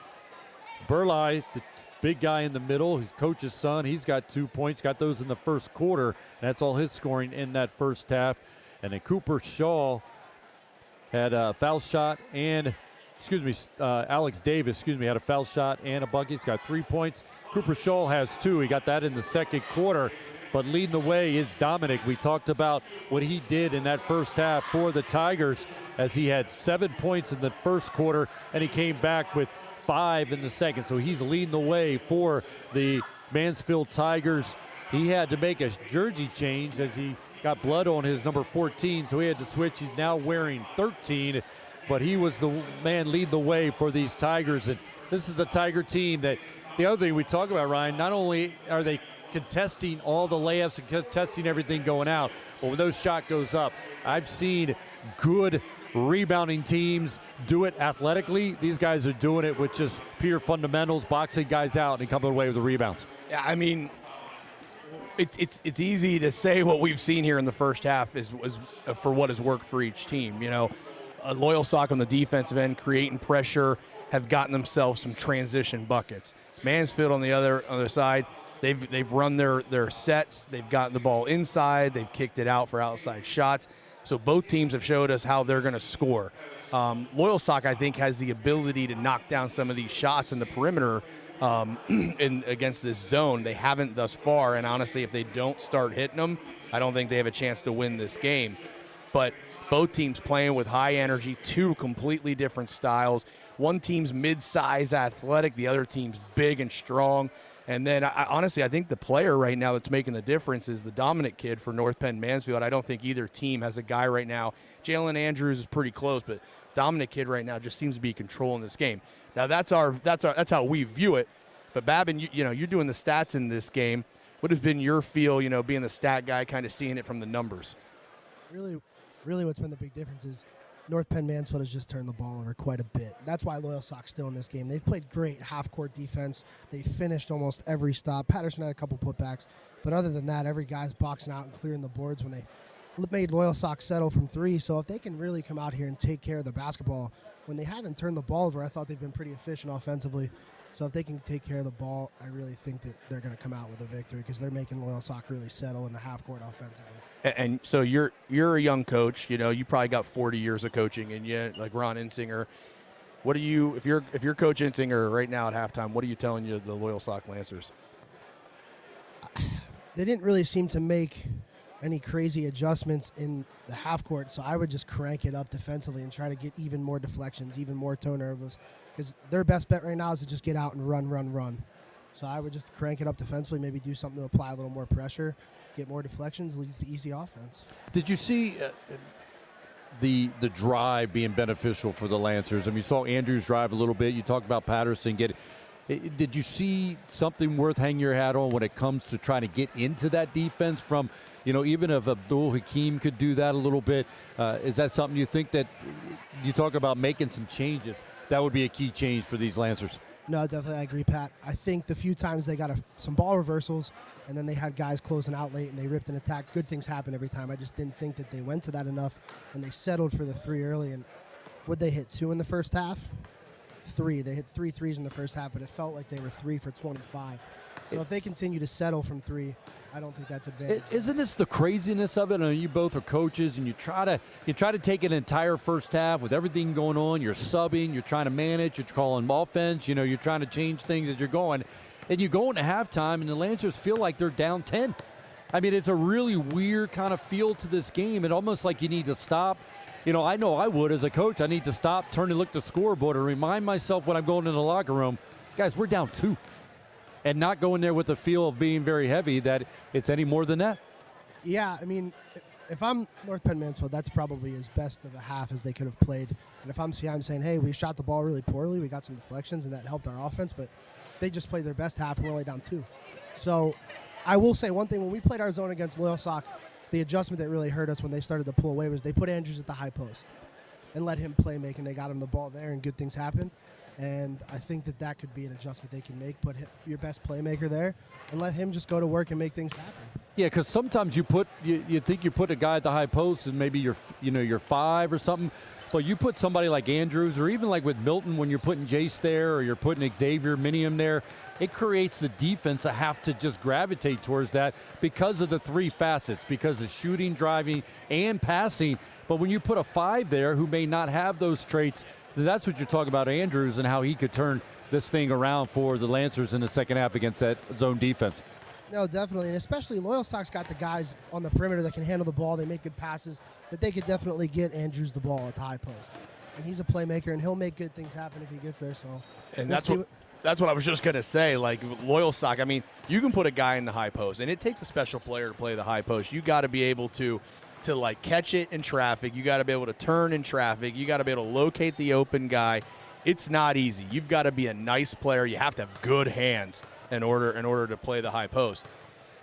Burlai, the big guy in the middle, his coach's son, he's got 2 points, got those in the first quarter, and that's all his scoring in that first half. And then Cooper Shaw had a foul shot and, Alex Davis, had a foul shot and a bucket. He's got 3 points. Cooper Shaw has 2. He got that in the second quarter. But leading the way is Dominic. We talked about what he did in that first half for the Tigers, as he had 7 points in the first quarter, and he came back with 5 in the second. So he's leading the way for the Mansfield Tigers. He had to make a jersey change as he got blood on his number 14, so he had to switch. He's now wearing 13, but he was the man leading the way for these Tigers. And this is the Tiger team that, the other thing we talk about, Ryan, not only are they contesting all the layups and contesting everything going out, but when those shot goes up, I've seen good rebounding teams do it athletically. These guys are doing it with just pure fundamentals, boxing guys out and coming away with the rebounds. Yeah, I mean, it's easy to say what we've seen here in the first half is for what has worked for each team. You know, Loyalsock on the defensive end, creating pressure, have gotten themselves some transition buckets. Mansfield on the other side, they've run their sets, they've gotten the ball inside, they've kicked it out for outside shots. So both teams have showed us how they're going to score. Loyalsock, I think, has the ability to knock down some of these shots in the perimeter against this zone. They haven't thus far, and honestly, if they don't start hitting them, I don't think they have a chance to win this game. but both teams playing with high energy, two completely different styles. One team's mid-size athletic, the other team's big and strong. And then, honestly, I think the player right now that's making the difference is the dominant kid for North Penn Mansfield. I don't think either team has a guy right now. Jalen Andrews is pretty close, but dominant kid right now just seems to be controlling this game. Now, that's how we view it. But Babin, you're doing the stats in this game. What has been your feel, being the stat guy, kind of seeing it from the numbers? Really what's been the big difference is North Penn Mansfield has just turned the ball over quite a bit. That's why Loyalsock's still in this game. They've played great half-court defense. They finished almost every stop. Patterson had a couple putbacks. But other than that, every guy's boxing out and clearing the boards when they made Loyalsock settle from three. So if they can really come out here and take care of the basketball, when they haven't turned the ball over, I thought they've been pretty efficient offensively. So if they can take care of the ball, I really think that they're going to come out with a victory because they're making Loyalsock really settle in the half-court offensively. And so you're a young coach. You probably got 40 years of coaching, and yet, like Ron Insinger, what do you if you're Coach Insinger right now at halftime? What are you telling the Loyalsock Lancers? They didn't really seem to make any crazy adjustments in the half court, so I would just crank it up defensively and try to get even more deflections, even more turnovers, because their best bet right now is to just get out and run. So I would just crank it up defensively, maybe do something to apply a little more pressure, get more deflections, leads to easy offense. Did you see the drive being beneficial for the Lancers? I mean, you saw Andrews drive a little bit. You talked about Patterson getting. Did you see something worth hanging your hat on when it comes to trying to get into that defense from, even if Abdul Hakim could do that a little bit? Is that something you think that you talk about making some changes? That would be a key change for these Lancers. No, definitely, I agree, Pat. I think the few times they got some ball reversals and then they had guys closing out late and they ripped an attack, good things happen every time. I just didn't think that they went to that enough, and they settled for the three early. And would they hit 2 in the first half? 3. They hit 3 threes in the first half, but it felt like they were 3 for 25. So if they continue to settle from 3, I don't think that's advantage. Isn't this the craziness of it? I mean, you both are coaches, and you try to take an entire first half with everything going on. You're subbing, you're trying to manage, you're calling offense. You're trying to change things as you're going, and you go into halftime, and the Lancers feel like they're down 10. I mean, it's a really weird kind of feel to this game. It's almost like you need to stop. I know I would as a coach. I need to stop, turn and look at the scoreboard, and remind myself when I'm going in the locker room, guys, we're down 2. And not going there with the feel of being very heavy that it's any more than that. Yeah, I mean, if I'm North Penn Mansfield, that's probably as best of a half as they could have played. And if I'm saying, hey, we shot the ball really poorly, we got some deflections, and that helped our offense, but they just played their best half, and we're only down 2. So I will say one thing, when we played our zone against Loyalsock, the adjustment that really hurt us when they started to pull away was they put Andrews at the high post and let him play make, and they got him the ball there, and good things happened. And I think that could be an adjustment they can make. Put your best playmaker there and let him just go to work and make things happen. Yeah, because sometimes you think you put a guy at the high post and maybe you're 5 or something, but you put somebody like Andrews, or even like with Milton when you're putting Jace there, or you're putting Xavier Minium there, it creates the defense to have to just gravitate towards that because of the 3 facets, because of shooting, driving, and passing. But when you put a 5 there who may not have those traits, that's what you're talking about, Andrews, and how he could turn this thing around for the Lancers in the second half against that zone defense. No, definitely, and especially Loyalsock's got the guys on the perimeter that can handle the ball. They make good passes, that they could definitely get Andrews the ball at the high post. And he's a playmaker, and he'll make good things happen if he gets there. So, and that's what I was just going to say. Like Loyalsock, I mean, you can put a guy in the high post, and it takes a special player to play the high post. You got to be able to like catch it in traffic. You got to be able to turn in traffic. You got to be able to locate the open guy. It's not easy. You've got to be a nice player. You have to have good hands in order to play the high post.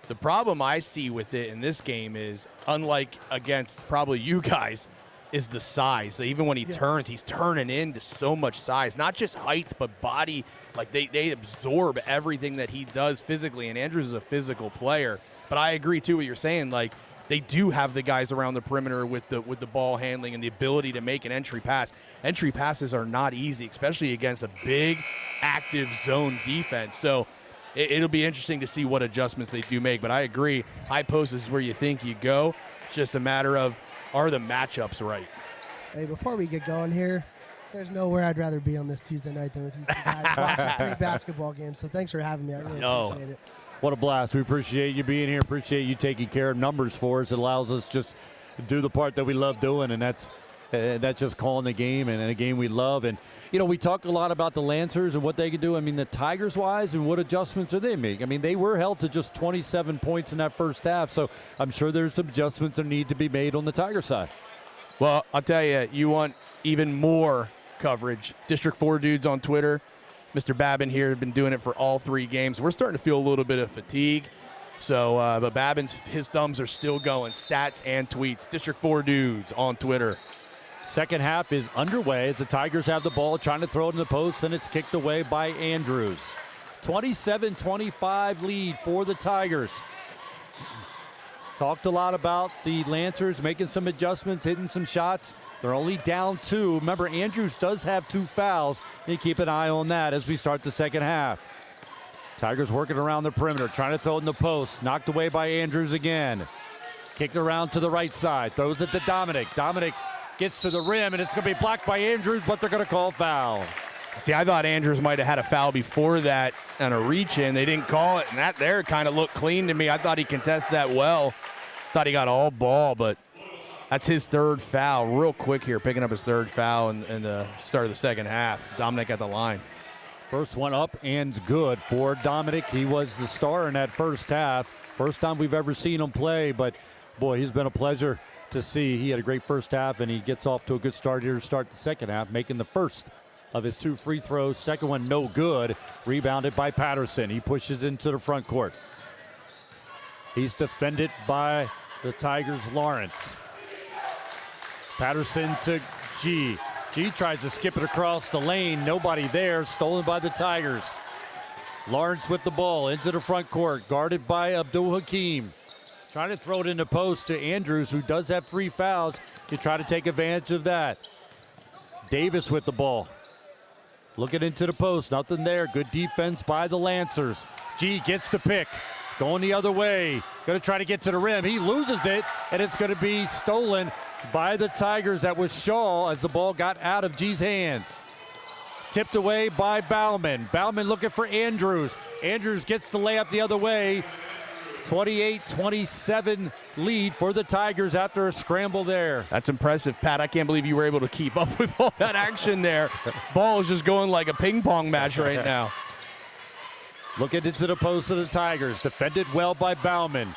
The problem I see with it in this game is, unlike against probably you guys, is the size. Even when he turns, he's turning into so much size, not just height, but body. Like they absorb everything that he does physically, and Andrews is a physical player. But I agree too what you're saying. Like, they do have the guys around the perimeter with the ball handling and the ability to make an entry pass. Entry passes are not easy, especially against a big, active zone defense. So it'll be interesting to see what adjustments they do make. But I agree, high post is where you think you go. It's just a matter of, are the matchups right? Hey, before we get going here, there's nowhere I'd rather be on this Tuesday night than with you guys watching 3 basketball games. So thanks for having me. I really appreciate it. What a blast. We appreciate you being here. Appreciate you taking care of numbers for us. It allows us just do the part that we love doing, and that's just calling the game and a game we love. And, you know, we talk a lot about the Lancers and what they can do. I mean, the Tigers-wise, and what adjustments are they making? I mean, they were held to just 27 points in that first half, so I'm sure there's some adjustments that need to be made on the Tiger side. Well, I'll tell you, you want even more coverage. District 4 dudes on Twitter, Mr. Babin here, have been doing it for all 3 games. We're starting to feel a little bit of fatigue. So, but Babin's, his thumbs are still going, stats and tweets. District 4 dudes on Twitter. Second half is underway as the Tigers have the ball, trying to throw it in the post, and it's kicked away by Andrews. 27-25 lead for the Tigers. Talked a lot about the Lancers making some adjustments, hitting some shots. They're only down 2. Remember, Andrews does have 2 fouls. You keep an eye on that as we start the second half. Tigers working around the perimeter, trying to throw it in the post. Knocked away by Andrews again. Kicked around to the right side. Throws it to Dominic. Dominic gets to the rim, and it's going to be blocked by Andrews, but they're going to call foul. See, I thought Andrews might have had a foul before that on a reach-in. They didn't call it, and that there kind of looked clean to me. I thought he contested that well. Thought he got all ball, but that's his 3rd foul. Real quick here, picking up his 3rd foul in the start of the second half. Dominic at the line. First one up and good for Dominic. He was the star in that first half. First time we've ever seen him play, but boy, he's been a pleasure to see. He had a great first half, and he gets off to a good start here to start the second half, making the first of his 2 free throws. Second one no good. Rebounded by Patterson. He pushes into the front court. He's defended by the Tigers' Lawrence. Patterson to G. G tries to skip it across the lane. Nobody there. Stolen by the Tigers. Lawrence with the ball into the front court. Guarded by Abdul Hakim. Trying to throw it in the post to Andrews, who does have 3 fouls. You try to take advantage of that. Davis with the ball. Looking into the post. Nothing there. Good defense by the Lancers. G gets the pick. Going the other way. Going to try to get to the rim. He loses it, and it's going to be stolen by the Tigers. That was Shaw as the ball got out of G's hands. Tipped away by Bauman. Bauman looking for Andrews. Andrews gets the layup the other way. 28-27 lead for the Tigers after a scramble there. That's impressive, Pat. I can't believe you were able to keep up with all that action there. Ball is just going like a ping pong match right now. Looking into the post of the Tigers. Defended well by Bauman.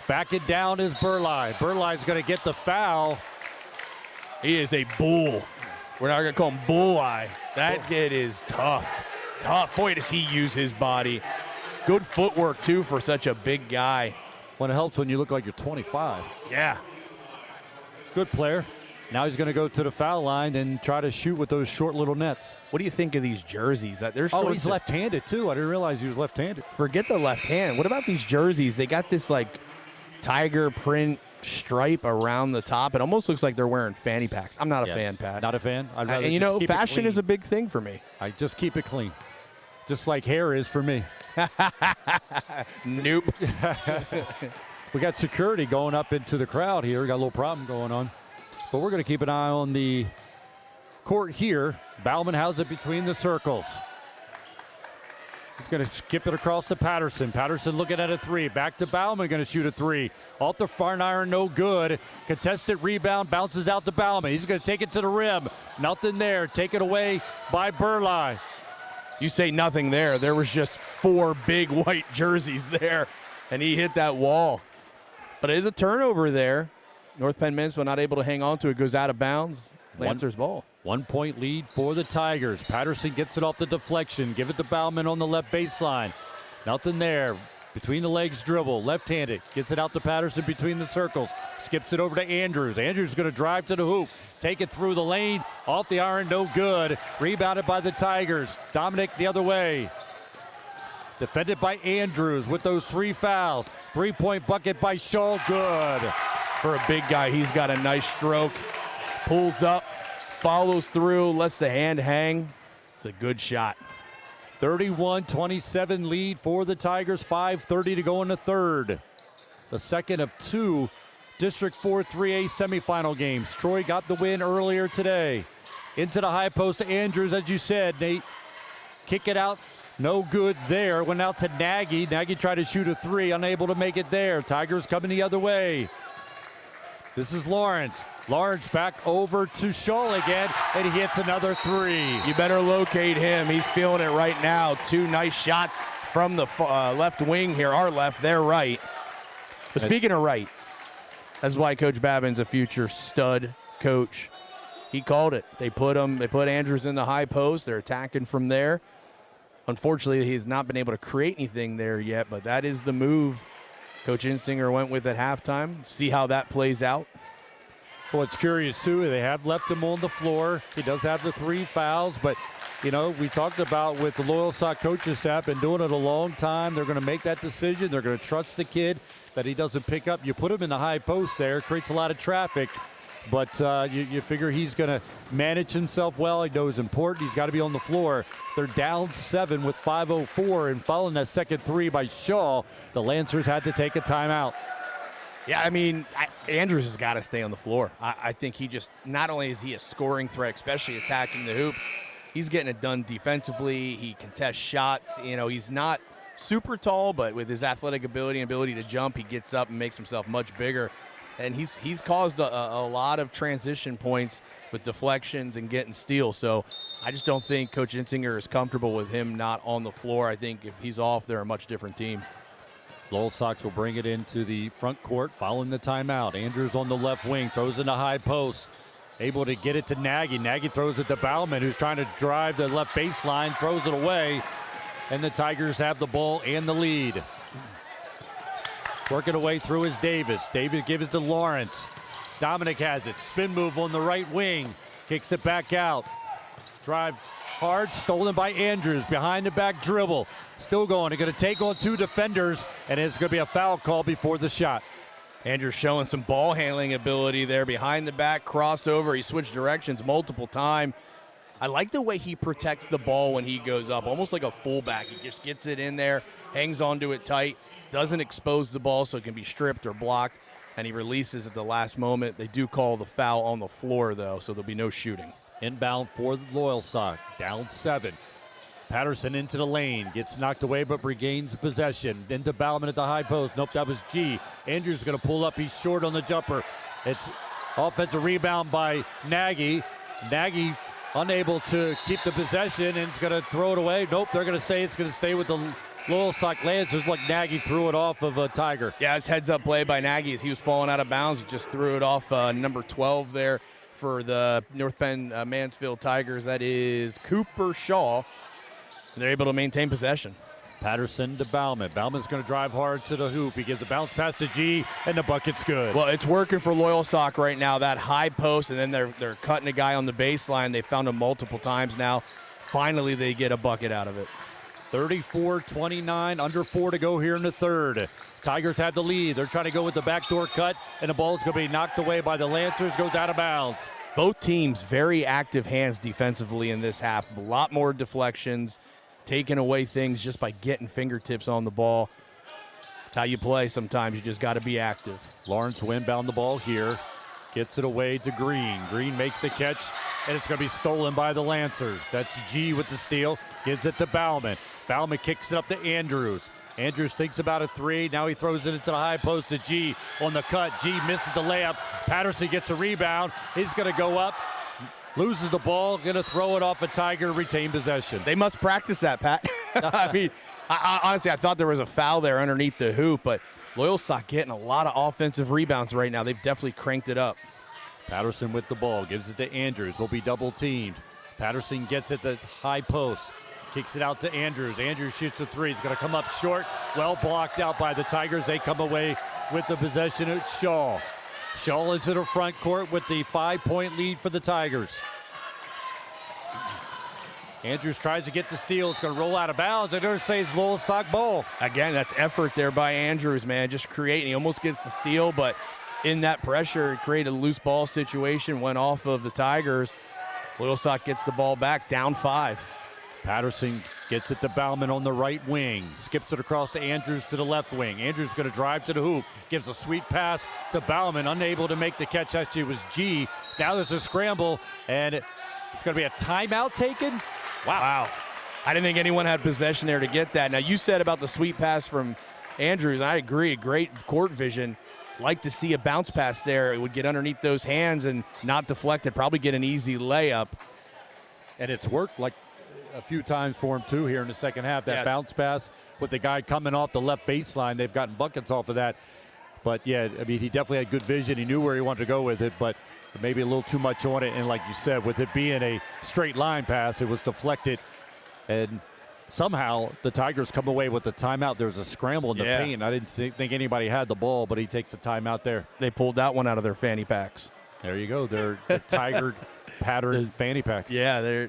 Backing down is Burlai. Burlai's going to get the foul. He is a bull. We're not going to call him Bulleye. That kid is tough. Tough. Boy, does he use his body. Good footwork, too, for such a big guy. Well, it helps when you look like you're 25. Yeah. Good player. Now he's going to go to the foul line and try to shoot with those short little nets. What do you think of these jerseys? Oh, he's left-handed, too. I didn't realize he was left-handed. Forget the left hand. What about these jerseys? They got this, like, tiger print stripe around the top. It almost looks like they're wearing fanny packs. I'm not a fan, Pat. Not a fan? And, you know, fashion is a big thing for me. I just keep it clean. Just like hair is for me. Nope. We got security going up into the crowd here. We got a little problem going on. But we're going to keep an eye on the court here. Bauman has it between the circles. He's going to skip it across to Patterson. Patterson looking at a 3. Back to Bauman, going to shoot a 3. Off the far iron, no good. Contested rebound, bounces out to Bauman. He's going to take it to the rim. Nothing there. Taken away by Burlai. You say nothing there. There was just 4 big white jerseys there, and he hit that wall. But it is a turnover there. North Penn Mansfield not able to hang on to it. Goes out of bounds. Lancers ball. 1 point lead for the Tigers. Patterson gets it off the deflection. Give it to Bauman on the left baseline. Nothing there. Between the legs dribble. Left-handed. Gets it out to Patterson between the circles. Skips it over to Andrews. Andrews is going to drive to the hoop. Take it through the lane. Off the iron. No good. Rebounded by the Tigers. Dominic the other way. Defended by Andrews with those 3 fouls. 3-point bucket by Shaw. Good. For a big guy, he's got a nice stroke. Pulls up, follows through, lets the hand hang. It's a good shot. 31-27 lead for the Tigers. 5:30 to go in the third. The second of 2 District 4 3A semifinal games. Troy got the win earlier today. Into the high post to Andrews, as you said, Nate. Kick it out. No good there. Went out to Nagy. Nagy tried to shoot a 3, unable to make it there. Tigers coming the other way. This is Lawrence. Lawrence back over to Shaw again, and he hits another three. You better locate him. He's feeling it right now. 2 nice shots from the left wing here. Our left, their right. But speaking of right, that's why Coach Babin's a future stud coach. He called it. They put Andrews in the high post. They're attacking from there. Unfortunately, he's not been able to create anything there yet, but that is the move Coach Insinger went with at halftime. See how that plays out. Well, it's curious, too. They have left him on the floor. He does have the 3 fouls, but, you know, we talked about with the Loyalsock coaching staff, been doing it a long time. They're going to make that decision. They're going to trust the kid that he doesn't pick up. You put him in the high post there, creates a lot of traffic, but you figure he's going to manage himself well. He knows important. He's got to be on the floor. They're down 7 with 5:04, and following that second 3 by Shaw, the Lancers had to take a timeout. Yeah, I mean, Andrews has got to stay on the floor. I think he just, not only is he a scoring threat, especially attacking the hoop, he's getting it done defensively. He contests shots. You know, he's not super tall, but with his athletic ability and ability to jump, he gets up and makes himself much bigger. And he's caused a lot of transition points with deflections and getting steals. So I just don't think Coach Insinger is comfortable with him not on the floor. I think if he's off, they're a much different team. Loyalsock will bring it into the front court following the timeout. Andrews on the left wing, throws in the high post. Able to get it to Nagy. Nagy throws it to Bauman, who's trying to drive the left baseline, throws it away. And the Tigers have the ball and the lead. Working away through is Davis. Davis gives it to Lawrence. Dominic has it. Spin move on the right wing. Kicks it back out. Drive hard, stolen by Andrews. Behind the back dribble. Still going. They're going to take on 2 defenders, and it's going to be a foul call before the shot. Andrews showing some ball handling ability there. Behind the back, crossover. He switched directions multiple times. I like the way he protects the ball when he goes up, almost like a fullback. He just gets it in there, hangs onto it tight, doesn't expose the ball so it can be stripped or blocked, and he releases at the last moment. They do call the foul on the floor, though, so there'll be no shooting. Inbound for the Loyalsock, down 7. Patterson into the lane, gets knocked away but regains possession. Into Bauman at the high post. Nope, that was G. Andrews going to pull up. He's short on the jumper. It's offensive rebound by Nagy. Nagy unable to keep the possession and is going to throw it away. Nope, they're going to say it's going to stay with the Loyalsock Lancers. Like Nagy threw it off of a Tiger. Yeah, his heads-up play by Nagy as he was falling out of bounds. He just threw it off number 12 there for the North Penn Mansfield Tigers. That is Cooper Shaw. They're able to maintain possession. Patterson to Bauman. Bauman's going to drive hard to the hoop. He gives a bounce pass to G, and the bucket's good. Well, it's working for Loyalsock right now, that high post, and then they're cutting a guy on the baseline. They found him multiple times now. Finally, they get a bucket out of it. 34-29, under 4 to go here in the third. Tigers have the lead. They're trying to go with the backdoor cut, and the ball's going to be knocked away by the Lancers, goes out of bounds. Both teams very active hands defensively in this half. A lot more deflections, taking away things just by getting fingertips on the ball. That's how you play sometimes. You just got to be active. Lawrence will inbound the ball here. Gets it away to Green. Green makes the catch, and it's going to be stolen by the Lancers. That's G with the steal. Gives it to Bauman. Bauman kicks it up to Andrews. Andrews thinks about a 3. Now he throws it into the high post to G on the cut. G misses the layup. Patterson gets a rebound. He's going to go up. Loses the ball, going to throw it off a Tiger, retain possession. They must practice that, Pat. I mean, honestly, I thought there was a foul there underneath the hoop, but Loyalsock getting a lot of offensive rebounds right now. They've definitely cranked it up. Patterson with the ball, gives it to Andrews. Will be double teamed. Patterson gets it to high post, kicks it out to Andrews. Andrews shoots a 3. It's going to come up short. Well blocked out by the Tigers. They come away with the possession. It's Shaw. Shaw into the front court with the 5-point lead for the Tigers. Andrews tries to get the steal. It's going to roll out of bounds. I don't say it's Loyalsock ball. Again, that's effort there by Andrews, man. Just creating. He almost gets the steal, but in that pressure, it created a loose ball situation, went off of the Tigers. Loyalsock gets the ball back, down 5. Patterson gets it to Bauman on the right wing. Skips it across to Andrews to the left wing. Andrews going to drive to the hoop. Gives a sweet pass to Bauman. Unable to make the catch. Actually, it was G. Now there's a scramble, and it's going to be a timeout taken. Wow. I didn't think anyone had possession there to get that. Now, you said about the sweet pass from Andrews. I agree. Great court vision. like to see a bounce pass there. It would get underneath those hands and not deflect it, probably get an easy layup. And it's worked like a few times for him too here in the second half. That bounce pass with the guy coming off the left baseline, they've gotten buckets off of that. But yeah, I mean, he definitely had good vision. He knew where he wanted to go with it, but maybe a little too much on it. And like you said, with it being a straight line pass, it was deflected. And somehow the Tigers come away with the timeout. There's a scramble in the paint. I didn't think anybody had the ball, but he takes a timeout there. They pulled that one out of their fanny packs. There you go. They're Tiger patterned fanny packs. Yeah,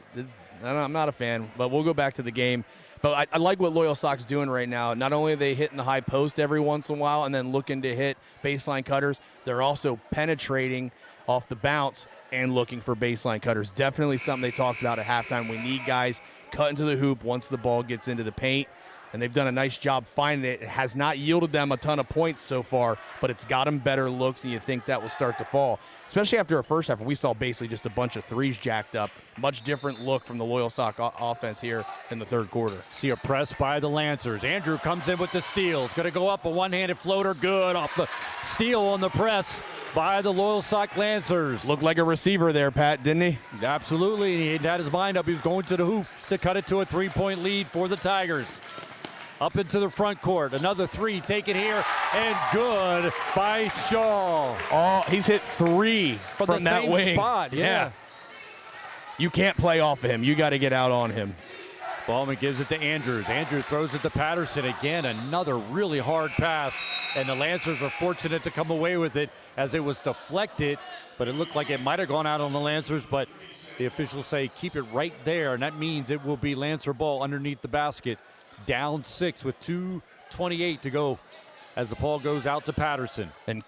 I'm not a fan, but we'll go back to the game. But I like what Loyalsock's doing right now. Not only are they hitting the high post every once in a while and then looking to hit baseline cutters, they're also penetrating off the bounce and looking for baseline cutters. Definitely something they talked about at halftime. We need guys cut into the hoop once the ball gets into the paint, and they've done a nice job finding it. It has not yielded them a ton of points so far, but it's got them better looks, and you think that will start to fall, especially after a first half where we saw basically just a bunch of threes jacked up. Much different look from the Loyalsock offense here in the third quarter. See a press by the Lancers. Andrew comes in with the steal. It's going to go up a one-handed floater. Good off the steal on the press by the Loyalsock Lancers. Looked like a receiver there, Pat, didn't he? Absolutely. He had his mind up. He was going to the hoop to cut it to a three-point lead for the Tigers. Up into the front court. Another three taken here, and good by Shaw. Oh, he's hit three from that same wing. Spot. Yeah. You can't play off of him. You got to get out on him. Ballman gives it to Andrews. Andrews throws it to Patterson again. Another really hard pass, and the Lancers were fortunate to come away with it as it was deflected, but it looked like it might have gone out on the Lancers, but the officials say keep it right there, and that means it will be Lancer ball underneath the basket. Down 6 with 2:28 to go as the ball goes out to Patterson. And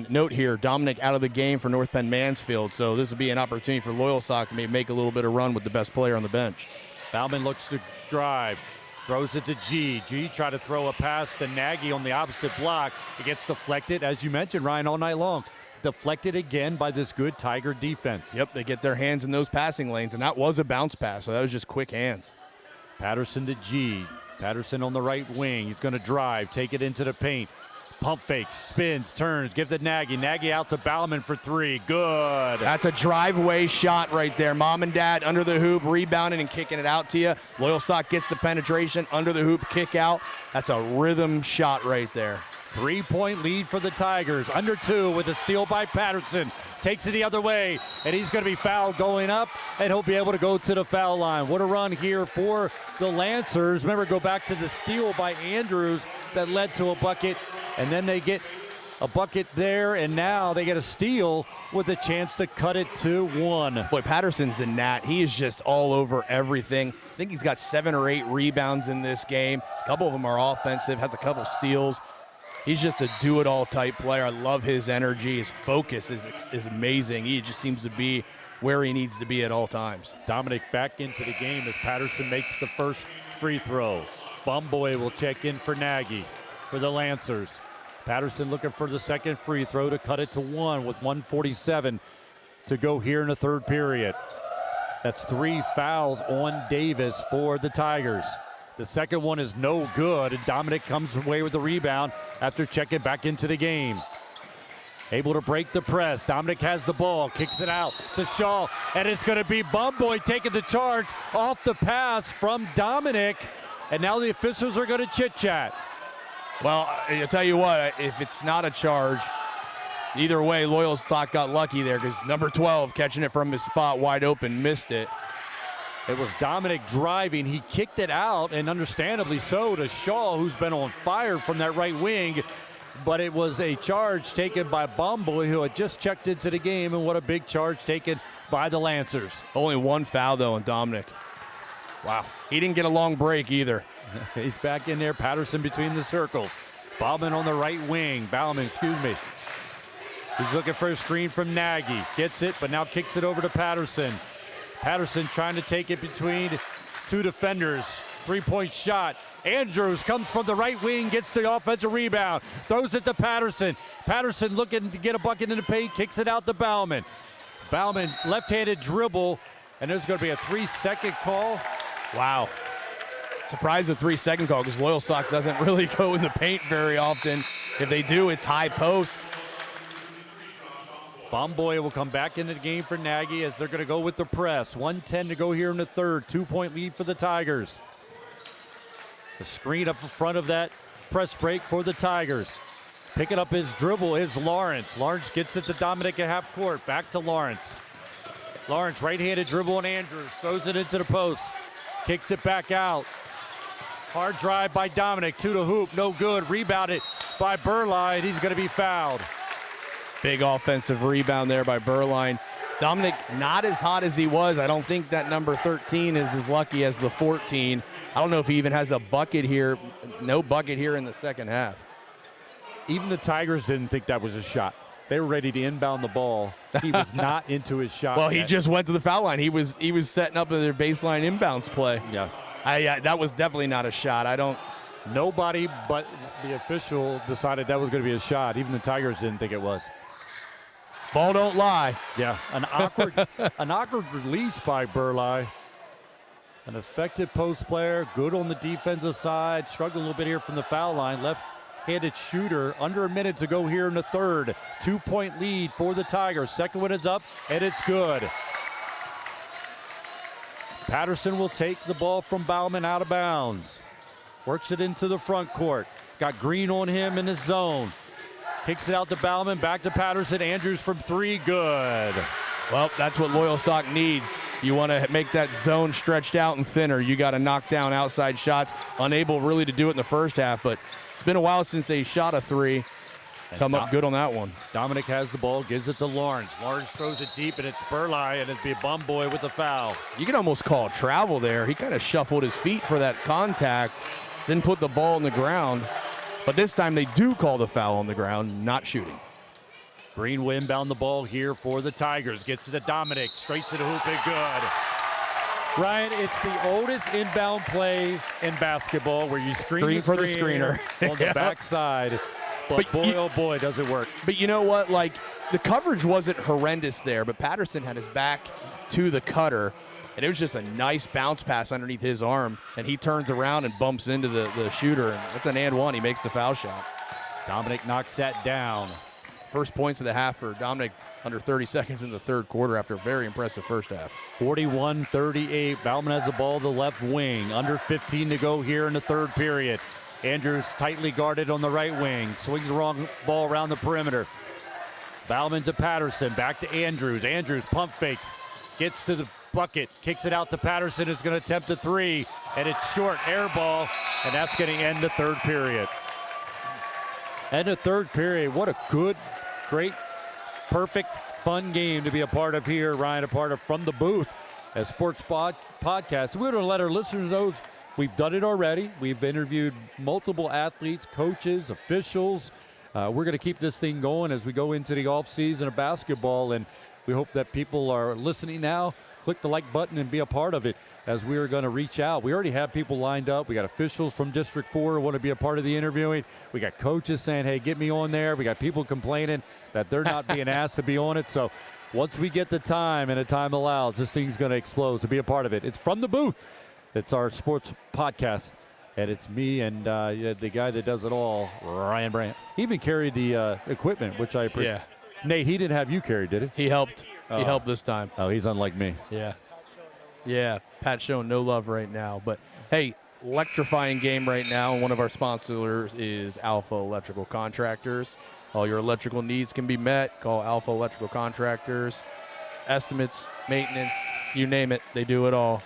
note here, Dominic out of the game for North Penn Mansfield, so this will be an opportunity for Loyalsock to maybe make a little bit of run with the best player on the bench. Bauman looks to drive, throws it to G. G try to throw a pass to Nagy on the opposite block. It gets deflected, as you mentioned, Ryan, all night long. Deflected again by this good Tiger defense. Yep, they get their hands in those passing lanes, and that was a bounce pass, so that was just quick hands. Patterson to G. Patterson on the right wing. He's going to drive, take it into the paint. Pump fakes, spins, turns, gives it Nagy. Nagy out to Bauman for three. Good. That's a driveway shot right there. Mom and dad under the hoop, rebounding and kicking it out to you. Loyalsock gets the penetration, under the hoop, kick out. That's a rhythm shot right there. 3-point lead for the Tigers. Under 2 with a steal by Patterson. Takes it the other way, and he's going to be fouled going up, and he'll be able to go to the foul line. What a run here for the Lancers. Remember, go back to the steal by Andrews that led to a bucket, and then they get a bucket there, and now they get a steal with a chance to cut it to 1. Boy, Patterson's a gnat. He is just all over everything. I think he's got 7 or 8 rebounds in this game. A couple of them are offensive, has a couple steals. He's just a do-it-all type player. I love his energy. His focus is amazing. He just seems to be where he needs to be at all times. Dominic back into the game as Patterson makes the first free throw. Bumboy will check in for Nagy for the Lancers. Patterson looking for the second free throw to cut it to 1 with 1:47 to go here in the third period. That's 3 fouls on Davis for the Tigers. The second one is no good, and Dominic comes away with the rebound after checking back into the game. Able to break the press. Dominic has the ball, kicks it out to Shaw, and it's going to be Bumboy taking the charge off the pass from Dominic, and now the officials are going to chit-chat. Well, I'll tell you what, if it's not a charge, either way, Loyalsock got lucky there because number 12, catching it from his spot wide open, missed it. It was Dominic driving. He kicked it out, and understandably so, to Shaw, who's been on fire from that right wing. But it was a charge taken by Bumboy, who had just checked into the game, and what a big charge taken by the Lancers. Only 1 foul, though, on Dominic. Wow. He didn't get a long break either. He's back in there. Patterson between the circles. Bauman on the right wing. He's looking for a screen from Nagy. Gets it, but now kicks it over to Patterson. Patterson trying to take it between 2 defenders. 3-point shot. Andrews comes from the right wing, gets the offensive rebound, throws it to Patterson. Patterson looking to get a bucket in the paint, kicks it out to Bauman. Bauman, left-handed dribble, and there's going to be a 3-second call. Wow. Surprised the 3-second call because Loyalsock doesn't really go in the paint very often. If they do, it's high post. Bomboy will come back into the game for Nagy as they're going to go with the press. 1:10 to go here in the third. 2-point lead for the Tigers. The screen up in front of that press break for the Tigers. Picking up his dribble is Lawrence. Lawrence gets it to Dominic at half court. Back to Lawrence. Lawrence right-handed dribble on Andrews. Throws it into the post. Kicks it back out. Hard drive by Dominic to the hoop. No good. Rebounded by Burline. He's going to be fouled. Big offensive rebound there by Burline. Dominic not as hot as he was. I don't think that number 13 is as lucky as the 14. I don't know if he even has a bucket here. No bucket here in the second half. Even the Tigers didn't think that was a shot. They were ready to inbound the ball. He was not into his shot. Well, yet. he just went to the foul line. He was setting up their baseline inbounds play. Yeah. That was definitely not a shot. Nobody but the official decided that was going to be a shot. Even the Tigers didn't think it was. Ball don't lie. Yeah, an awkward release by Burlai. An effective post player, good on the defensive side. Struggling a little bit here from the foul line. Left-handed shooter. Under a minute to go here in the third. 2-point lead for the Tigers. Second one is up, and it's good. Patterson will take the ball from Bauman out of bounds. Works it into the front court. Got Green on him in his zone. Kicks it out to Bauman, back to Patterson. Andrews from three, good. Well, that's what Loyalsock needs. You want to make that zone stretched out and thinner. You got to knock down outside shots. Unable really to do it in the first half, but it's been a while since they shot a three. Come up good on that one. Dominic has the ball, gives it to Lawrence. Lawrence throws it deep, and it's Burlai, and it'd be a Bomboy with a foul. You can almost call it travel there. He kind of shuffled his feet for that contact, then put the ball on the ground. But this time they do call the foul on the ground, not shooting. Green will inbound the ball here for the Tigers. Gets it to Dominic, straight to the hoop and good. Ryan, it's the oldest inbound play in basketball where you screen for the screener on the backside. But boy, oh boy, does it work. But you know what? Like, the coverage wasn't horrendous there, but Patterson had his back to the cutter. And it was just a nice bounce pass underneath his arm, and he turns around and bumps into the shooter, and that's an and one. He makes the foul shot. Dominic knocks that down. First points of the half for Dominic under 30 seconds in the third quarter after a very impressive first half. 41-38. Bauman has the ball to the left wing. Under 15 to go here in the third period. Andrews tightly guarded on the right wing. Swings the wrong ball around the perimeter. Bauman to Patterson. Back to Andrews. Andrews pump fakes. Gets to the bucket, kicks it out to Patterson, is going to attempt a three, and it's short, air ball, and that's going to end the third period. End of third period. What a good, great, perfect, fun game to be a part of here, Ryan, a part of From the Booth as Sports Podcast. We're going to let our listeners know we've done it already. We've interviewed multiple athletes, coaches, officials. We're going to keep this thing going as we go into the off season of basketball, and we hope that people are listening now. Click the like button and be a part of it as we are going to reach out. We already have people lined up. We got officials from District 4 who want to be a part of the interviewing. We got coaches saying, hey, get me on there. We got people complaining that they're not being asked to be on it. So once we get the time and the time allows, this thing's going to explode. So be a part of it. It's From the Booth. It's our sports podcast. And it's me and the guy that does it all, Ryan Brandt. He even carried the equipment, which I appreciate. Yeah. Nate, he didn't have you carried, did he? He helped. He helped this time. Oh, he's unlike me. Yeah. Yeah, Pat's showing no love right now. But, hey, electrifying game right now. One of our sponsors is Alpha Electrical Contractors. All your electrical needs can be met. Call Alpha Electrical Contractors. Estimates, maintenance, you name it, they do it all.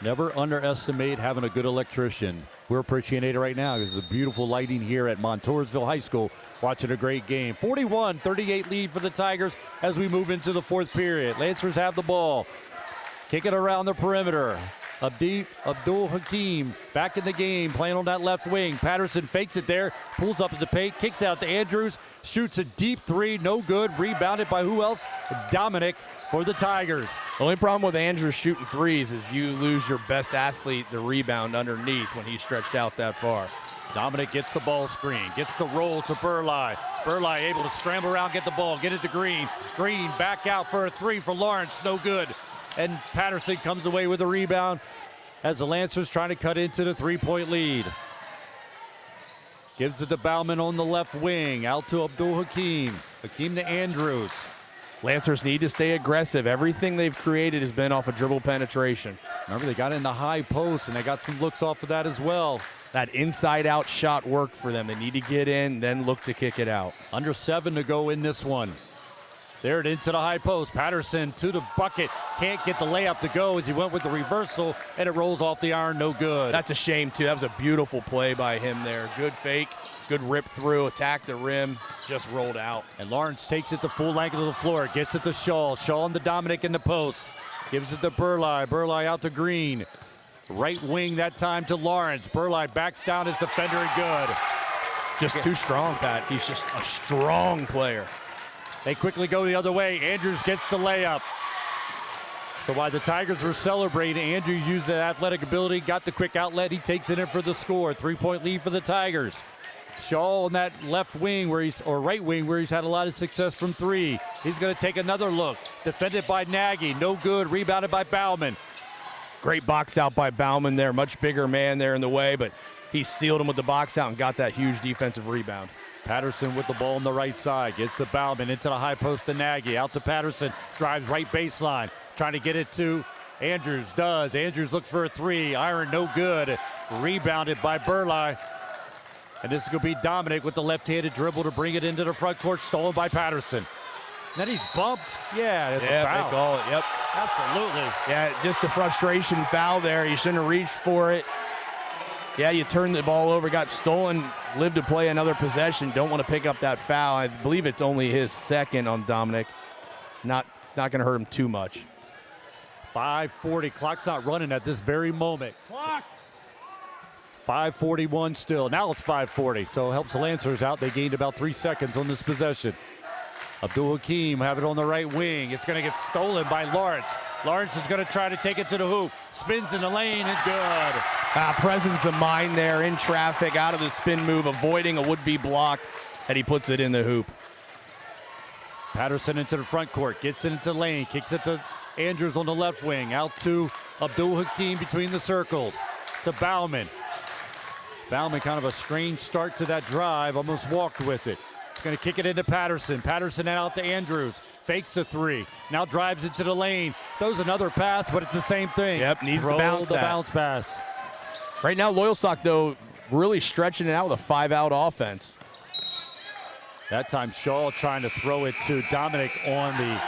Never underestimate having a good electrician. We're appreciating it right now because the beautiful lighting here at Montoursville High School. Watching a great game. 41-38 lead for the Tigers as we move into the fourth period. Lancers have the ball. Kick it around the perimeter. Abdul Hakim back in the game, playing on that left wing. Patterson fakes it there, pulls up at the paint, kicks out to Andrews, shoots a deep three, no good. Rebounded by who else? Dominic for the Tigers. The only problem with Andrews shooting threes is you lose your best athlete to rebound underneath when he's stretched out that far. Dominic gets the ball screen, gets the roll to Burlai. Burlai able to scramble around, get the ball, get it to Green. Green back out for a three for Lawrence, no good. And Patterson comes away with a rebound as the Lancers trying to cut into the three-point lead. Gives it to Bauman on the left wing, out to Abdul Hakim. Hakim to Andrews. Lancers need to stay aggressive. Everything they've created has been off of dribble penetration. Remember, they got in the high post, and they got some looks off of that as well. That inside-out shot worked for them. They need to get in, then look to kick it out. Under 7 to go in this one. There it into the high post. Patterson to the bucket. Can't get the layup to go as he went with the reversal, and it rolls off the iron. No good. That's a shame, too. That was a beautiful play by him there. Good fake, good rip through, attack the rim, just rolled out. And Lawrence takes it the full length of the floor. Gets it to Shaw. Shaw and the Dominic in the post. Gives it to Burleigh. Burleigh out to Green. Right wing that time to Lawrence. Burleigh backs down his defender and good. Just too strong, Pat. He's just a strong player. They quickly go the other way. Andrews gets the layup. So while the Tigers were celebrating, Andrews used the athletic ability, got the quick outlet. He takes it in for the score. 3-point lead for the Tigers. Shaw on that left wing or right wing where he's had a lot of success from 3. He's going to take another look. Defended by Nagy. No good. Rebounded by Bauman. Great box out by Bauman there. Much bigger man there in the way, but he sealed him with the box out and got that huge defensive rebound. Patterson with the ball on the right side. Gets the Bauman into the high post to Nagy. Out to Patterson. Drives right baseline. Trying to get it to Andrews. Does. Andrews looks for a 3. Iron no good. Rebounded by Burleigh. And this is going to be Dominic with the left-handed dribble to bring it into the front court. Stolen by Patterson. Then he's bumped. Yeah, it's a foul. They call it. Yep. Absolutely. Yeah, just a frustration foul there. You shouldn't have reached for it. Yeah, you turned the ball over, got stolen, lived to play another possession. Don't want to pick up that foul. I believe it's only his second on Dominic. Not going to hurt him too much. 5:40. Clock's not running at this very moment. Clock. 5:41 still. Now it's 5:40, so it helps the Lancers out. They gained about 3 seconds on this possession. Abdul Hakim have it on the right wing. It's going to get stolen by Lawrence. Lawrence is going to try to take it to the hoop. Spins in the lane and good. Presence of mind there in traffic, out of the spin move, avoiding a would-be block, and he puts it in the hoop. Patterson into the front court. Gets it into the lane. Kicks it to Andrews on the left wing. Out to Abdul Hakim between the circles. To Bauman. Bauman kind of a strange start to that drive. Almost walked with it. Going to kick it into Patterson. Patterson out to Andrews. Fakes a 3. Now drives into the lane. Throws another pass, but it's the same thing. Yep, needs to bounce that. Bounce pass. Right now, Loyalsock, though, really stretching it out with a 5-out offense. That time, Shaw trying to throw it to Dominic on the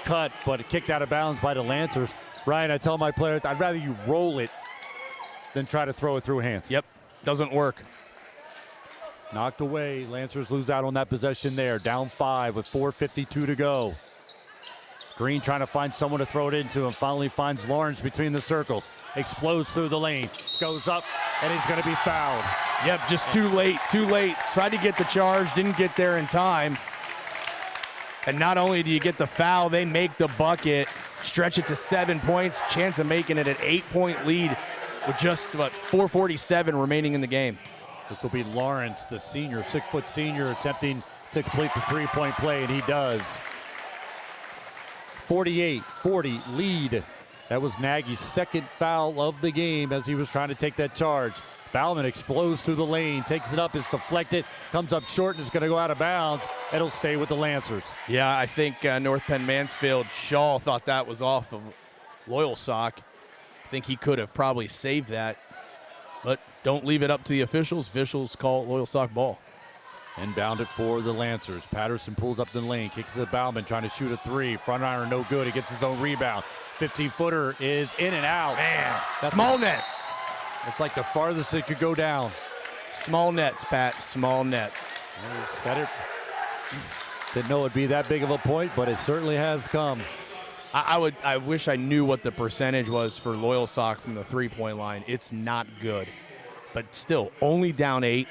cut, but kicked out of bounds by the Lancers. Ryan, I tell my players, I'd rather you roll it than try to throw it through hands. Yep, doesn't work. Knocked away. Lancers lose out on that possession there. Down 5 with 4:52 to go. Green trying to find someone to throw it into and finally finds Lawrence between the circles. Explodes through the lane. Goes up, and he's going to be fouled. Yep, just too late, too late. Tried to get the charge, didn't get there in time. And not only do you get the foul, they make the bucket, stretch it to 7 points, chance of making it an 8-point lead with just, 4:47 remaining in the game. This will be Lawrence, the senior, 6-foot senior, attempting to complete the 3-point play, and he does. 48-40 lead. That was Nagy's second foul of the game as he was trying to take that charge. Bauman explodes through the lane, takes it up, it's deflected, comes up short, and is going to go out of bounds. It'll stay with the Lancers. Yeah, I think North Penn Mansfield, Shaw thought that was off of Loyalsock. I think he could have probably saved that. But don't leave it up to the officials. Officials call Loyalsock ball. Inbound it for the Lancers. Patterson pulls up the lane, kicks it to Bauman, trying to shoot a 3. Front iron, no good. He gets his own rebound. 15-footer is in and out. Man, small nets. It's like the farthest it could go down. Small nets, Pat, small nets. Said it. Didn't know it'd be that big of a point, but it certainly has come. I wish I knew what the percentage was for Loyalsock from the three-point line. It's not good, but still only down 8.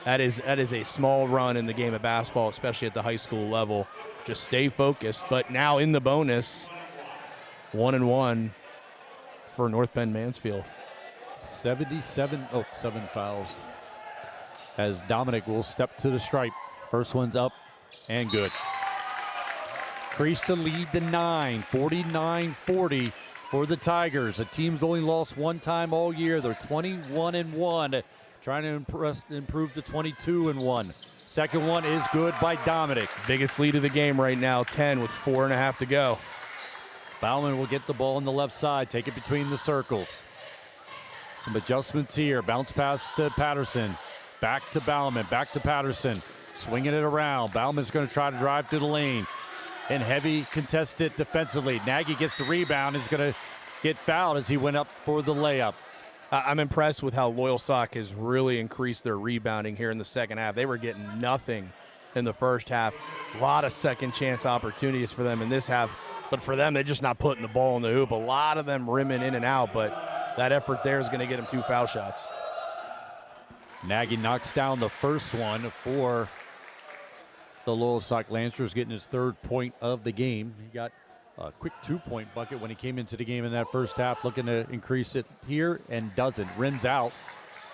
That is a small run in the game of basketball, especially at the high school level. Just stay focused. But now in the bonus, 1-1 for North Penn Mansfield. 7 fouls. As Dominic will step to the stripe. First one's up and good. Increased the lead to 9, 49-40 for the Tigers. The team's only lost one time all year. They're 21-1, trying to improve to 22-1. Second one is good by Dominic. Biggest lead of the game right now, 10 with 4.5 to go. Bauman will get the ball on the left side, take it between the circles. Some adjustments here. Bounce pass to Patterson. Back to Bauman, back to Patterson. Swinging it around. Bauman's going to try to drive through the lane. And heavy contested defensively. Nagy gets the rebound. He's going to get fouled as he went up for the layup. I'm impressed with how Loyalsock has really increased their rebounding here in the second half. They were getting nothing in the first half. A lot of second chance opportunities for them in this half. But for them, they're just not putting the ball in the hoop. A lot of them rimming in and out, but that effort there is going to get them 2 foul shots. Nagy knocks down the first one for the Loyalsock Lancers, getting his 3rd point of the game. He got a quick 2-point bucket when he came into the game in that first half, looking to increase it here and doesn't. Rims out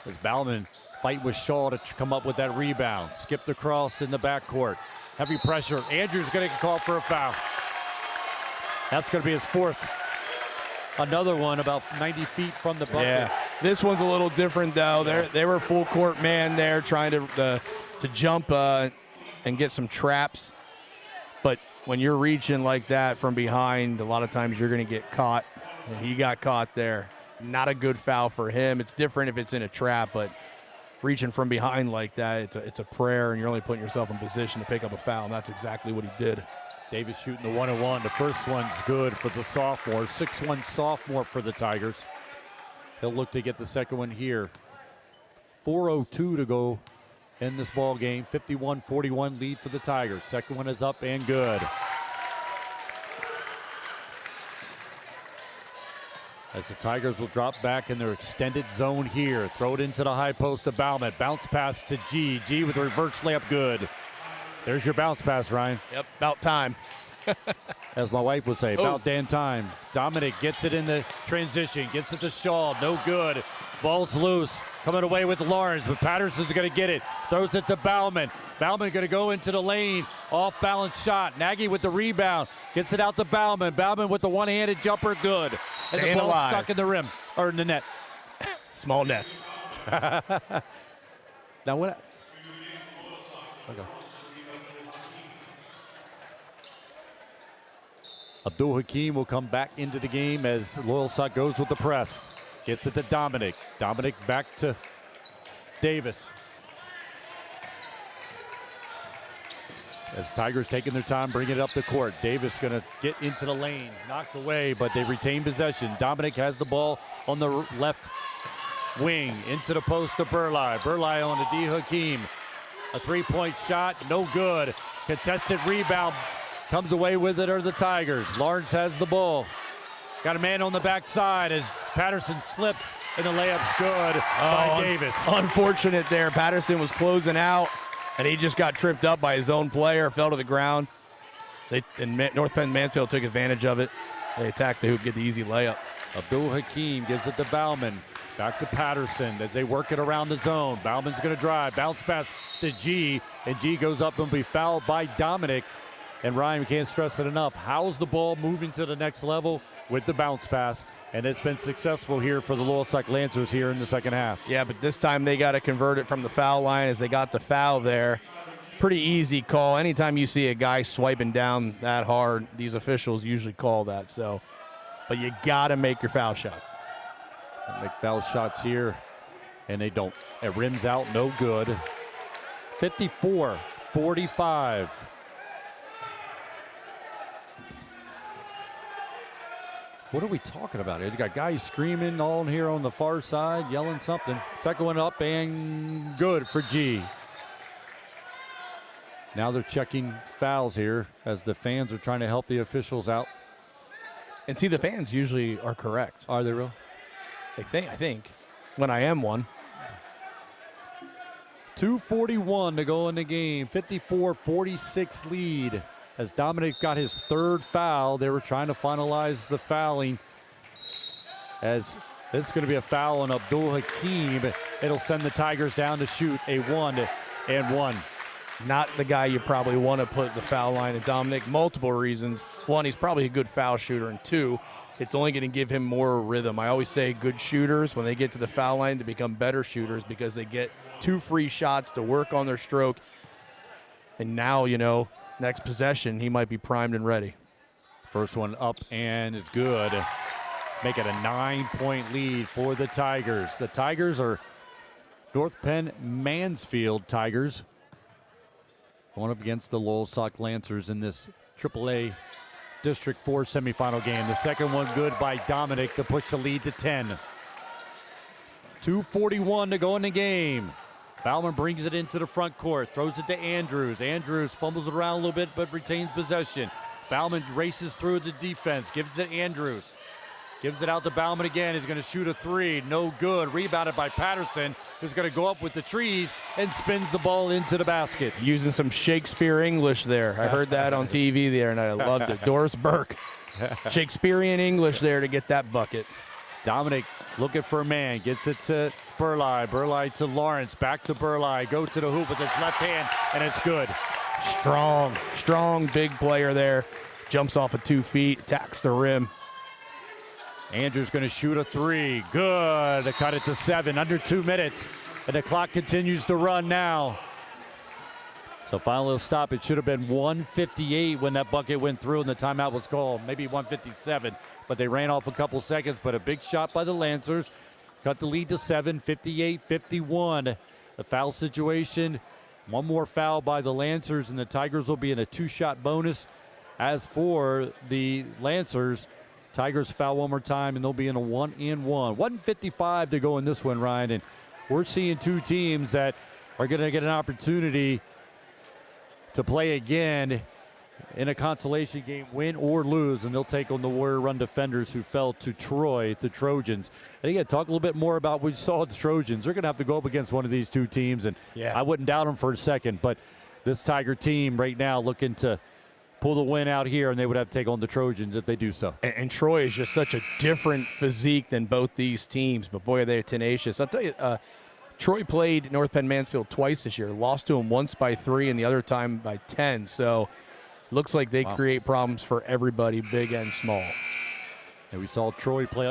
as Bauman fight with Shaw to come up with that rebound. Skipped across in the backcourt. Heavy pressure. Andrews going to get called for a foul. That's going to be his 4th. Another one about 90 feet from the bucket. Yeah, this one's a little different though. They were full court man there, trying to jump and get some traps. But when you're reaching like that from behind, a lot of times you're going to get caught, and he got caught there. Not a good foul for him. It's different if it's in a trap, but reaching from behind like that, it's a prayer, and you're only putting yourself in position to pick up a foul, and that's exactly what he did. Davis shooting the 1-1. The first one's good for the sophomore. 6'1" sophomore for the Tigers. He'll look to get the second one here. 4:02 to go in this ball game. 51-41 lead for the Tigers. Second one is up and good. As the Tigers will drop back in their extended zone here. Throw it into the high post to Bauman. Bounce pass to G. G with a reverse layup, good. There's your bounce pass, Ryan. Yep, about time. As my wife would say, about damn time. Dominic gets it in the transition, gets it to Shaw, no good. Ball's loose, coming away with Lawrence, but Patterson's going to get it. Throws it to Bauman. Bauman going to go into the lane, off-balance shot. Nagy with the rebound, gets it out to Bauman. Bauman with the one-handed jumper, good. And the ball stuck in the rim, or in the net. Small nets. Now when? Okay. Abdul Hakim will come back into the game as Loyalsock goes with the press. Gets it to Dominic. Dominic back to Davis. As Tigers taking their time, bringing it up the court. Davis going to get into the lane. Knocked away, but they retain possession. Dominic has the ball on the left wing. Into the post to Burlai. Burlai on to D. Hakim. A 3-point shot, no good. Contested rebound. Comes away with it are the Tigers. Lawrence has the ball. Got a man on the backside as Patterson slips, and the layup's good by Davis. Unfortunate there. Patterson was closing out, and he just got tripped up by his own player, fell to the ground. North Penn Mansfield took advantage of it. They attacked the hoop, get the easy layup. Abdul Hakim gives it to Bauman. Back to Patterson as they work it around the zone. Bauman's going to drive. Bounce pass to G, and G goes up and will be fouled by Dominic. And Ryan, we can't stress it enough. How's the ball moving to the next level with the bounce pass? And it's been successful here for the Loyalsock Lancers here in the second half. Yeah, but this time they got to convert it from the foul line as they got the foul there. Pretty easy call. Anytime you see a guy swiping down that hard, these officials usually call that. So, but you got to make your foul shots. Make foul shots here, and they don't. It rims out, no good. 54-45. What are we talking about here? You got guys screaming all in here on the far side, yelling something. Second one up and good for G. Now they're checking fouls here as the fans are trying to help the officials out. And see, the fans usually are correct. Are they real? I think, when I am one. 2:41 to go in the game. 54-46 lead. As Dominic got his 3rd foul, they were trying to finalize the fouling. As it's going to be a foul on Abdul Hakim. It'll send the Tigers down to shoot a 1-and-1. Not the guy you probably want to put the foul line at Dominic. Multiple reasons. One, he's probably a good foul shooter. And 2, it's only going to give him more rhythm. I always say good shooters, when they get to the foul line, to become better shooters because they get 2 free shots to work on their stroke. And now, next possession, he might be primed and ready. First one up and it's good. Make it a 9-point lead for the Tigers. The Tigers are North Penn Mansfield Tigers going up against the Loyalsock Lancers in this AAA District 4 semifinal game. The second one good by Dominic to push the lead to 10. 2:41 to go in the game. Bauman brings it into the front court, throws it to Andrews. Andrews fumbles it around a little bit but retains possession. Bauman races through the defense, gives it to Andrews. Gives it out to Bauman again. He's going to shoot a three. No good. Rebounded by Patterson, who's going to go up with the trees and spins the ball into the basket. Using some Shakespeare English there. I heard that on TV there, and I loved it. Doris Burke. Shakespearean English there to get that bucket. Dominic looking for a man. Gets it to Burleigh. Burleigh to Lawrence. Back to Burleigh. Go to the hoop with his left hand, and it's good. Strong big player there. Jumps off of 2 feet. Attacks the rim. Andrews going to shoot a three. Good. To cut it to 7. Under 2 minutes. And the clock continues to run now. So final stop. It should have been 1:58 when that bucket went through and the timeout was called. Maybe 1:57. But they ran off a couple seconds. But a big shot by the Lancers. Cut the lead to 7. 58-51. The foul situation. One more foul by the Lancers. And the Tigers will be in a 2-shot bonus. As for the Lancers, Tigers foul one more time, and they'll be in a 1-and-1. 1:55 to go in this one, Ryan. And we're seeing 2 teams that are going to get an opportunity to play again in a consolation game, win or lose, and they'll take on the Warrior Run Defenders who fell to Troy, the Trojans. And again, talk a little bit more about what you saw at the Trojans. They're going to have to go up against one of these 2 teams, and I wouldn't doubt them for a second. But this Tiger team right now looking to pull the win out here, and they would have to take on the Trojans if they do so. And Troy is just such a different physique than both these teams, but boy, are they tenacious. I'll tell you, Troy played North Penn Mansfield twice this year, lost to them once by 3 and the other time by 10. So looks like they create problems for everybody, big and small. And we saw Troy play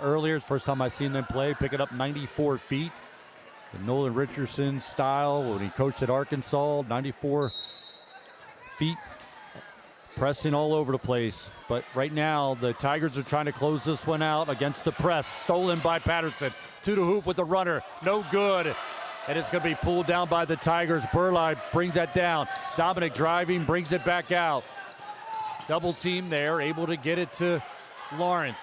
earlier. It's the first time I've seen them play, picking up 94 feet. The Nolan Richardson style when he coached at Arkansas, 94 feet. Pressing all over the place. But right now, the Tigers are trying to close this one out against the press. Stolen by Patterson. To the hoop with the runner. No good. And it's going to be pulled down by the Tigers. Burleigh brings that down. Dominic driving, brings it back out. Double team there, able to get it to Lawrence.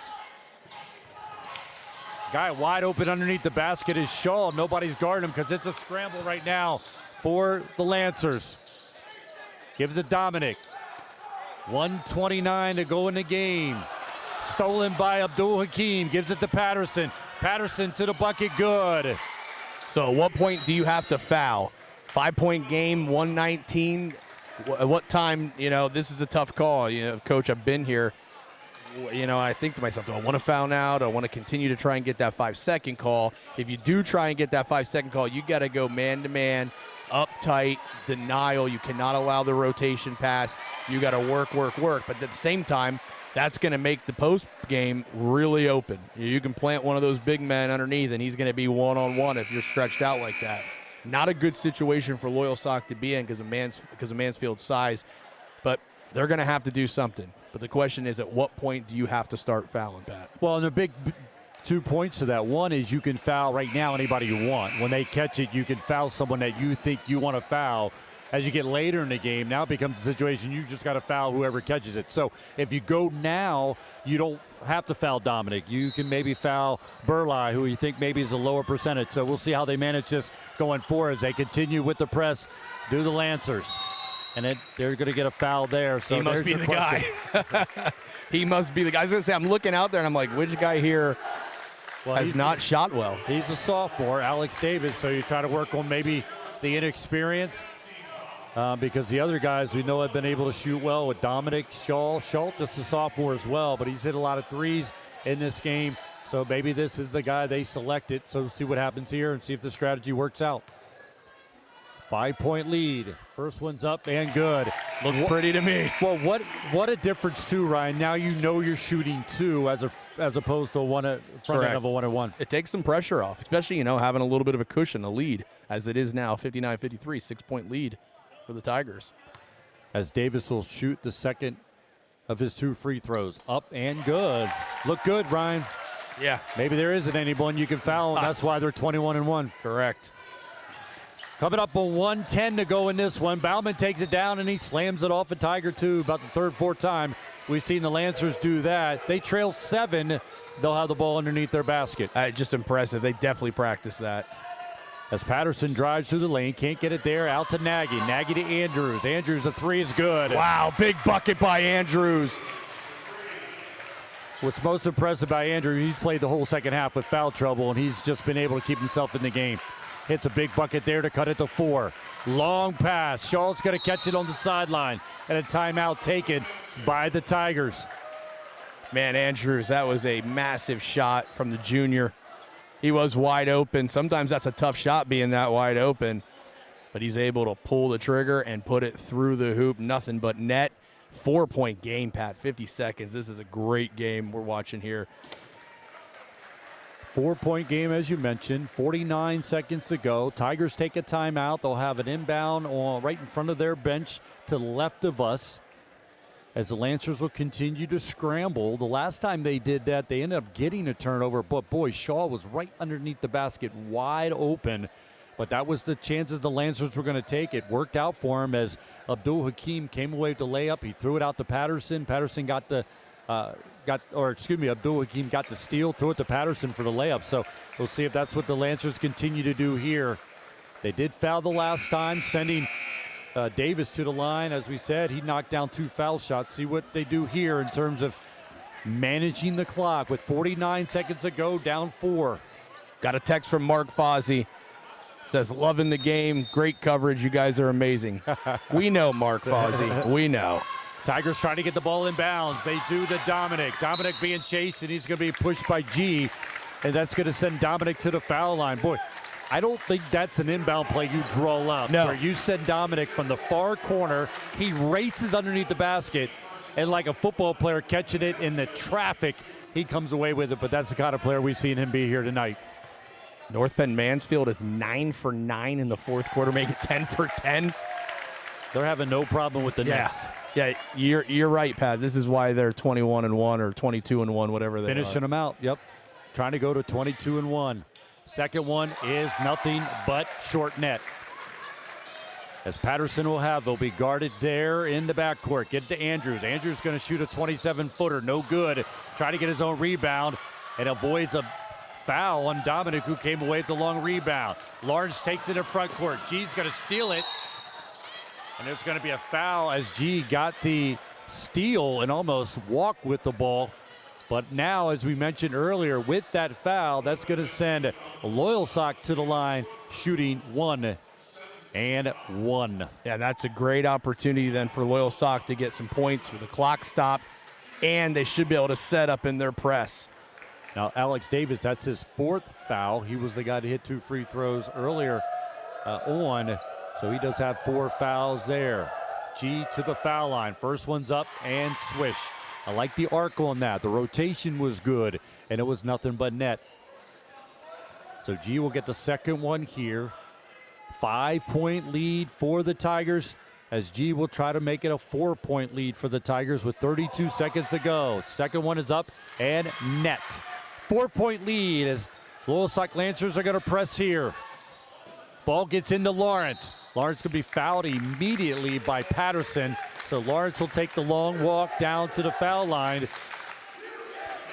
Guy wide open underneath the basket is Shaw. Nobody's guarding him because it's a scramble right now for the Lancers. Gives it to Dominic. 1:29 to go in the game. Stolen by Abdul Hakim. Gives it to Patterson. Patterson to the bucket. Good. So at what point do you have to foul? 5-point game, 119. At what time, this is a tough call. Coach, I've been here. I think to myself, do I want to foul now? Do I want to continue to try and get that 5-second call? If you do try and get that 5-second call, you got to go man-to-man, uptight, denial. You cannot allow the rotation pass. You got to work. But at the same time, that's going to make the post game really open. You can plant one of those big men underneath, and he's going to be one-on-one if you're stretched out like that. Not a good situation for Loyalsock to be in because of Mansfield's size, but they're going to have to do something. But the question is, at what point do you have to start fouling, Pat? Well, and the big 2 points to that. One is you can foul right now anybody you want. When they catch it, you can foul someone that you think you want to foul. As you get later in the game, now it becomes a situation you just got to foul whoever catches it. So if you go now, you don't have to foul Dominic. You can maybe foul Burleigh, who you think maybe is a lower percentage. So we'll see how they manage this going forward as they continue with the press, do the Lancers. And then they're going to get a foul there. So he must be the guy. He must be the guy. I was going to say, I'm looking out there, and I'm like, which guy here has not shot well? He's a sophomore, Alex Davis. So you try to work on maybe the inexperience. Because the other guys we know have been able to shoot well with Dominic, Schultz, just a sophomore as well, but he's hit a lot of threes in this game. So maybe this is the guy they selected. So we'll see what happens here and see if the strategy works out. 5-point lead. First one's up and good. Looks pretty to me. Well, what a difference too, Ryan. Now you know you're shooting 2 as opposed to front end of a 1-on-1. It takes some pressure off, especially having a little bit of a cushion, a lead, as it is now, 59-53, 6-point lead for the Tigers. As Davis will shoot the second of his 2 free throws. Up and good. Look good, Ryan. Yeah. Maybe there isn't anyone you can foul, and that's why they're 21-1. Correct. Coming up on 1:10 to go in this one. Bauman takes it down, and he slams it off a Tiger 2 about the third, fourth time we've seen the Lancers do that. They trail 7. They'll have the ball underneath their basket. Just impressive. They definitely practice that. As Patterson drives through the lane, can't get it there, out to Nagy. Nagy to Andrews. Andrews, the 3 is good. Wow, big bucket by Andrews. What's most impressive by Andrews, he's played the whole second half with foul trouble, and he's just been able to keep himself in the game. Hits a big bucket there to cut it to 4. Long pass. Shaw's going to catch it on the sideline, and a timeout taken by the Tigers. Man, Andrews, that was a massive shot from the junior. He was wide open. Sometimes that's a tough shot being that wide open, but he's able to pull the trigger and put it through the hoop. Nothing but net. 4-point game, Pat, 50 seconds. This is a great game we're watching here. 4-point game, as you mentioned. 49 seconds to go. Tigers take a timeout. They'll have an inbound right in front of their bench to the left of us, as the Lancers will continue to scramble. The last time they did that, they ended up getting a turnover, but boy, Shaw was right underneath the basket, wide open. But that was the chances the Lancers were going to take. It worked out for him as Abdul Hakim came away with the layup. He threw it out to Patterson. Patterson got the Abdul Hakim got the steal, threw it to Patterson for the layup. So we'll see if that's what the Lancers continue to do here. They did foul the last time, sending Davis to the line. As we said, he knocked down 2 foul shots. See what they do here in terms of managing the clock with 49 seconds to go, down 4. Got a text from Mark Fozzie. Says, loving the game. Great coverage. You guys are amazing. We know, Mark Fozzie. We know. Tigers trying to get the ball in bounds. They do to Dominic. Dominic being chased, and he's going to be pushed by G, and that's going to send Dominic to the foul line. Boy, I don't think that's an inbound play you draw up. No. Where you send Dominic from the far corner. He races underneath the basket, and like a football player catching it in the traffic, he comes away with it. But that's the kind of player we've seen him be here tonight. North Penn Mansfield is 9 for 9 in the fourth quarter, making 10 for 10. They're having no problem with the Nets. Yeah, you're right, Pat. This is why they're 21-1 or 22-1, whatever they are. Finishing them out, yep. Trying to go to 22-1. Second one is nothing but short net. As Patterson will have, they'll be guarded there in the backcourt. Get it to Andrews. Andrews going to shoot a 27-footer. No good. Try to get his own rebound and avoids a foul on Dominic, who came away with the long rebound. Lawrence takes it in front court. G's going to steal it. And there's going to be a foul as G got the steal and almost walked with the ball. But now, as we mentioned earlier, with that foul, that's going to send Loyalsock to the line, shooting 1 and 1. Yeah, that's a great opportunity then for Loyalsock to get some points with the clock stopped, and they should be able to set up in their press. Now, Alex Davis, that's his 4th foul. He was the guy to hit 2 free throws earlier on, so he does have 4 fouls there. G to the foul line. First one's up and swish. I like the arc on that. The rotation was good, and it was nothing but net. So G will get the second one here. 5-point lead for the Tigers, as G will try to make it a 4-point lead for the Tigers with 32 seconds to go. Second one is up and net. 4-point lead as Loyalsock Lancers are going to press here. Ball gets into Lawrence. Lawrence could be fouled immediately by Patterson. So Lawrence will take the long walk down to the foul line.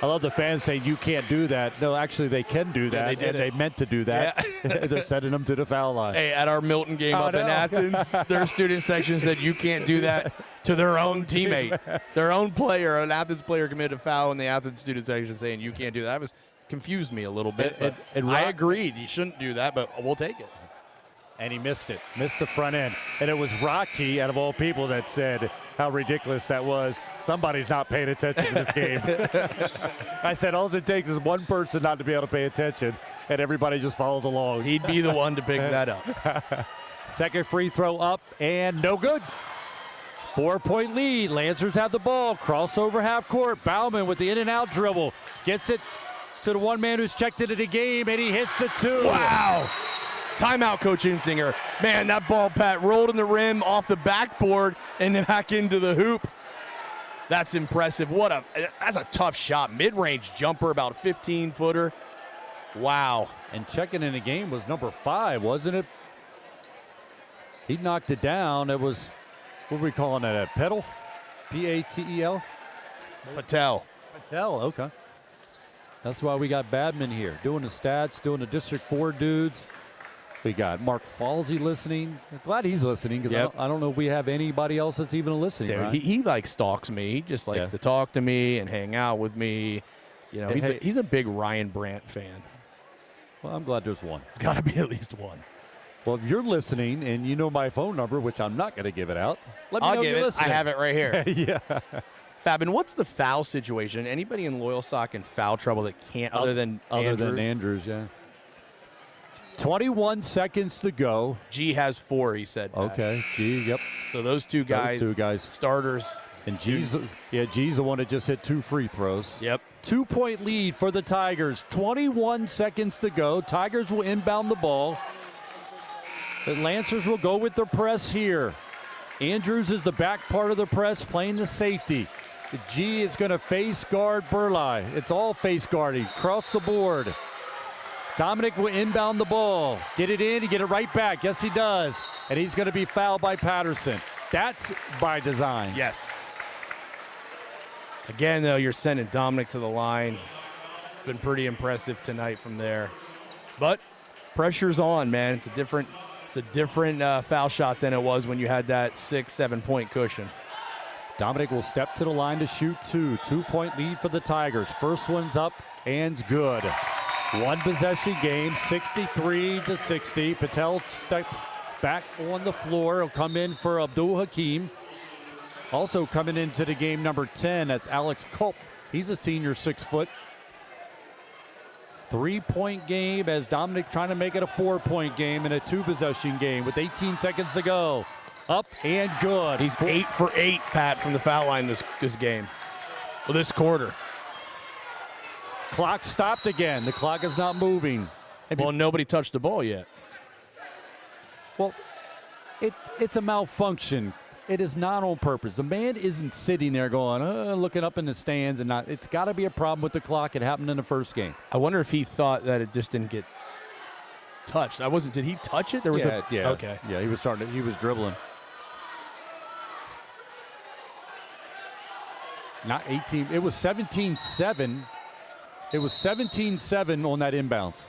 I love the fans saying you can't do that. No, actually they can do that. Yeah, they did and they meant to do that. Yeah. They're sending them to the foul line. Hey, at our Milton game up in Athens, their student section said you can't do that to their own teammate. Their own player, an Athens player committed a foul in the Athens student section saying you can't do that. That confused me a little bit. And I agreed. You shouldn't do that, but we'll take it. And he missed it, missed the front end. And it was Rocky, out of all people, that said how ridiculous that was. Somebody's not paying attention to this game. I said all it takes is one person not to be able to pay attention, and everybody just follows along. He'd be the one to pick that up. Second free throw up and no good. 4-point lead. Lancers have the ball. Crossover half court. Bauman with the in and out dribble. Gets it to the one man who's checked into the game, and he hits the 2. Wow. Timeout, Coach Insinger. Man, that ball, Pat, rolled in the rim off the backboard and then back into the hoop. That's impressive. That's a tough shot. Mid-range jumper, about a 15-footer. Wow. And checking in the game was number 5, wasn't it? He knocked it down. It was, what are we calling that, a pedal? P-A-T-E-L? Patel. Patel, okay. That's why we got Badman here, doing the stats, doing the District 4 dudes. We got Mark Falsey listening. I'm glad he's listening because I don't know if we have anybody else that's even listening. Dude, right? he like stalks me. He just likes to talk to me and hang out with me. You know, he's a big Ryan Brandt fan. Well, I'm glad there's one. Got to be at least one. Well, if you're listening and you know my phone number, which I'm not going to give it out, let me I'll know give you're it. listening. I have it right here. Yeah. Babin, what's the foul situation? Anybody in Loyalsock in foul trouble that can't, other than Andrews, yeah. 21 seconds to go. G has 4, he said. Pat. Okay, G, yep. So those two guys, starters. And G's the one that just hit 2 free throws. Yep. 2-point lead for the Tigers. 21 seconds to go. Tigers will inbound the ball. The Lancers will go with their press here. Andrews is the back part of the press, playing the safety. The G is going to face guard Burlai. It's all face guarding. Across the board. Dominic will inbound the ball. Get it in, get it right back. Yes, he does. And he's going to be fouled by Patterson. That's by design. Yes. Again, though, you're sending Dominic to the line. It's been pretty impressive tonight from there. But pressure's on, man. It's a different foul shot than it was when you had that 6-7 point cushion. Dominic will step to the line to shoot 2. 2-point lead for the Tigers. First one's up and's good. 1 possession game, 63-60. Patel steps back on the floor. He'll come in for Abdul Hakim. Also coming into the game, number 10, that's Alex Culp. He's a senior, 6 foot. 3-point game as Dominic trying to make it a 4-point game and a 2-possession game with 18 seconds to go. Up and good. He's 8 for 8, Pat, from the foul line this game. Well, this quarter. Clock stopped again. The clock is not moving. Well, nobody touched the ball yet. Well, it's a malfunction. It is not on purpose. The man isn't sitting there going, looking up in the stands and not. It's got to be a problem with the clock. It happened in the first game. I wonder if he thought that it just didn't get touched. Did he touch it? There was Okay. Yeah, he was dribbling. Not 18. It was 17-7. It was 17-7 on that inbounds.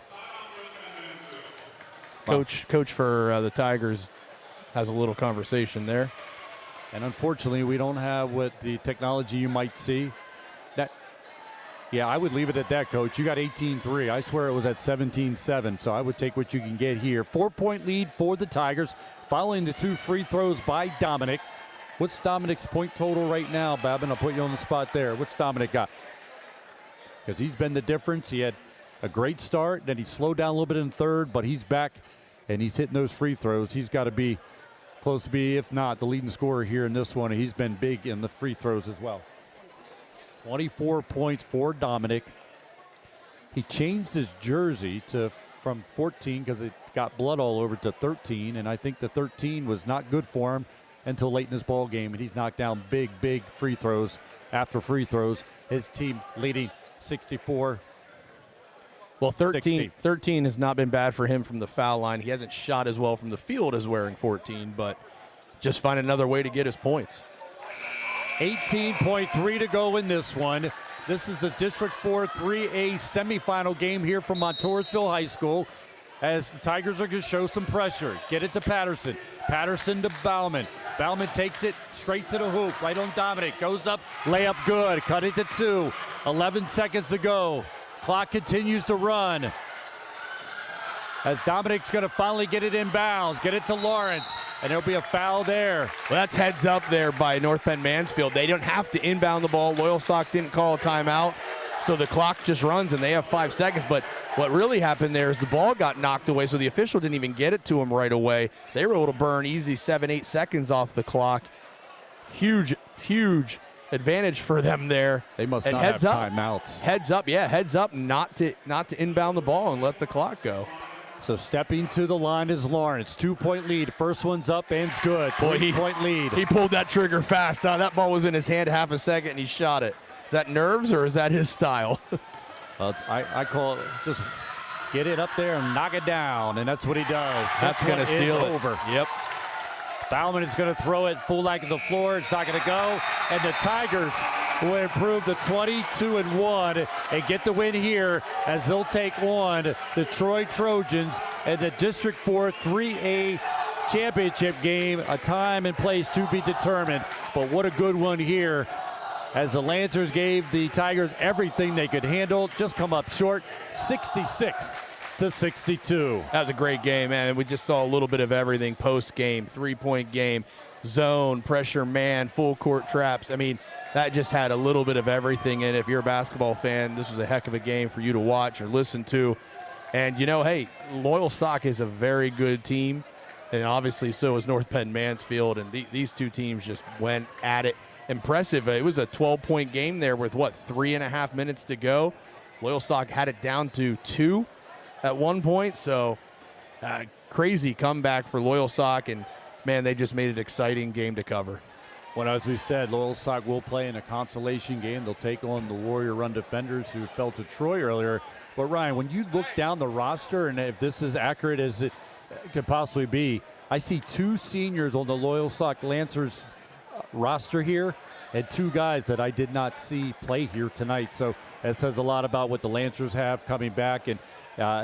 Coach for the Tigers has a little conversation there. And unfortunately, we don't have what the technology you might see. I would leave it at that, Coach. You got 18-3. I swear it was at 17-7, so I would take what you can get here. 4-point lead for the Tigers, following the 2 free throws by Dominic. What's Dominic's point total right now, Babin? I'll put you on the spot there. What's Dominic got? Because he's been the difference. He had a great start, then he slowed down a little bit in third, but he's back, and he's hitting those free throws. He's got to be close to be, if not, the leading scorer here in this one. He's been big in the free throws as well. 24 points for Dominic. He changed his jersey from 14 because it got blood all over to 13, and I think the 13 was not good for him until late in this ball game, and he's knocked down big free throws after free throws. His team leading 64. Well, 13 has not been bad for him from the foul line. He hasn't shot as well from the field as wearing 14, but just find another way to get his points. 18.3 to go in this one. This is the District 4 3A semifinal game here from Montoursville High School, as the Tigers are going to show some pressure. Get it to Patterson. Patterson to Bauman. Bauman takes it straight to the hoop, right on Dominic. Goes up, layup good. Cut it to 2. 11 seconds to go. Clock continues to run. As Dominic's going to finally get it inbounds. Get it to Lawrence. And there'll be a foul there. Well, that's heads up there by North Penn Mansfield. They don't have to inbound the ball. Loyalsock didn't call a timeout. So the clock just runs and they have 5 seconds. But what really happened there is the ball got knocked away, so the official didn't even get it to him right away. They were able to burn easy 7-8 seconds off the clock. Huge advantage for them there. They must not have timeouts. Heads up, not to inbound the ball and let the clock go. So stepping to the line is Lawrence. 2-point lead. First one's up and it's good. 3-point lead. He pulled that trigger fast. That ball was in his hand half a second and he shot it. Is that nerves or is that his style? I call it just get it up there and knock it down, and that's what he does. That's going to steal it. Over. Yep. Bauman is going to throw it full length of the floor. It's not going to go, and the Tigers will improve to 22-1 and get the win here as they'll take on the Troy Trojans in the District 4 3A championship game. A time and place to be determined, but what a good one here as the Lancers gave the Tigers everything they could handle. Just come up short, 66-62. That was a great game, man. We just saw a little bit of everything post-game, 3-point game, zone, pressure man, full court traps. I mean, that just had a little bit of everything in it. If you're a basketball fan, this was a heck of a game for you to watch or listen to. And, you know, hey, Loyalsock is a very good team, and obviously so is North Penn Mansfield, and these two teams just went at it. Impressive. It was a 12-point game there with, 3.5 minutes to go. Loyalsock had it down to 2 at one point, so crazy comeback for Loyalsock, and, man, they just made it an exciting game to cover. Well, as we said, Loyalsock will play in a consolation game. They'll take on the Warrior Run Defenders who fell to Troy earlier. But, Ryan, when you look down the roster, and if this is accurate as it could possibly be, I see 2 seniors on the Loyalsock Lancers roster here and 2 guys that I did not see play here tonight. So that says a lot about what the Lancers have coming back and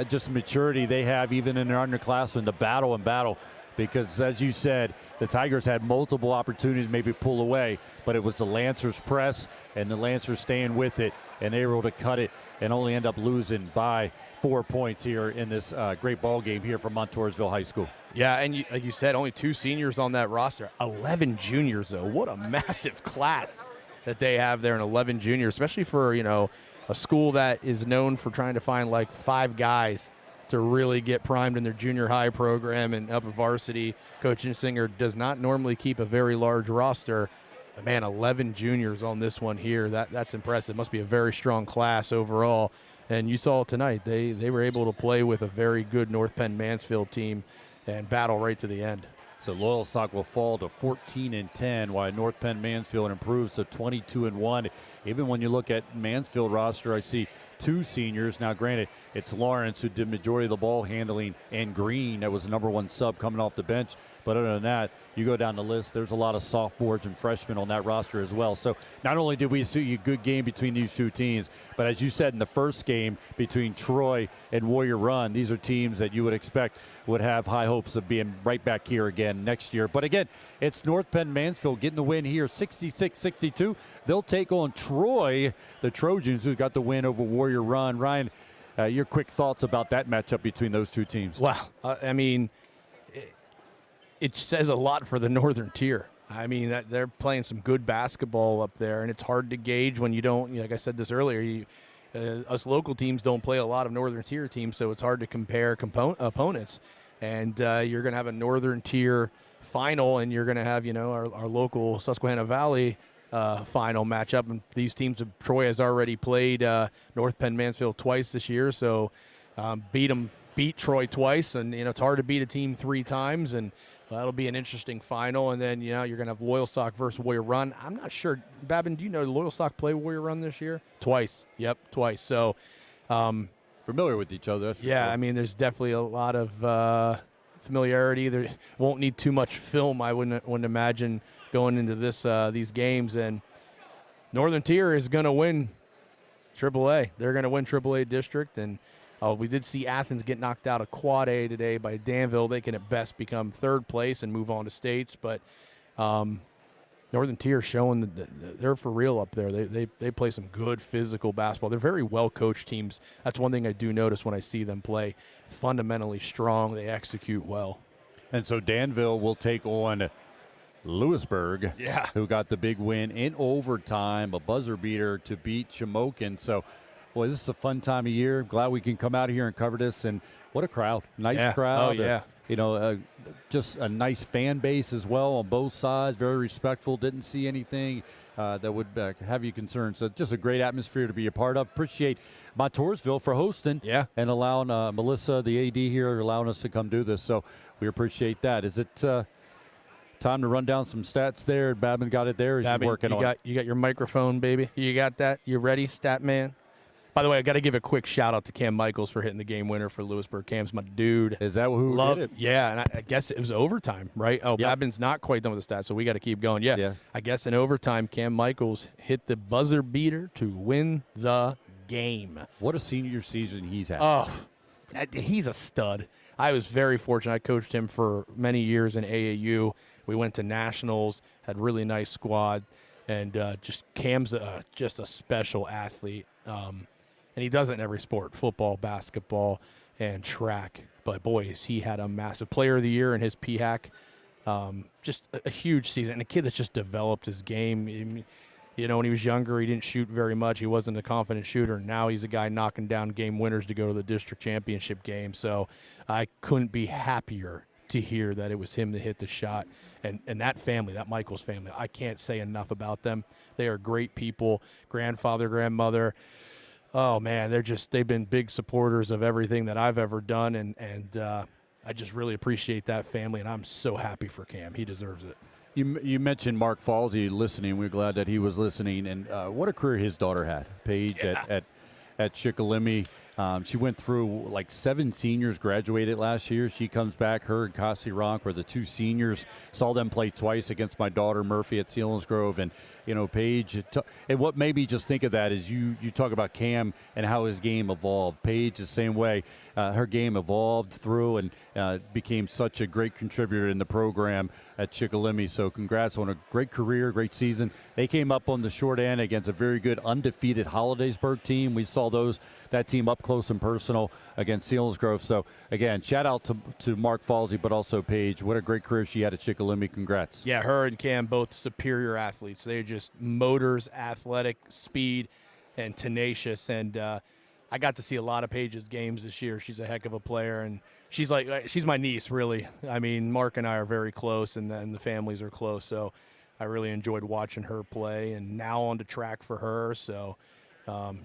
just the maturity they have even in their underclassmen, the battle. Because, as you said, the Tigers had multiple opportunities to maybe pull away, but it was the Lancers press and the Lancers staying with it, and they were able to cut it and only end up losing by 4 points here in this great ball game here from Montoursville High School. Yeah, and like you said, only 2 seniors on that roster. 11 juniors, though. What a massive class that they have there in 11 juniors, especially for, you know, a school that is known for trying to find like 5 guys to really get primed in their junior high program and up at varsity. Coach Insinger does not normally keep a very large roster. But man, 11 juniors on this one here. That's impressive. Must be a very strong class overall. And you saw tonight, they were able to play with a very good North Penn Mansfield team and battle right to the end. So Loyalsock will fall to 14-10, while North Penn Mansfield improves to 22-1. Even when you look at Mansfield roster, I see 2 seniors. Now, granted, it's Lawrence who did majority of the ball handling, and Green, that was the #1 sub coming off the bench. But other than that, you go down the list, there's a lot of sophomores and freshmen on that roster as well. So not only did we see a good game between these 2 teams, but as you said in the first game between Troy and Warrior Run, these are teams that you would expect would have high hopes of being right back here again next year. But again, it's North Penn Mansfield getting the win here, 66-62. They'll take on Troy, the Trojans, who got the win over Warrior Run. Ryan, your quick thoughts about that matchup between those 2 teams? Wow. I mean, it says a lot for the Northern Tier. I mean, that they're playing some good basketball up there, and it's hard to gauge when you don't, like I said this earlier, us local teams don't play a lot of Northern Tier teams, so it's hard to compare opponents. And you're going to have a Northern Tier final, and you're going to have, you know, our local Susquehanna Valley final matchup. And these teams, Troy has already played North Penn Mansfield twice this year, so beat Troy twice, and, you know, it's hard to beat a team 3 times, and that'll be an interesting final. And then, you know, you're going to have Loyalsock versus Warrior Run. I'm not sure. Babin, do you know Loyalsock play Warrior Run this year? Twice. Yep, twice. So familiar with each other. Yeah, I mean, there's definitely a lot of familiarity. There won't need too much film, I wouldn't imagine, going into these games. And Northern Tier is going to win AAA. They're going to win AAA district, and we did see Athens get knocked out of Quad A today by Danville. They can at best become 3rd place and move on to states, but Northern Tier showing that they're for real up there. They play some good physical basketball. They're very well-coached teams. That's one thing I do notice when I see them play. Fundamentally strong. They execute well. And so Danville will take on Lewisburg, who got the big win in overtime, a buzzer beater to beat Shamokin. So, boy, this is a fun time of year. Glad we can come out here and cover this. And what a crowd. Nice crowd. Oh, yeah. You know, just a nice fan base as well on both sides. Very respectful. Didn't see anything that would have you concerned. So just a great atmosphere to be a part of. Appreciate Montoursville for hosting and allowing Melissa, the AD here, allowing us to come do this. So we appreciate that. Is it time to run down some stats there? Babin got it there. He's working on it. You got your microphone, baby. You got that? You ready, stat man? By the way, I got to give a quick shout out to Cam Michaels for hitting the game winner for Lewisburg. Cam's my dude. Is that who did it? Yeah, and I guess it was overtime, right? Oh, Babin's not quite done with the stats, so we got to keep going. Yeah, I guess in overtime, Cam Michaels hit the buzzer beater to win the game. What a senior season he's had. Oh, he's a stud. I was very fortunate. I coached him for many years in AAU. We went to nationals, had a really nice squad, and just Cam's just a special athlete. And he does it in every sport, football, basketball, and track. But, boy, he had a massive player of the year in his PHAC. Just a huge season. And a kid that's just developed his game. You know, when he was younger, he didn't shoot very much. He wasn't a confident shooter. Now he's a guy knocking down game winners to go to the district championship game. So I couldn't be happier to hear that it was him that hit the shot. And that family, that Michaels family, I can't say enough about them. They are great people, grandfather, grandmother. Oh, man, they've been big supporters of everything that I've ever done, and I just really appreciate that family, and I'm so happy for Cam. He deserves it. You mentioned Mark Falsey listening. We're glad that he was listening, and what a career his daughter had, Paige, at Chickalimi. She went through like 7 seniors graduated last year. She comes back. Her and Kasi Ronk were the 2 seniors. Saw them play twice against my daughter Murphy at Selinsgrove. And, you know, Paige, and what made me just think of that is you talk about Cam and how his game evolved. Paige, the same way. Her game evolved through and became such a great contributor in the program at Chickalimi. So congrats on a great career, great season. They came up on the short end against a very good undefeated Hollidaysburg team. We saw that team up close and personal against Selinsgrove. So, again, shout out to Mark Falsey, but also Paige. What a great career she had at Chickalimi. Congrats. Yeah, her and Cam, both superior athletes. They're just motors, athletic, speed, and tenacious. And I got to see a lot of Paige's games this year. She's a heck of a player, and she's my niece, really. I mean, Mark and I are very close, and then the families are close. So I really enjoyed watching her play, and now on to track for her. So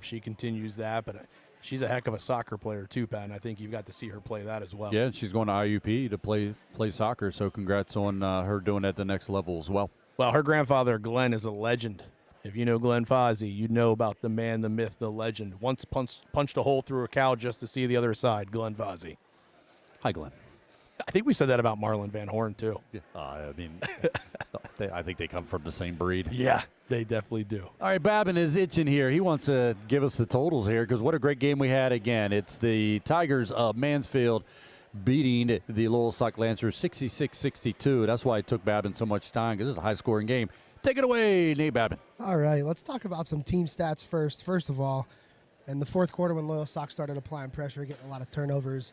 she continues that, but she's a heck of a soccer player too, Pat, and I think you've got to see her play that as well. Yeah, she's going to IUP to play soccer, so congrats on her doing it at the next level as well. Well, her grandfather, Glenn, is a legend. If you know Glenn Fozzie, you know about the man, the myth, the legend. Once punched a hole through a cow just to see the other side, Glenn Fozzie. Hi, Glenn. I think we said that about Marlon Van Horn, too. Yeah, I mean, I think they come from the same breed. Yeah, they definitely do. All right, Babin is itching here. He wants to give us the totals here because what a great game we had again. It's the Tigers of Mansfield beating the Loyalsock Lancers 66-62. That's why it took Babin so much time because it's a high-scoring game. Take it away, Nate Babin. All right, let's talk about some team stats first. First of all, in the fourth quarter when Loyalsock started applying pressure, getting a lot of turnovers,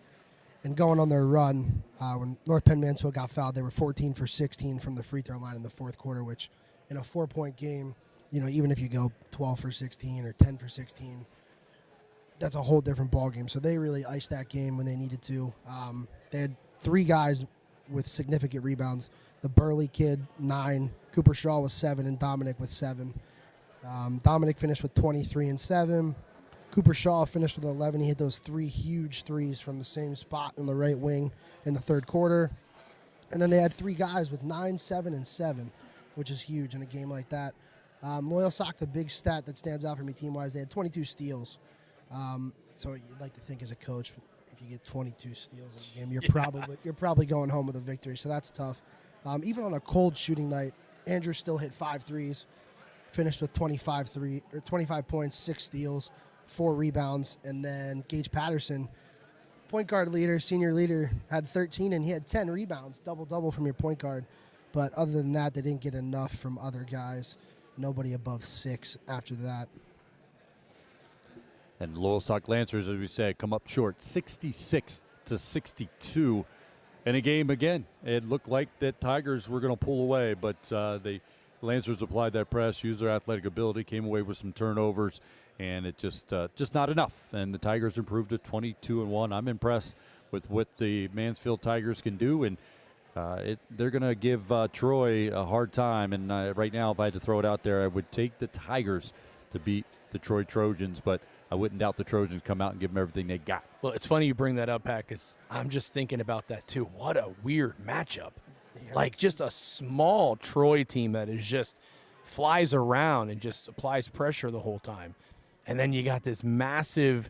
and going on their run, when North Penn Mansfield got fouled, they were 14 for 16 from the free throw line in the fourth quarter, which in a 4-point game, you know, even if you go 12 for 16 or 10 for 16, that's a whole different ball game. So they really iced that game when they needed to. They had 3 guys with significant rebounds. The Burley kid, 9. Cooper Shaw was 7, and Dominic with 7. Dominic finished with 23 and 7. Cooper Shaw finished with 11. He hit those 3 huge threes from the same spot in the right wing in the third quarter. And then they had 3 guys with 9, 7, and 7, which is huge in a game like that. Loyalsock, the big stat that stands out for me team-wise, they had 22 steals. So you'd like to think as a coach, if you get 22 steals in a game, you're probably going home with a victory. So that's tough. Even on a cold shooting night, Andrew still hit 5 threes, finished with 25 points, 6 steals, 4 rebounds, and then Gage Patterson, point guard leader, senior leader, had 13, and he had 10 rebounds, double-double from your point guard. But other than that, they didn't get enough from other guys. Nobody above 6 after that. And Loyalsock Lancers, as we said, come up short, 66-62. In a game, again, it looked like that Tigers were going to pull away, but the Lancers applied that press, used their athletic ability, came away with some turnovers, and it just not enough. And the Tigers improved to 22-1. I'm impressed with what the Mansfield Tigers can do, and they're going to give Troy a hard time. And right now, if I had to throw it out there, I would take the Tigers to beat the Troy Trojans. But I wouldn't doubt the Trojans come out and give them everything they got. Well, it's funny you bring that up, Pat, because I'm just thinking about that too. What a weird matchup. Like just a small Troy team that is just flies around and just applies pressure the whole time. And then you got this massive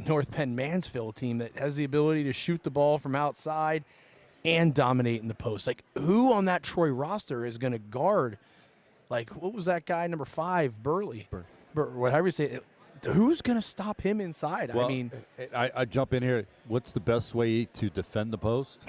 North Penn Mansfield team that has the ability to shoot the ball from outside and dominate in the post. Like, who on that Troy roster is going to guard? Like, what was that guy, number 5, Burley? Whatever you say it. Who's going to stop him inside? Well, I mean, I jump in here. What's the best way to defend the post?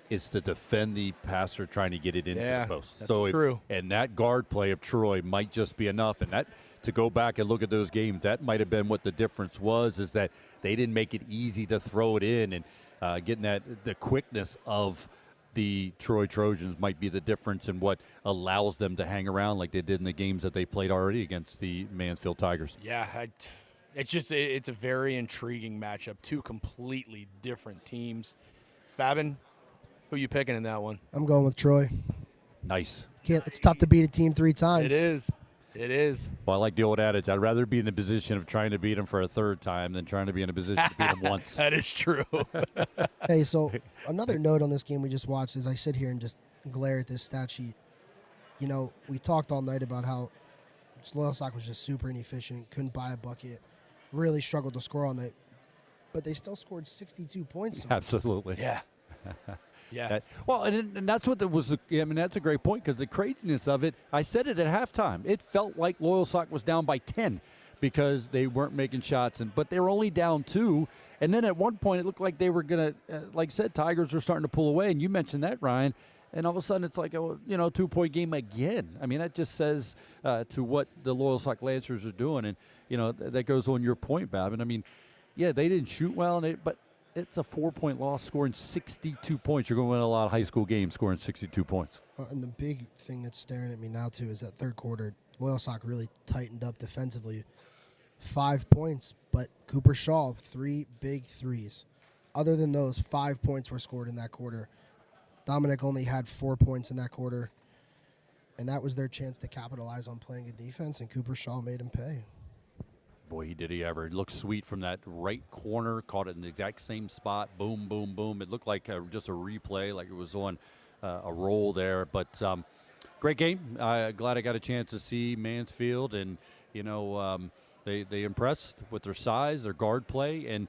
Is to defend the passer trying to get it into the post. That's so true. And that guard play of Troy might just be enough. And that, to go back and look at those games, that might have been what the difference was, is that they didn't make it easy to throw it in. And getting the quickness of the Troy Trojans might be the difference in what allows them to hang around like they did in the games that they played already against the Mansfield Tigers. Yeah, it's a very intriguing matchup. Two completely different teams. Babin, who you picking in that one? I'm going with Troy. Nice. It's tough to beat a team 3 times. It is. Well, I like the old adage, I'd rather be in the position of trying to beat them for a 3rd time than trying to be in a position to beat them once. That is true. Hey, so another note on this game we just watched is I sit here and just glare at this stat sheet. You know, we talked all night about how Loyalsock was just super inefficient, couldn't buy a bucket, really struggled to score all night. But they still scored 62 points. Absolutely. Yeah. Yeah. Well, and that's what that's a great point, because the craziness of it, I said it at halftime. It felt like Loyalsock was down by 10 because they weren't making shots, but they were only down 2. And then at one point it looked like they were going to, like I said, Tigers were starting to pull away, and you mentioned that, Ryan. And all of a sudden it's like a 2-point game again. I mean, that just says to what the Loyalsock Lancers are doing. And, that goes on your point, Babin. I mean, yeah, they didn't shoot well, but it's a 4-point loss, scoring 62 points. You're going to win a lot of high school games scoring 62 points. And the big thing that's staring at me now, too, is that 3rd quarter, Loyalsock really tightened up defensively. 5 points, but Cooper Shaw, 3 big threes. Other than those, 5 points were scored in that quarter. Dominic only had 4 points in that quarter, and that was their chance to capitalize on playing good defense, and Cooper Shaw made him pay. Boy, did he ever. It looked sweet from that right corner, caught it in the exact same spot. Boom, boom, boom. It looked like just a replay, like it was on a roll there. But great game. Glad I got a chance to see Mansfield, and, they impressed with their size, their guard play, and,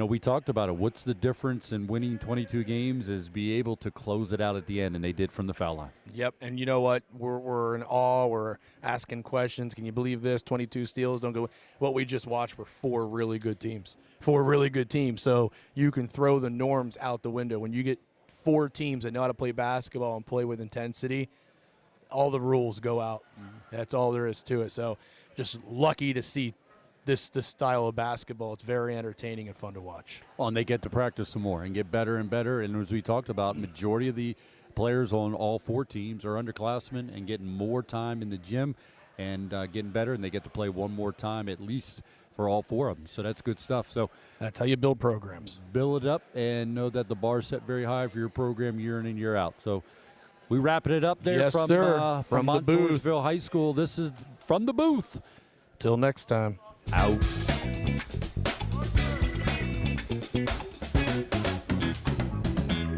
we talked about it. What's the difference in winning 22 games is be able to close it out at the end, and they did from the foul line. Yep, and you know what? We're in awe. We're asking questions. Can you believe this? 22 steals, don't go. What we just watched were 4 really good teams. 4 really good teams. So you can throw the norms out the window. When you get 4 teams that know how to play basketball and play with intensity, all the rules go out. That's all there is to it. So just lucky to see this style of basketball. It's very entertaining and fun to watch. Well, and they get to practice some more and get better and better. And as we talked about, majority of the players on all 4 teams are underclassmen and getting more time in the gym and getting better, and they get to play one more time at least for all 4 of them. So that's good stuff. So that's how you build programs. Build it up and know that the bar is set very high for your program year in and year out. So we wrapping it up there from the Montoursville High School. This is From the Booth. Till next time. Out.